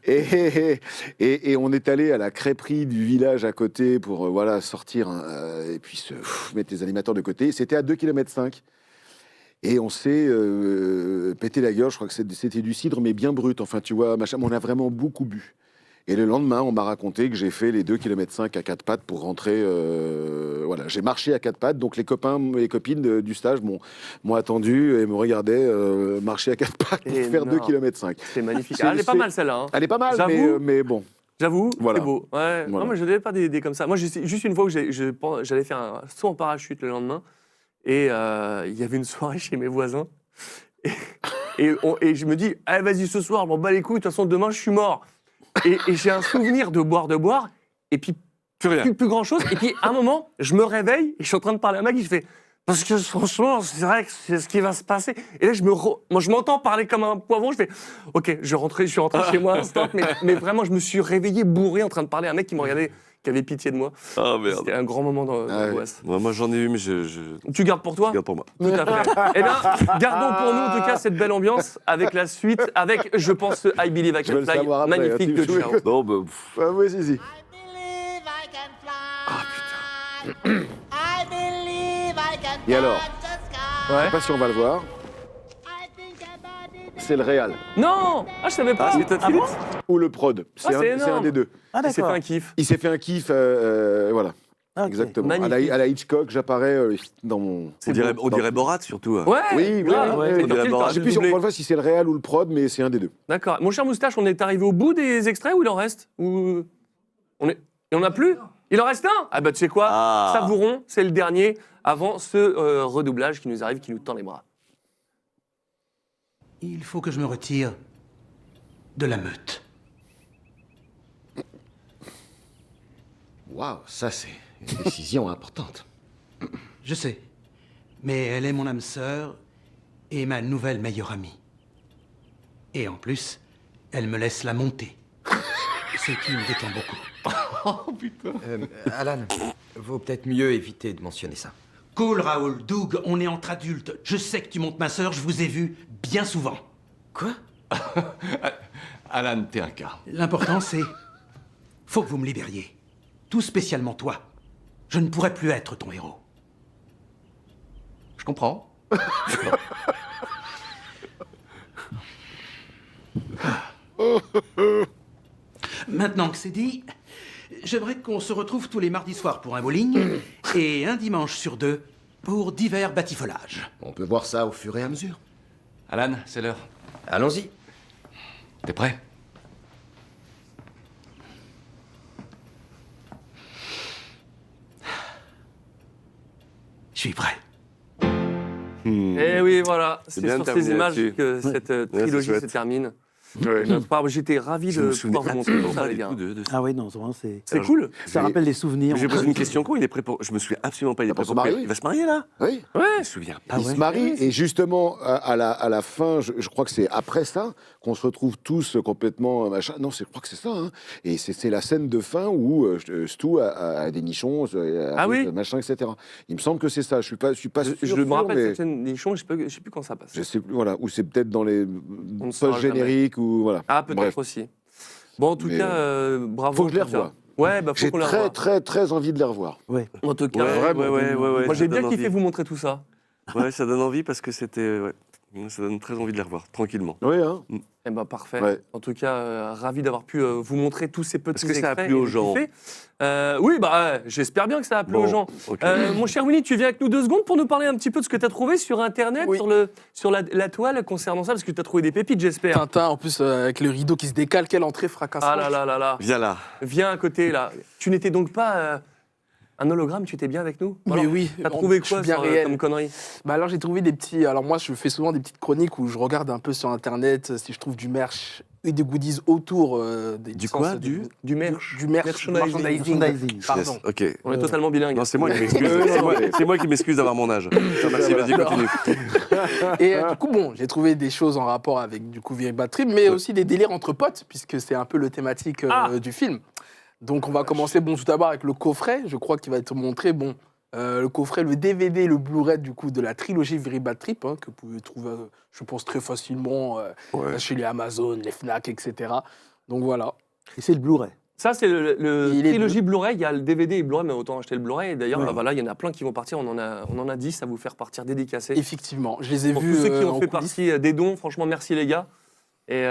[SPEAKER 2] et on est allé à la crêperie du village à côté pour voilà, sortir et puis mettre les animateurs de côté. C'était à 2,5 km. Et on s'est pété la gueule, je crois que c'était du cidre, mais bien brut. Enfin, tu vois, machin, on a vraiment beaucoup bu. Et le lendemain, on m'a raconté que j'ai fait les 2,5 km à quatre pattes pour rentrer. Voilà, j'ai marché à quatre pattes. Donc les copains et copines du stage m'ont attendu et me regardaient marcher à quatre pattes pour faire 2,5 km.
[SPEAKER 5] C'est magnifique. Elle est pas mal celle-là. Hein.
[SPEAKER 2] Elle est pas mal, mais bon.
[SPEAKER 5] J'avoue,
[SPEAKER 2] Voilà.
[SPEAKER 5] c'est beau. Ouais.
[SPEAKER 2] Voilà.
[SPEAKER 5] Non, mais je n'avais pas des comme ça. Moi, juste une fois où j'allais faire un saut en parachute le lendemain. Et il y avait une soirée chez mes voisins. Et je me dis, allez, vas-y, ce soir, je m'en bats les couilles, de toute façon, demain, je suis mort. Et j'ai un souvenir de boire, et puis plus grand-chose. Et puis, à un moment, je me réveille, et je suis en train de parler à un mec, et je fais, parce que franchement, c'est vrai que c'est ce qui va se passer. Et là, moi, je m'entends parler comme un poivron, je fais, ok, je suis rentré chez moi instant, mais vraiment, je me suis réveillé bourré en train de parler à un mec qui me regardait, qui avait pitié de moi.
[SPEAKER 7] Ah merde.
[SPEAKER 5] C'était un grand moment d'angoisse.
[SPEAKER 7] Moi, j'en ai eu, mais
[SPEAKER 5] Tu gardes pour toi?
[SPEAKER 7] Je garde pour moi.
[SPEAKER 5] Tout à fait. Eh bien, gardons pour nous, en tout cas, cette belle ambiance avec la suite, avec, je pense, I Believe I Can Fly, magnifique de Ciao.
[SPEAKER 7] Non, bah...
[SPEAKER 2] oui, si. Et alors, je sais pas si on va le voir. C'est le Real.
[SPEAKER 5] Non, je savais pas.
[SPEAKER 7] c'est Todd Phillips
[SPEAKER 2] Ou le prod. C'est un des deux.
[SPEAKER 6] Ah,
[SPEAKER 5] Il s'est fait
[SPEAKER 6] d'accord.
[SPEAKER 5] un kiff.
[SPEAKER 2] Il s'est fait un kiff, voilà.
[SPEAKER 6] Ah, ok.
[SPEAKER 2] Exactement. À
[SPEAKER 5] Magnifique.
[SPEAKER 2] la Hitchcock, j'apparais dans mon...
[SPEAKER 7] On dirait Borat, surtout.
[SPEAKER 5] Ouais.
[SPEAKER 2] Oui,
[SPEAKER 5] grave.
[SPEAKER 2] oui,
[SPEAKER 5] C'est
[SPEAKER 2] oui.
[SPEAKER 5] Todd Phillips,
[SPEAKER 2] Je sais plus
[SPEAKER 5] doublé.
[SPEAKER 2] encore une fois si c'est le Real ou le prod, mais c'est un des deux.
[SPEAKER 5] D'accord. Mon cher Moustache, on est arrivé au bout des extraits ou il en reste ou... Il en a plus? Il en reste un? Ah bah tu sais quoi?
[SPEAKER 7] Ah.
[SPEAKER 5] Savourons, c'est le dernier, avant ce redoublage qui nous arrive, qui nous tend les bras.
[SPEAKER 3] Il faut que je me retire de la meute.
[SPEAKER 15] Waouh, ça c'est une décision importante.
[SPEAKER 3] Je sais, mais elle est mon âme sœur et ma nouvelle meilleure amie. Et en plus, elle me laisse la monter. Ce qui me détend beaucoup.
[SPEAKER 11] Oh putain. Alan, vaut peut-être mieux éviter de mentionner ça.
[SPEAKER 3] Cool, Raoul, Doug, on est entre adultes. Je sais que tu montes ma sœur, je vous ai vu bien souvent.
[SPEAKER 11] Quoi?
[SPEAKER 1] Alan, t'es un cas.
[SPEAKER 3] L'important, c'est... Faut que vous me libériez. Tout spécialement toi. Je ne pourrais plus être ton héros.
[SPEAKER 1] Je comprends.
[SPEAKER 3] Maintenant que c'est dit, j'aimerais qu'on se retrouve tous les mardis soirs pour un bowling et un dimanche sur deux pour divers batifolages.
[SPEAKER 15] On peut voir ça au fur et à mesure.
[SPEAKER 1] Alan, c'est l'heure.
[SPEAKER 11] Allons-y.
[SPEAKER 1] T'es prêt?
[SPEAKER 3] Je suis prêt.
[SPEAKER 5] Et oui, voilà, c'est
[SPEAKER 7] bien
[SPEAKER 5] sur
[SPEAKER 7] terminé
[SPEAKER 5] ces images
[SPEAKER 7] là-dessus.
[SPEAKER 5] que cette
[SPEAKER 7] c'est
[SPEAKER 5] trilogie se
[SPEAKER 7] chouette.
[SPEAKER 5] termine.
[SPEAKER 2] Ouais.
[SPEAKER 5] J'étais ravi
[SPEAKER 7] Je
[SPEAKER 5] de
[SPEAKER 7] me souvenais
[SPEAKER 5] pouvoir vous montrer
[SPEAKER 7] absolument
[SPEAKER 5] tout ça,
[SPEAKER 7] pas
[SPEAKER 5] les
[SPEAKER 7] du
[SPEAKER 5] gars.
[SPEAKER 7] tout de ça.
[SPEAKER 6] Ah oui, non, vraiment, c'est...
[SPEAKER 5] C'est cool.
[SPEAKER 6] Ça rappelle des souvenirs.
[SPEAKER 7] J'ai posé une question con, il est prêt pour... Je me souviens absolument pas, il est prêt
[SPEAKER 2] pour se
[SPEAKER 7] pour...
[SPEAKER 2] marier.
[SPEAKER 7] Il va se marier, là?
[SPEAKER 2] Oui.
[SPEAKER 5] Ouais.
[SPEAKER 7] Je me souviens pas.
[SPEAKER 2] Il se marie, et justement, à la fin, je crois que c'est après ça qu'on se retrouve tous complètement machin. Non, je crois que c'est ça. Hein. Et c'est la scène de fin où Stu a des nichons, machin, etc. Il me semble que c'est ça. Je suis pas sûr.
[SPEAKER 5] Je me rappelle
[SPEAKER 2] mais
[SPEAKER 5] cette scène nichon, je sais plus quand ça passe.
[SPEAKER 2] je sais plus. Voilà, ou c'est peut-être dans les
[SPEAKER 5] ne saura
[SPEAKER 2] post-génériques ou voilà.
[SPEAKER 5] Ah, peut-être
[SPEAKER 2] Bref.
[SPEAKER 5] aussi. Bon, en tout
[SPEAKER 2] Mais,
[SPEAKER 5] cas, bravo.
[SPEAKER 2] faut que je les
[SPEAKER 5] en tout cas.
[SPEAKER 2] revoie.
[SPEAKER 5] Ouais, bah faut
[SPEAKER 2] J'ai
[SPEAKER 5] qu'on les revoie.
[SPEAKER 2] très envie de les revoir.
[SPEAKER 6] Ouais.
[SPEAKER 5] En tout cas,
[SPEAKER 7] Ouais,
[SPEAKER 2] vraiment.
[SPEAKER 7] ouais.
[SPEAKER 5] moi j'ai
[SPEAKER 7] ça
[SPEAKER 5] bien
[SPEAKER 7] donne
[SPEAKER 5] kiffé
[SPEAKER 7] envie.
[SPEAKER 5] vous montrer tout ça.
[SPEAKER 7] Ouais, ça donne envie parce que c'était... Ouais. Ça donne très envie de les revoir, tranquillement.
[SPEAKER 2] Oui, hein.
[SPEAKER 5] Eh ben parfait.
[SPEAKER 2] Ouais.
[SPEAKER 5] En tout cas, ravi d'avoir pu vous montrer tous ces petits
[SPEAKER 7] Est-ce que ça a
[SPEAKER 5] extraits
[SPEAKER 7] plu
[SPEAKER 5] et
[SPEAKER 7] aux
[SPEAKER 5] vous
[SPEAKER 7] gens
[SPEAKER 5] kiffer. Oui, bah j'espère bien que ça a plu
[SPEAKER 7] Bon,
[SPEAKER 5] aux gens.
[SPEAKER 7] ok.
[SPEAKER 5] Mon cher Winnie, tu viens avec nous 2 secondes pour nous parler un petit peu de ce que tu as trouvé sur Internet,
[SPEAKER 8] Oui.
[SPEAKER 5] sur la toile concernant ça, parce que tu as trouvé des pépites, j'espère.
[SPEAKER 8] Tintin, en plus, avec le rideau qui se décale, quelle entrée fracassante.
[SPEAKER 5] Ah là là là là.
[SPEAKER 7] Viens là.
[SPEAKER 5] Viens à côté là. Tu n'étais donc pas un hologramme, tu étais bien avec nous?
[SPEAKER 8] Mais oui,
[SPEAKER 5] T'as trouvé
[SPEAKER 8] je suis
[SPEAKER 5] quoi
[SPEAKER 8] bien
[SPEAKER 5] sur,
[SPEAKER 8] réel.
[SPEAKER 5] comme connerie?
[SPEAKER 8] Bah alors j'ai trouvé des petits. Alors moi je fais souvent des petites chroniques où je regarde un peu sur internet si je trouve du merch et des goodies autour des
[SPEAKER 7] Du
[SPEAKER 8] licences,
[SPEAKER 7] quoi
[SPEAKER 5] Du merch.
[SPEAKER 8] du merch, merchandising. Pardon.
[SPEAKER 7] Yes, ok.
[SPEAKER 5] On est totalement bilingue.
[SPEAKER 7] Non, c'est moi qui m'excuse. C'est moi qui m'excuse d'avoir mon âge. Merci, vas-y, continue.
[SPEAKER 8] Et du coup bon, j'ai trouvé des choses en rapport avec du coup Very Bad Trip, mais aussi des délires entre potes puisque c'est un peu le thématique du film. Donc on va commencer bon tout d'abord avec le coffret, je crois qu'il va être montré bon le coffret, le DVD, le Blu-ray du coup de la trilogie Very Bad Trip que vous pouvez trouver je pense très facilement chez les Amazon, les Fnac, etc. Donc voilà.
[SPEAKER 6] Et c'est le Blu-ray.
[SPEAKER 5] Ça, c'est le
[SPEAKER 8] Il est
[SPEAKER 5] trilogie Blu-ray. Il y a le DVD et le Blu-ray, mais autant acheter le Blu-ray. Et d'ailleurs,
[SPEAKER 8] Oui.
[SPEAKER 5] bah, voilà, il y en a plein qui vont partir. On en a 10 à vous faire partir dédicacés.
[SPEAKER 8] Effectivement, je les ai
[SPEAKER 5] Pour
[SPEAKER 8] vus
[SPEAKER 5] tous ceux qui ont
[SPEAKER 8] en
[SPEAKER 5] fait
[SPEAKER 8] coulisses.
[SPEAKER 5] partie des dons, franchement, merci les gars. Et,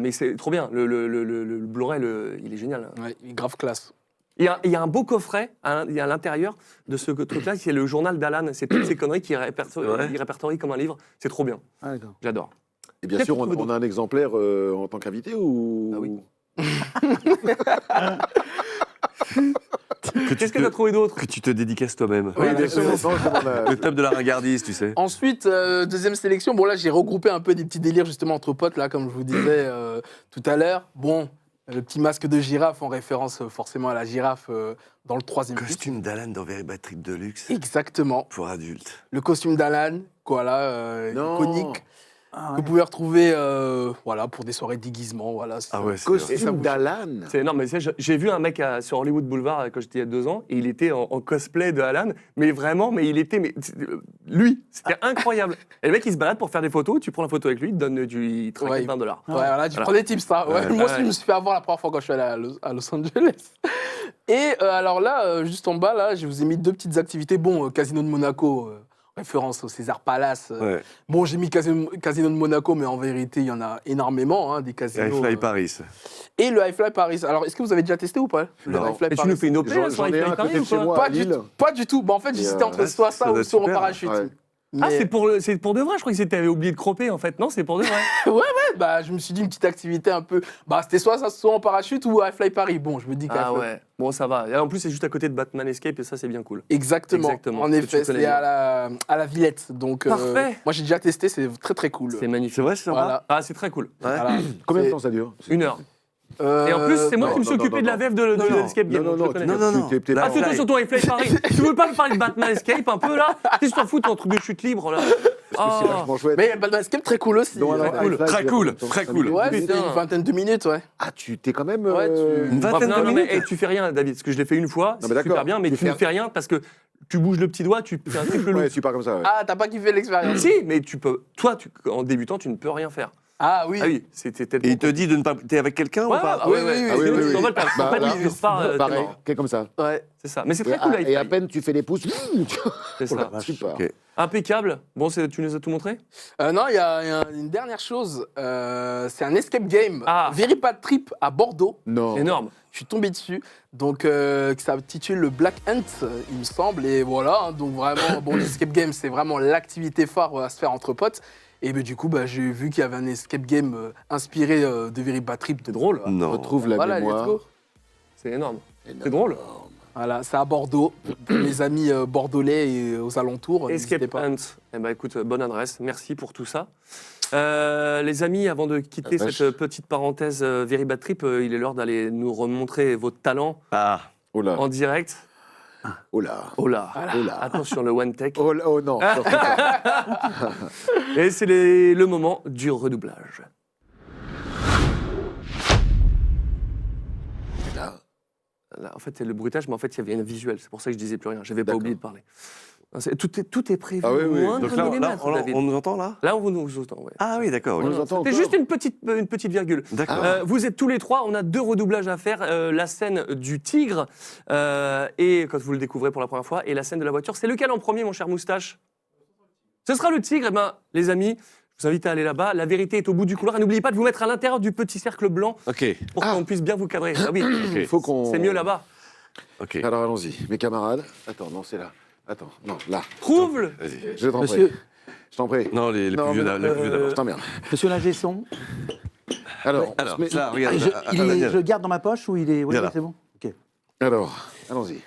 [SPEAKER 5] mais c'est trop bien. Le Blu-ray, il est génial.
[SPEAKER 8] Ouais, il est grave classe.
[SPEAKER 5] Il y a un beau coffret à l'intérieur de ce truc-là, c'est le journal d'Alan. C'est toutes ces conneries qu'il répertorie comme un livre. C'est trop bien.
[SPEAKER 6] Ah, d'accord.
[SPEAKER 5] J'adore.
[SPEAKER 2] Et bien
[SPEAKER 5] Qu'est-ce
[SPEAKER 2] sûr,
[SPEAKER 5] que tu veux
[SPEAKER 2] on a un exemplaire en tant qu'invité ou...
[SPEAKER 5] Ah oui.
[SPEAKER 7] Que
[SPEAKER 5] Qu'est-ce que tu as trouvé d'autre?
[SPEAKER 7] Que tu te dédicaces toi-même.
[SPEAKER 2] Oui, bien sûr.
[SPEAKER 7] Le top de la ringardise, tu sais.
[SPEAKER 8] Ensuite, deuxième sélection, bon là j'ai regroupé un peu des petits délires justement entre potes, là comme je vous disais tout à l'heure. Bon, le petit masque de girafe en référence forcément à la girafe dans le troisième film.
[SPEAKER 7] Costume d'Alan dans Very Bad Trip Deluxe.
[SPEAKER 8] Exactement.
[SPEAKER 7] Pour adultes.
[SPEAKER 8] Le costume d'Alan, voilà,
[SPEAKER 2] Non.
[SPEAKER 8] iconique.
[SPEAKER 6] Ah,
[SPEAKER 8] Que vous pouvez retrouver voilà, pour des soirées de déguisement. Voilà,
[SPEAKER 7] Ah ouais, c'est vrai.
[SPEAKER 2] Costume d'Alan.
[SPEAKER 5] C'est énorme. Mais j'ai vu un mec sur Hollywood Boulevard quand j'étais il y a 2 ans et il était en cosplay de Alan, mais vraiment, lui, c'était incroyable. Et le mec il se balade pour faire des photos, tu prends la photo avec lui, il te donne il te raquette $20.
[SPEAKER 8] Ouais, voilà, tu prends des tips, ça. Ouais,
[SPEAKER 5] Ouais,
[SPEAKER 8] moi aussi,
[SPEAKER 5] ouais.
[SPEAKER 8] je me suis fait avoir la première fois quand je suis allé à Los Angeles. Et alors là, juste en bas, là, je vous ai mis 2 petites activités. Bon, Casino de Monaco, référence au César Palace.
[SPEAKER 7] Ouais.
[SPEAKER 8] Bon, j'ai mis Casino de Monaco, mais en vérité, il y en a énormément, des
[SPEAKER 7] Et
[SPEAKER 8] casinos.
[SPEAKER 7] High Fly Paris.
[SPEAKER 8] Et le High Fly Paris. Alors, est-ce que vous avez déjà testé ou pas le
[SPEAKER 7] Non.
[SPEAKER 8] High Fly
[SPEAKER 5] Et tu
[SPEAKER 8] Paris
[SPEAKER 5] nous fais une OP là, sur
[SPEAKER 2] J'en ai
[SPEAKER 5] High
[SPEAKER 2] un
[SPEAKER 5] Fly
[SPEAKER 2] à côté
[SPEAKER 5] Paris
[SPEAKER 2] de
[SPEAKER 5] ou
[SPEAKER 2] chez
[SPEAKER 5] quoi?
[SPEAKER 2] moi à Lille.
[SPEAKER 8] Pas du tout. Bah, en fait, j'hésitais entre soit ça ou
[SPEAKER 7] doit être
[SPEAKER 8] saut en
[SPEAKER 7] super.
[SPEAKER 8] parachute.
[SPEAKER 2] Ouais.
[SPEAKER 5] Ah,
[SPEAKER 8] Mais-
[SPEAKER 5] c'est pour de vrai. Je crois que t'avais oublié de croper en fait. Non, c'est pour de vrai.
[SPEAKER 8] Ouais, bah, je me suis dit une petite activité un peu. Bah, c'était soit ça, soit en parachute ou High Fly Paris. Bon, je me dis
[SPEAKER 5] Ah
[SPEAKER 8] High Fly-
[SPEAKER 5] ouais. Bon, ça va. Et en plus, c'est juste à côté de Batman Escape et ça, c'est bien cool.
[SPEAKER 8] Exactement.
[SPEAKER 5] Exactement,
[SPEAKER 8] En
[SPEAKER 5] que tu
[SPEAKER 8] effet,
[SPEAKER 5] connais
[SPEAKER 8] c'est
[SPEAKER 5] bien.
[SPEAKER 8] à la Villette. Donc,
[SPEAKER 5] Parfait.
[SPEAKER 8] moi, j'ai déjà testé, c'est très très cool.
[SPEAKER 5] C'est magnifique.
[SPEAKER 7] C'est vrai, c'est sympa.
[SPEAKER 8] Voilà.
[SPEAKER 5] Ah, c'est très cool.
[SPEAKER 8] Voilà.
[SPEAKER 2] Combien de
[SPEAKER 8] C'est-
[SPEAKER 2] temps ça dure?
[SPEAKER 5] 1 heure. Et en plus, c'est moi
[SPEAKER 2] non,
[SPEAKER 5] qui me suis
[SPEAKER 2] non,
[SPEAKER 5] occupé
[SPEAKER 2] non,
[SPEAKER 5] de la
[SPEAKER 2] non.
[SPEAKER 5] VF de l'Escape Game.
[SPEAKER 2] Non,
[SPEAKER 5] donc je le connais.
[SPEAKER 7] non.
[SPEAKER 2] Tu t'es peut-être
[SPEAKER 5] Ah,
[SPEAKER 2] pas-
[SPEAKER 5] surtout sur ton High Fly Paris. Tu veux pas me parler de Batman Escape un peu là? Tu t'en fous ton truc de chute libre là?
[SPEAKER 2] C'est
[SPEAKER 5] Oh.
[SPEAKER 2] vachement chouette.
[SPEAKER 8] Mais Batman Escape, très cool aussi.
[SPEAKER 2] Donc, alors,
[SPEAKER 8] Ouais,
[SPEAKER 2] High Fly,
[SPEAKER 7] Très
[SPEAKER 2] tu
[SPEAKER 7] cool,
[SPEAKER 2] vas-
[SPEAKER 7] très cool.
[SPEAKER 8] ouais, c'était
[SPEAKER 5] Putain.
[SPEAKER 8] une vingtaine de minutes, ouais.
[SPEAKER 2] Ah, tu t'es quand même...
[SPEAKER 8] Ouais, tu-
[SPEAKER 7] Une vingtaine
[SPEAKER 5] Non,
[SPEAKER 7] de
[SPEAKER 5] mais
[SPEAKER 7] minutes.
[SPEAKER 5] tu fais rien, David, parce que je l'ai fait une fois,
[SPEAKER 2] Non,
[SPEAKER 5] c'est
[SPEAKER 2] mais d'accord.
[SPEAKER 5] super bien, mais
[SPEAKER 2] Tu
[SPEAKER 5] tu ne
[SPEAKER 2] fais-
[SPEAKER 5] fais rien parce que tu bouges le petit doigt, tu fais un triple
[SPEAKER 2] Ouais,
[SPEAKER 5] loop.
[SPEAKER 2] tu pars comme ça, ouais.
[SPEAKER 8] Ah, t'as pas kiffé l'expérience?
[SPEAKER 5] Si, mais tu peux. Toi, en débutant, tu ne peux rien faire.
[SPEAKER 8] Ah oui.
[SPEAKER 5] Ah oui, c'était tellement.
[SPEAKER 7] Et il te dit de ne pas. T'es avec quelqu'un
[SPEAKER 5] Ouais,
[SPEAKER 7] ou pas?
[SPEAKER 5] ah ouais,
[SPEAKER 8] Oui,
[SPEAKER 5] ouais.
[SPEAKER 8] oui,
[SPEAKER 5] Parce
[SPEAKER 8] oui,
[SPEAKER 5] que
[SPEAKER 8] oui,
[SPEAKER 5] tu
[SPEAKER 8] oui.
[SPEAKER 5] t'envoles, t'as
[SPEAKER 2] Bah,
[SPEAKER 5] pas
[SPEAKER 2] là,
[SPEAKER 5] de tu repars, t'es
[SPEAKER 2] pareil,
[SPEAKER 5] mort.
[SPEAKER 2] comme ça.
[SPEAKER 8] Ouais.
[SPEAKER 5] C'est ça. Mais c'est très
[SPEAKER 2] Et,
[SPEAKER 5] cool,
[SPEAKER 2] et
[SPEAKER 5] High
[SPEAKER 2] à
[SPEAKER 5] Fly.
[SPEAKER 2] peine tu fais les pouces,
[SPEAKER 5] C'est ça.
[SPEAKER 2] super.
[SPEAKER 7] Ok.
[SPEAKER 5] Impeccable. Bon, tu nous as tout montré?
[SPEAKER 8] Non, il y a une dernière chose. C'est un escape game.
[SPEAKER 5] Ah.
[SPEAKER 8] Very Bad Trip à Bordeaux.
[SPEAKER 2] Non.
[SPEAKER 5] Énorme.
[SPEAKER 8] Je suis tombé dessus. Donc, qui s'intitule le Black Hunt, il me semble. Et voilà. Hein, donc, vraiment, bon, l'escape game, c'est vraiment l'activité phare à se faire entre potes. Et ben, du coup, bah, j'ai vu qu'il y avait un escape game inspiré de Very Bad Trip. C'est drôle.
[SPEAKER 7] Non.
[SPEAKER 2] Retrouve la
[SPEAKER 8] Voilà, let's
[SPEAKER 2] mémoire.
[SPEAKER 8] go.
[SPEAKER 5] C'est énorme. C'est drôle.
[SPEAKER 8] Voilà, c'est à Bordeaux. Pour mes amis bordelais et aux alentours,
[SPEAKER 5] Escape
[SPEAKER 8] n'hésitez pas.
[SPEAKER 5] Hunt. Eh ben, écoute, bonne adresse. Merci pour tout ça. Les amis, avant de quitter
[SPEAKER 2] La vache.
[SPEAKER 5] cette petite parenthèse Very Bad Trip, il est l'heure d'aller nous remontrer votre talent
[SPEAKER 7] Ah.
[SPEAKER 2] Oh là.
[SPEAKER 5] en direct.
[SPEAKER 2] Oh là.
[SPEAKER 5] Oh là.
[SPEAKER 2] Oh là.
[SPEAKER 5] Attention, le one take.
[SPEAKER 2] Oh, là. Oh non. surtout pas.
[SPEAKER 5] Et c'est le moment du redoublage. Là, en fait, c'est le bruitage, mais en fait, il y avait un visuel. C'est pour ça que je disais plus rien. J'avais pas
[SPEAKER 2] D'accord.
[SPEAKER 5] oublié de parler. Tout est prévu.
[SPEAKER 2] Ah oui, oui.
[SPEAKER 5] Moindre
[SPEAKER 7] Donc là,
[SPEAKER 5] millimètre, David.
[SPEAKER 7] on nous entend là?
[SPEAKER 5] Là, on nous entend, ouais.
[SPEAKER 7] Ah oui, d'accord.
[SPEAKER 2] On
[SPEAKER 7] ok.
[SPEAKER 2] nous entend
[SPEAKER 5] C'est
[SPEAKER 2] encore.
[SPEAKER 5] juste une petite virgule.
[SPEAKER 7] D'accord.
[SPEAKER 5] Vous êtes tous les trois, on a 2 redoublages à faire. La scène du tigre, et quand vous le découvrez pour la première fois, et la scène de la voiture. C'est lequel en premier, mon cher Moustache? Ce sera le tigre. Eh ben, les amis, Je vous invite à aller là-bas. La vérité est au bout du couloir. Et n'oubliez pas de vous mettre à l'intérieur du petit cercle blanc pour qu'on puisse bien vous cadrer. Ah oui,
[SPEAKER 2] Faut qu'on...
[SPEAKER 5] c'est mieux là-bas.
[SPEAKER 7] Ok.
[SPEAKER 2] Alors allons-y, mes camarades. Attends, non, c'est là. Attends, non, là.
[SPEAKER 5] Trouve-le.
[SPEAKER 7] Vas-y.
[SPEAKER 2] Je t'en prie.
[SPEAKER 6] Monsieur,
[SPEAKER 2] Je t'en prie.
[SPEAKER 7] Non, les
[SPEAKER 2] Non,
[SPEAKER 7] plus vieux
[SPEAKER 2] mais,
[SPEAKER 7] d'abord.
[SPEAKER 2] Je t'emmerde.
[SPEAKER 6] monsieur l'ingé son,
[SPEAKER 2] Alors,
[SPEAKER 7] Alors,
[SPEAKER 2] mais-
[SPEAKER 7] là, regarde.
[SPEAKER 6] je le garde dans ma poche ou il est... Oui,
[SPEAKER 7] Viens là.
[SPEAKER 6] c'est bon. Ok.
[SPEAKER 2] alors, allons-y.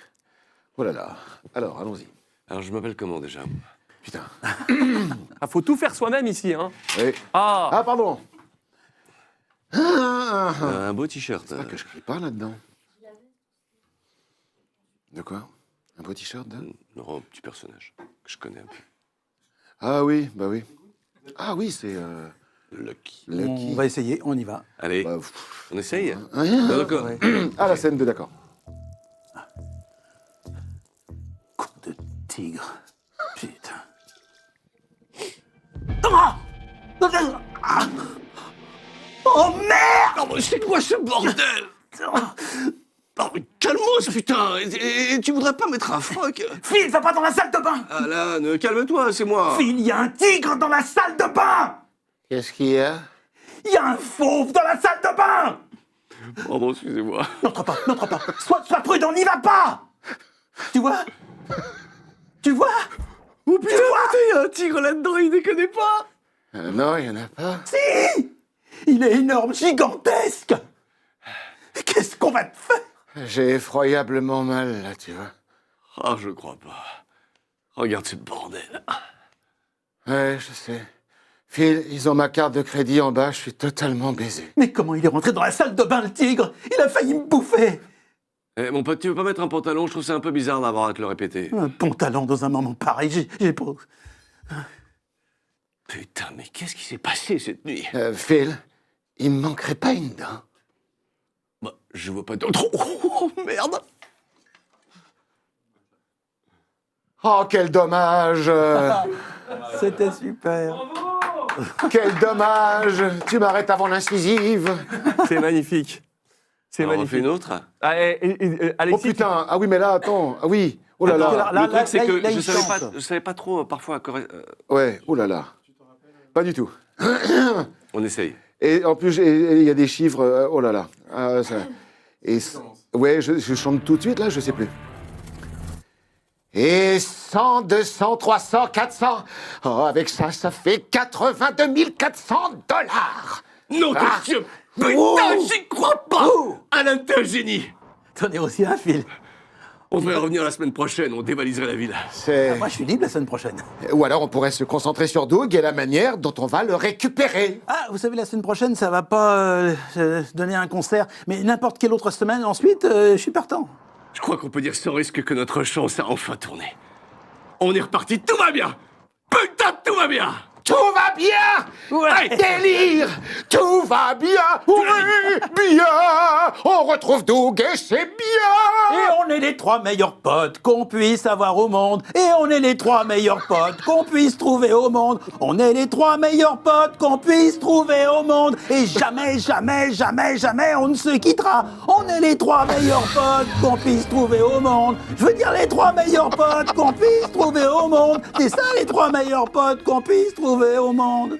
[SPEAKER 2] Oh là là. Alors, allons-y.
[SPEAKER 7] Alors, je m'appelle comment déjà?
[SPEAKER 2] Putain.
[SPEAKER 5] Ah, faut tout faire soi-même ici. Hein.
[SPEAKER 2] Oui.
[SPEAKER 5] Ah,
[SPEAKER 2] Ah, pardon.
[SPEAKER 7] Un beau t-shirt.
[SPEAKER 2] C'est vrai que je crie pas là-dedans. De quoi? Un beau t-shirt de...
[SPEAKER 7] Non, un petit personnage que je connais un peu.
[SPEAKER 2] Ah oui, bah oui. Ah oui, c'est...
[SPEAKER 7] Lucky.
[SPEAKER 2] Lucky.
[SPEAKER 6] On va essayer, on y va.
[SPEAKER 7] Allez,
[SPEAKER 2] Bah,
[SPEAKER 7] on essaye.
[SPEAKER 2] Rien.
[SPEAKER 7] D'accord.
[SPEAKER 6] Ouais.
[SPEAKER 2] Ah, la scène de d'accord.
[SPEAKER 6] Con de tigre. Putain.
[SPEAKER 12] Oh merde! Oh, c'est quoi ce bordel? Oh, mais calmos, putain! Et tu voudrais pas mettre un froc?
[SPEAKER 3] Phil, va pas dans la salle de bain!
[SPEAKER 7] Alan, calme-toi, c'est moi.
[SPEAKER 3] Phil, il y a un tigre dans la salle de bain!
[SPEAKER 2] Qu'est-ce qu'il y a?
[SPEAKER 3] Il y a un fauve dans la salle de bain!
[SPEAKER 7] Pardon, excusez-moi.
[SPEAKER 3] N'entre pas, n'entre pas! Sois prudent, n'y va pas! Tu vois? Tu vois?
[SPEAKER 7] Oh putain, il y a un tigre là-dedans, il déconne pas.
[SPEAKER 2] Non, il y en a pas.
[SPEAKER 3] Si! Il est énorme, gigantesque! Qu'est-ce qu'on va te faire?
[SPEAKER 2] J'ai effroyablement mal, là, tu vois.
[SPEAKER 7] Ah, je crois pas. Regarde ce bordel.
[SPEAKER 2] Ouais, je sais. Phil, ils ont ma carte de crédit en bas, je suis totalement baisé.
[SPEAKER 3] Mais comment il est rentré dans la salle de bain, le tigre? Il a failli me bouffer!
[SPEAKER 7] Eh, mon pote, tu veux pas mettre un pantalon? Je trouve ça un peu bizarre d'avoir à te le répéter.
[SPEAKER 3] Un pantalon dans un moment pareil, j'ai pas...
[SPEAKER 7] Putain, mais qu'est-ce qui s'est passé cette nuit?
[SPEAKER 2] Phil, il me manquerait pas une dent.
[SPEAKER 7] Bah, je vois pas d'autre. Oh, merde!
[SPEAKER 2] Oh, quel dommage!
[SPEAKER 6] C'était super.
[SPEAKER 2] Quel dommage! Tu m'arrêtes avant l'incisive.
[SPEAKER 5] c'est magnifique. C'est
[SPEAKER 7] Alors, on en
[SPEAKER 5] magnifique.
[SPEAKER 7] fait une autre?
[SPEAKER 5] Ah,
[SPEAKER 2] Oh
[SPEAKER 5] Alexis,
[SPEAKER 2] putain, ah oui, mais là, attends. Ah oui, oh là là.
[SPEAKER 6] Là,
[SPEAKER 7] Le truc, c'est que
[SPEAKER 6] là,
[SPEAKER 7] je
[SPEAKER 6] il chante.
[SPEAKER 7] savais pas trop, parfois,
[SPEAKER 2] Ouais, oh là là. Pas du tout.
[SPEAKER 7] on essaye.
[SPEAKER 2] Et en plus, il y a des chiffres, oh là là. Ah, ouais, je chante tout de suite, là, je sais plus. Et 100, 200, 300, 400. Oh, avec ça, ça fait 82 400 $.
[SPEAKER 12] Non,
[SPEAKER 2] Ah.
[SPEAKER 12] Dieu! Putain, j'y crois pas! Alain, t'es un génie!
[SPEAKER 6] T'en es aussi un, Phil.
[SPEAKER 7] On devrait revenir la semaine prochaine, on dévaliserait la ville.
[SPEAKER 6] Moi, je suis libre la semaine prochaine.
[SPEAKER 2] Ou alors, on pourrait se concentrer sur Doug et la manière dont on va le récupérer.
[SPEAKER 6] Ah, vous savez, la semaine prochaine, ça va pas donner un concert, mais n'importe quelle autre semaine ensuite, je suis partant.
[SPEAKER 12] Je crois qu'on peut dire sans risque que notre chance a enfin tourné. On est reparti, tout va bien! Putain, tout va bien!
[SPEAKER 2] Tout va bien!
[SPEAKER 12] Ouais.
[SPEAKER 2] Délire! Tout va bien! Oui, bien! On retrouve Doug et c'est bien!
[SPEAKER 6] Et on est les 3 meilleurs potes qu'on puisse avoir au monde. Et on est les 3 meilleurs potes qu'on puisse trouver au monde. On est les 3 meilleurs potes qu'on puisse trouver au monde. Et jamais, jamais, jamais, jamais on ne se quittera. On est les 3 meilleurs potes qu'on puisse trouver au monde. Je veux dire les 3 meilleurs potes qu'on puisse trouver au monde. C'est ça les 3 meilleurs potes qu'on puisse trouver au monde.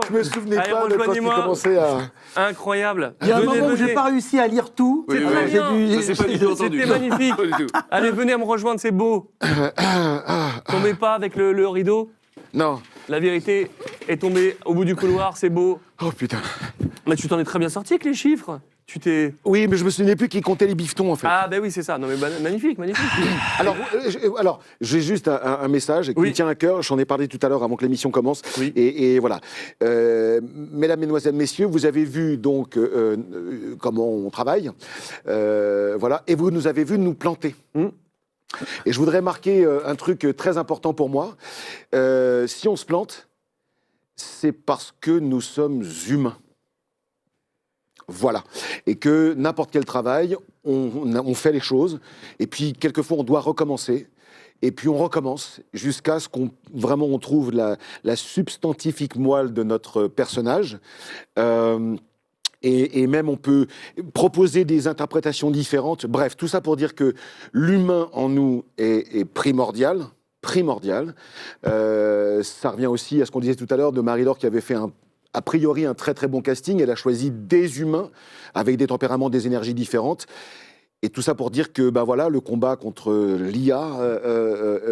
[SPEAKER 2] Je me souvenais
[SPEAKER 5] Allez,
[SPEAKER 2] pas de quand il
[SPEAKER 5] rejoignez-moi.
[SPEAKER 2] commençait à...
[SPEAKER 5] incroyable.
[SPEAKER 6] Il y a un
[SPEAKER 5] Venez,
[SPEAKER 6] moment où j'ai
[SPEAKER 5] venez.
[SPEAKER 6] pas réussi à lire tout.
[SPEAKER 7] Oui,
[SPEAKER 6] Alors,
[SPEAKER 7] oui,
[SPEAKER 6] j'ai
[SPEAKER 5] oui.
[SPEAKER 6] dû-
[SPEAKER 7] Ça, c'est pas du tout entendu.
[SPEAKER 5] C'était magnifique.
[SPEAKER 7] Pas du tout.
[SPEAKER 5] Allez, venez me rejoindre, c'est beau. Tombez pas avec le rideau.
[SPEAKER 2] Non.
[SPEAKER 5] La vérité est tombée au bout du couloir, c'est beau.
[SPEAKER 2] Oh putain.
[SPEAKER 5] Mais tu t'en es très bien sorti avec les chiffres. Tu t'es...
[SPEAKER 2] Oui, mais je me souvenais plus qui comptait les bifetons, en fait.
[SPEAKER 5] Ah ben oui, c'est ça. Non mais magnifique, magnifique.
[SPEAKER 2] Alors, j'ai juste un message qui me tient à cœur. J'en ai parlé tout à l'heure avant que l'émission commence.
[SPEAKER 5] Oui.
[SPEAKER 2] Et voilà. Mesdames, Mesdemoiselles, Messieurs, vous avez vu donc comment on travaille. Voilà. Et vous nous avez vu nous planter. Et je voudrais marquer un truc très important pour moi. Si on se plante, c'est parce que nous sommes humains. Voilà. Et que n'importe quel travail, on fait les choses, et puis quelquefois on doit recommencer, et puis on recommence jusqu'à ce qu'on vraiment on trouve la substantifique moelle de notre personnage. Et même on peut proposer des interprétations différentes. Bref, tout ça pour dire que l'humain en nous est primordial. primordial. Ça revient aussi à ce qu'on disait tout à l'heure de Marie-Laure qui avait fait a priori un très très bon casting. Elle a choisi des humains avec des tempéraments, des énergies différentes. Et tout ça pour dire que voilà, le combat contre l'IA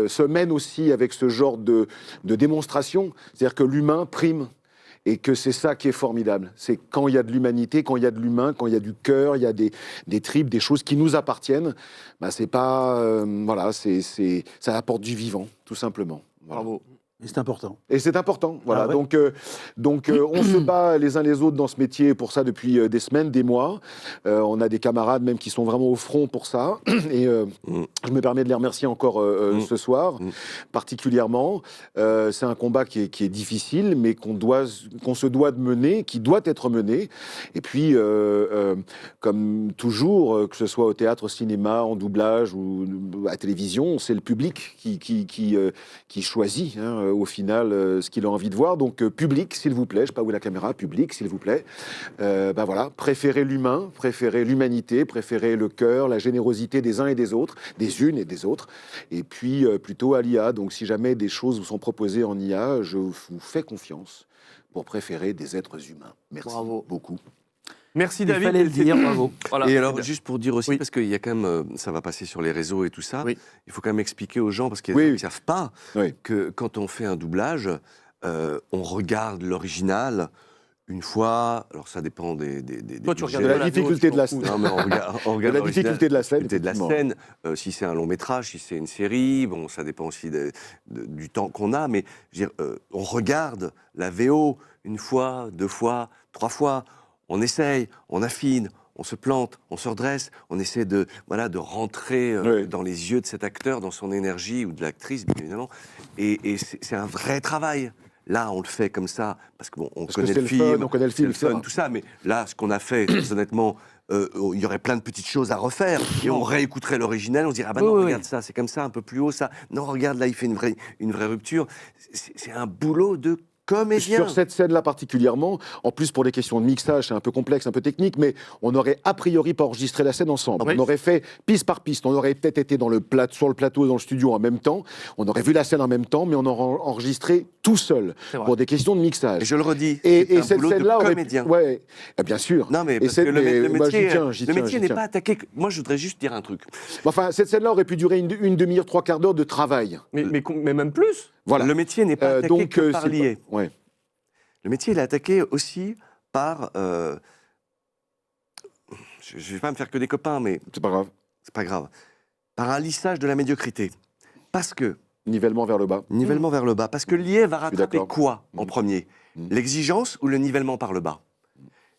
[SPEAKER 2] se mène aussi avec ce genre de démonstration. C'est-à-dire que l'humain prime. Et que c'est ça qui est formidable. C'est quand il y a de l'humanité, quand il y a de l'humain, quand il y a du cœur, il y a des tripes, des choses qui nous appartiennent. C'est pas... voilà, ça apporte du vivant, tout simplement. Voilà.
[SPEAKER 5] Bravo.
[SPEAKER 6] Et c'est important.
[SPEAKER 2] Et c'est important, voilà.
[SPEAKER 6] Ah ouais.
[SPEAKER 2] Donc on se bat les uns les autres dans ce métier pour ça depuis des semaines, des mois. On a des camarades même qui sont vraiment au front pour ça. Et je me permets de les remercier encore ce soir, particulièrement. C'est un combat qui est difficile, mais qu'on se doit de mener, qui doit être mené. Et puis, comme toujours, que ce soit au théâtre, au cinéma, en doublage ou à la télévision, c'est le public qui choisit, hein, au final ce qu'il a envie de voir. Donc public, s'il vous plaît, je sais pas où est la caméra, public, s'il vous plaît. Voilà, préférez l'humain, préférez l'humanité, préférez le cœur, la générosité des uns et des autres, des unes et des autres, et puis plutôt à l'IA. Donc si jamais des choses vous sont proposées en IA, je vous fais confiance pour préférer des êtres humains. Merci beaucoup.
[SPEAKER 5] Merci
[SPEAKER 6] Il
[SPEAKER 5] David.
[SPEAKER 6] fallait le dire, bravo.
[SPEAKER 5] Voilà.
[SPEAKER 7] Et alors, juste pour dire aussi, parce qu'il y a quand même, ça va passer sur les réseaux et tout ça, il faut quand même expliquer aux gens, parce qu'il y a des gens qui ne savent pas, que quand on fait un doublage, on regarde l'original une fois, alors ça dépend des
[SPEAKER 5] Toi, tu regardes
[SPEAKER 2] de la difficulté de la scène.
[SPEAKER 7] Non, mais on regarde
[SPEAKER 2] la difficulté de la scène.
[SPEAKER 7] Si c'est un long métrage, si c'est une série, bon, ça dépend aussi du temps qu'on a, mais je veux dire, on regarde la VO une fois, 2 fois, 3 fois. On essaye, on affine, on se plante, on se redresse, on essaie de rentrer dans les yeux de cet acteur, dans son énergie, ou de l'actrice, bien évidemment. Et c'est un vrai travail. Là, on le fait comme ça, parce qu'on connaît le film,
[SPEAKER 2] on connaît le film,
[SPEAKER 7] fun, tout ça. Mais là, ce qu'on a fait, honnêtement, il y aurait plein de petites choses à refaire. Et on réécouterait l'original, on se dirait, ah bah non, regarde ça, c'est comme ça, un peu plus haut, ça. Non, regarde, là, il fait une vraie rupture. C'est un boulot de comédien.
[SPEAKER 2] Sur cette scène-là particulièrement, en plus pour des questions de mixage, c'est un peu complexe, un peu technique, mais on aurait a priori pas enregistré la scène ensemble. On aurait fait piste par piste, on aurait peut-être été sur le plateau, dans le studio en même temps, on aurait vu la scène en même temps, mais on aurait enregistré tout seul, pour des questions de mixage.
[SPEAKER 7] Et je le redis,
[SPEAKER 2] et
[SPEAKER 7] c'est un boulot de comédien.
[SPEAKER 2] Bien sûr.
[SPEAKER 7] Non, mais parce que le métier n'est pas attaqué. Moi, je voudrais juste dire un truc.
[SPEAKER 2] Enfin, cette scène-là aurait pu durer une demi-heure, 3/4 d'heure de travail.
[SPEAKER 5] Mais même plus.
[SPEAKER 7] Voilà. Le métier n'est pas attaqué que par l'IA. Le métier, il est attaqué aussi par... je ne vais pas me faire que des copains, mais...
[SPEAKER 2] C'est pas grave.
[SPEAKER 7] C'est pas grave. Par un lissage de la médiocrité. Parce que...
[SPEAKER 2] Nivellement vers le bas.
[SPEAKER 7] Nivellement vers le bas. Parce que l'IA va rattraper quoi en premier? L'exigence ou le nivellement par le bas?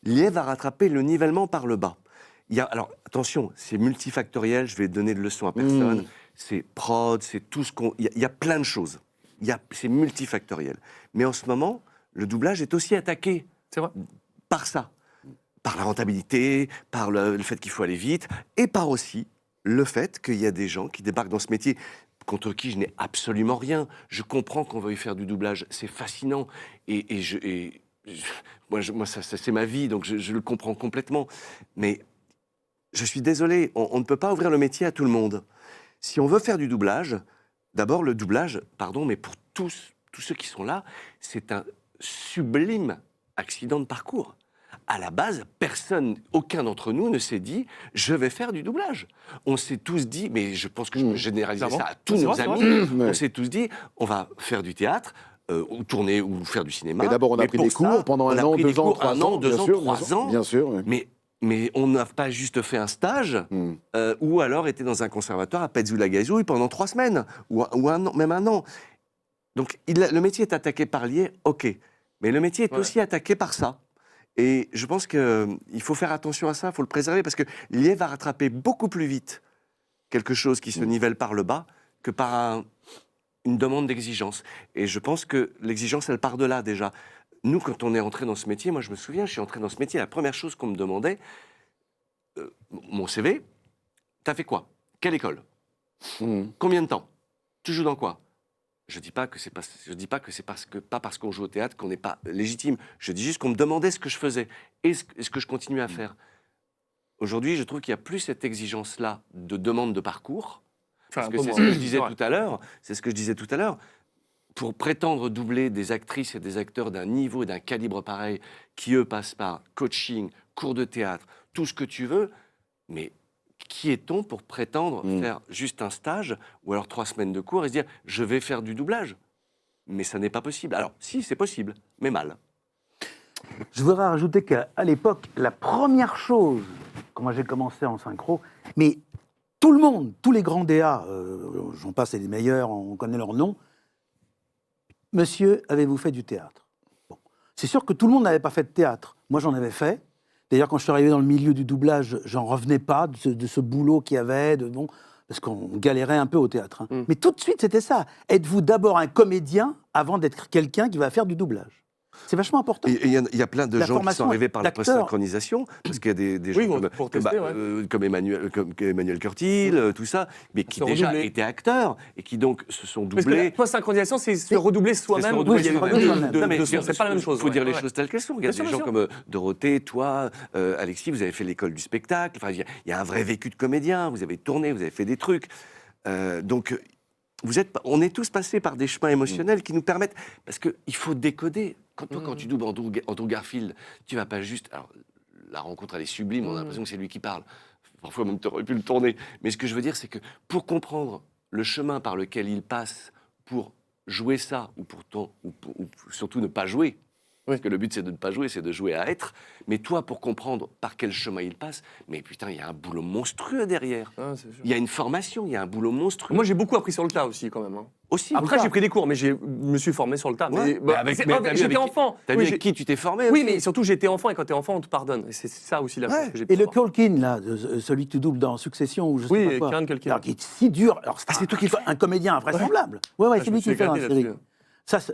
[SPEAKER 7] L'IA va rattraper le nivellement par le bas. Alors, attention, c'est multifactoriel, je vais donner de leçons à personne. C'est prod, c'est tout ce qu'on... Il y a plein de choses. C'est multifactoriel. Mais en ce moment, le doublage est aussi attaqué par ça. Par la rentabilité, par le fait qu'il faut aller vite, et par aussi le fait qu'il y a des gens qui débarquent dans ce métier contre qui je n'ai absolument rien. Je comprends qu'on veuille faire du doublage, c'est fascinant. Moi, ça c'est ma vie, donc je le comprends complètement. Mais je suis désolé, on ne peut pas ouvrir le métier à tout le monde. Si on veut faire du doublage, d'abord le doublage, pardon, mais pour tous ceux qui sont là, c'est un sublime accident de parcours. À la base, aucun d'entre nous ne s'est dit « je vais faire du doublage ». On s'est tous dit, mais je pense que je peux généraliser ça à tous nos amis, on s'est tous dit « on va faire du théâtre ». Ou tourner ou faire du cinéma.
[SPEAKER 2] Mais d'abord, on a pris des cours pendant 1 an, 2 ans, 3 ans.
[SPEAKER 7] 2 ans, 3 ans.
[SPEAKER 2] Bien sûr.
[SPEAKER 7] Mais on n'a pas juste fait un stage ou alors été dans un conservatoire à Petzoula-Gazouille pendant 3 semaines ou 1 an, même 1 an. Donc le métier est attaqué par l'IA, ok. Mais le métier est aussi attaqué par ça. Et je pense qu'il faut faire attention à ça, il faut le préserver, parce que l'IA va rattraper beaucoup plus vite quelque chose qui se nivelle par le bas que par une demande d'exigence. Et je pense que l'exigence, elle part de là déjà. Nous, quand on est entré dans ce métier, moi je me souviens, je suis entré dans ce métier, la première chose qu'on me demandait, mon CV, t'as fait quoi? Quelle école? Combien de temps? Tu joues dans quoi? Je dis pas que c'est pas parce qu'on joue au théâtre qu'on n'est pas légitime. Je dis juste qu'on me demandait ce que je faisais et ce que je continuais à faire. Aujourd'hui, je trouve qu'il n'y a plus cette exigence-là de demande de parcours. Parce
[SPEAKER 5] un
[SPEAKER 7] que
[SPEAKER 5] peu
[SPEAKER 7] c'est
[SPEAKER 5] moins.
[SPEAKER 7] ce que je disais
[SPEAKER 5] Ouais.
[SPEAKER 7] tout à l'heure. C'est ce que je disais tout à l'heure. Pour prétendre doubler des actrices et des acteurs d'un niveau et d'un calibre pareil, qui eux passent par coaching, cours de théâtre, tout ce que tu veux, mais qui est-on pour prétendre faire juste un stage ou alors 3 semaines de cours et se dire je vais faire du doublage? Mais ça n'est pas possible. Alors, si, c'est possible, mais mal.
[SPEAKER 6] Je voudrais rajouter qu'à l'époque, la première chose, quand moi j'ai commencé en synchro, mais tout le monde, tous les grands DA, j'en passe et les meilleurs, on connaît leur nom, monsieur, avez-vous fait du théâtre? Bon. C'est sûr que tout le monde n'avait pas fait de théâtre. Moi, j'en avais fait. D'ailleurs, quand je suis arrivé dans le milieu du doublage, j'en revenais pas de ce boulot qu'il y avait, parce qu'on galérait un peu au théâtre. Hein. Mais tout de suite, c'était ça. Êtes-vous d'abord un comédien avant d'être quelqu'un qui va faire du doublage? C'est vachement important.
[SPEAKER 7] Et il y a plein de
[SPEAKER 6] La
[SPEAKER 7] gens qui sont
[SPEAKER 6] formation
[SPEAKER 7] arrivés par la
[SPEAKER 6] d'acteurs.
[SPEAKER 7] post-synchronisation, parce qu'il y a des gens comme Emmanuel Curtil, tout ça, mais qui
[SPEAKER 5] Se
[SPEAKER 7] déjà
[SPEAKER 5] redoubler.
[SPEAKER 7] étaient acteurs et qui donc se sont
[SPEAKER 5] Parce que la
[SPEAKER 7] doublés.
[SPEAKER 5] post-synchronisation, c'est se redoubler soi-même.
[SPEAKER 7] redoubler
[SPEAKER 5] Il y a
[SPEAKER 7] soi-même.
[SPEAKER 5] de-
[SPEAKER 7] Non, mais
[SPEAKER 5] de son, c'est pas la même chose.
[SPEAKER 7] Il faut dire les
[SPEAKER 5] ouais.
[SPEAKER 7] choses telles qu'elles sont. Regarde
[SPEAKER 5] Bien
[SPEAKER 7] des
[SPEAKER 5] sûr,
[SPEAKER 7] gens
[SPEAKER 5] bien
[SPEAKER 7] comme Dorothée, toi, Alexis, vous avez fait l'école du spectacle. Enfin, il y a un vrai vécu de comédien. Vous avez tourné, vous avez fait des trucs. Donc, on est tous passés par des chemins émotionnels qui nous permettent, parce qu'il faut décoder. Quand tu doubles Andrew Garfield, tu vas pas juste. Alors, la rencontre, elle est sublime. On a l'impression que c'est lui qui parle. Parfois même, tu aurais pu le tourner. Mais ce que je veux dire, c'est que pour comprendre le chemin par lequel il passe pour jouer ça, ou surtout ne pas jouer. Parce que le but, c'est de ne pas jouer, c'est de jouer à être. Mais toi, pour comprendre par quel chemin il passe, mais putain, il y a un boulot monstrueux derrière. Il y a une formation, il y a un boulot monstrueux.
[SPEAKER 5] Moi, j'ai beaucoup appris sur le tas aussi, quand même. Hein.
[SPEAKER 7] Aussi.
[SPEAKER 5] Après, j'ai pris des cours, mais je me suis formé sur le tas.
[SPEAKER 7] Ouais.
[SPEAKER 5] J'étais enfant.
[SPEAKER 7] T'as vu avec qui tu t'es formé
[SPEAKER 5] Oui,
[SPEAKER 7] aussi.
[SPEAKER 5] mais surtout, j'étais enfant, et quand t'es enfant, on te pardonne. Et c'est ça aussi la chose que j'ai pu
[SPEAKER 6] Et le
[SPEAKER 5] voir.
[SPEAKER 6] Culkin, là, celui que tu doubles dans Succession, ou je sais
[SPEAKER 5] Oui,
[SPEAKER 6] pas quoi.
[SPEAKER 5] Kieran Culkin.
[SPEAKER 6] Alors, qui est si dur. Alors, c'est toi qui fais un comédien invraisemblable. Ouais,
[SPEAKER 5] Ah,
[SPEAKER 6] c'est
[SPEAKER 5] je
[SPEAKER 6] lui
[SPEAKER 5] me
[SPEAKER 6] qui le
[SPEAKER 5] suis
[SPEAKER 6] fait dans la
[SPEAKER 5] éclaté
[SPEAKER 6] série.
[SPEAKER 5] là-dessus.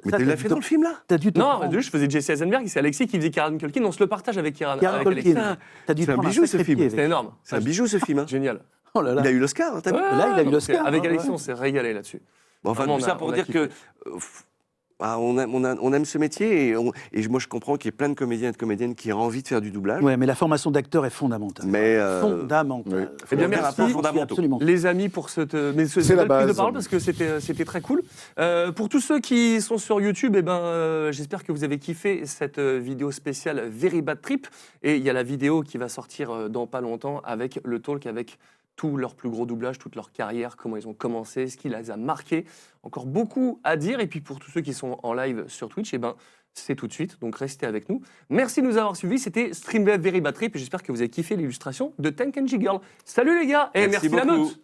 [SPEAKER 7] Mais tu l'as fait dans le film, là?
[SPEAKER 6] T'as dû te
[SPEAKER 5] Non,
[SPEAKER 6] prendre.
[SPEAKER 5] je faisais Jesse Eisenberg, c'est Alexis qui faisait Kieran Culkin. On se le partage avec Kieran.
[SPEAKER 6] Kieran
[SPEAKER 5] avec Alexis.
[SPEAKER 6] Culkin. T'as dû te
[SPEAKER 7] C'est un
[SPEAKER 6] prendre
[SPEAKER 7] bijou, ce
[SPEAKER 6] sacré
[SPEAKER 7] film.
[SPEAKER 6] pied
[SPEAKER 5] C'était
[SPEAKER 6] avec.
[SPEAKER 5] énorme.
[SPEAKER 7] C'est un bijou, ce film. Hein.
[SPEAKER 5] Génial.
[SPEAKER 6] Oh là là.
[SPEAKER 7] Il a eu l'Oscar, hein, t'as vu?
[SPEAKER 6] Là, il a eu l'Oscar.
[SPEAKER 5] Avec
[SPEAKER 6] Ouais,
[SPEAKER 5] Alexis,
[SPEAKER 6] ouais.
[SPEAKER 5] on s'est régalé là-dessus.
[SPEAKER 7] Bon, enfin,
[SPEAKER 5] Vraiment,
[SPEAKER 7] tout
[SPEAKER 5] on
[SPEAKER 7] ça
[SPEAKER 5] a
[SPEAKER 7] pour dire
[SPEAKER 5] kiffé.
[SPEAKER 7] que on aime ce métier et moi je comprends qu'il y ait plein de comédiens et de comédiennes qui ont envie de faire du doublage.
[SPEAKER 6] Ouais, mais la formation d'acteur est fondamentale.
[SPEAKER 7] Mais
[SPEAKER 6] Fondamentale.
[SPEAKER 5] Eh bien,
[SPEAKER 7] Faut faire
[SPEAKER 5] merci,
[SPEAKER 7] rapport fondamentaux.
[SPEAKER 6] Absolument.
[SPEAKER 5] les amis, pour cette
[SPEAKER 2] la
[SPEAKER 5] belle prise de
[SPEAKER 2] base.
[SPEAKER 5] parole, parce que c'était très cool. Pour tous ceux qui sont sur YouTube, j'espère que vous avez kiffé cette vidéo spéciale Very Bad Trip. Et il y a la vidéo qui va sortir dans pas longtemps avec le talk avec tous leurs plus gros doublages, toute leur carrière, comment ils ont commencé, ce qui les a marqués. Encore beaucoup à dire. Et puis pour tous ceux qui sont en live sur Twitch, c'est tout de suite. Donc restez avec nous. Merci de nous avoir suivis. C'était Streamlab Very Bad Trip. Et j'espère que vous avez kiffé l'illustration de Tank and G Girl. Salut les gars et merci la
[SPEAKER 7] beaucoup.
[SPEAKER 5] meute.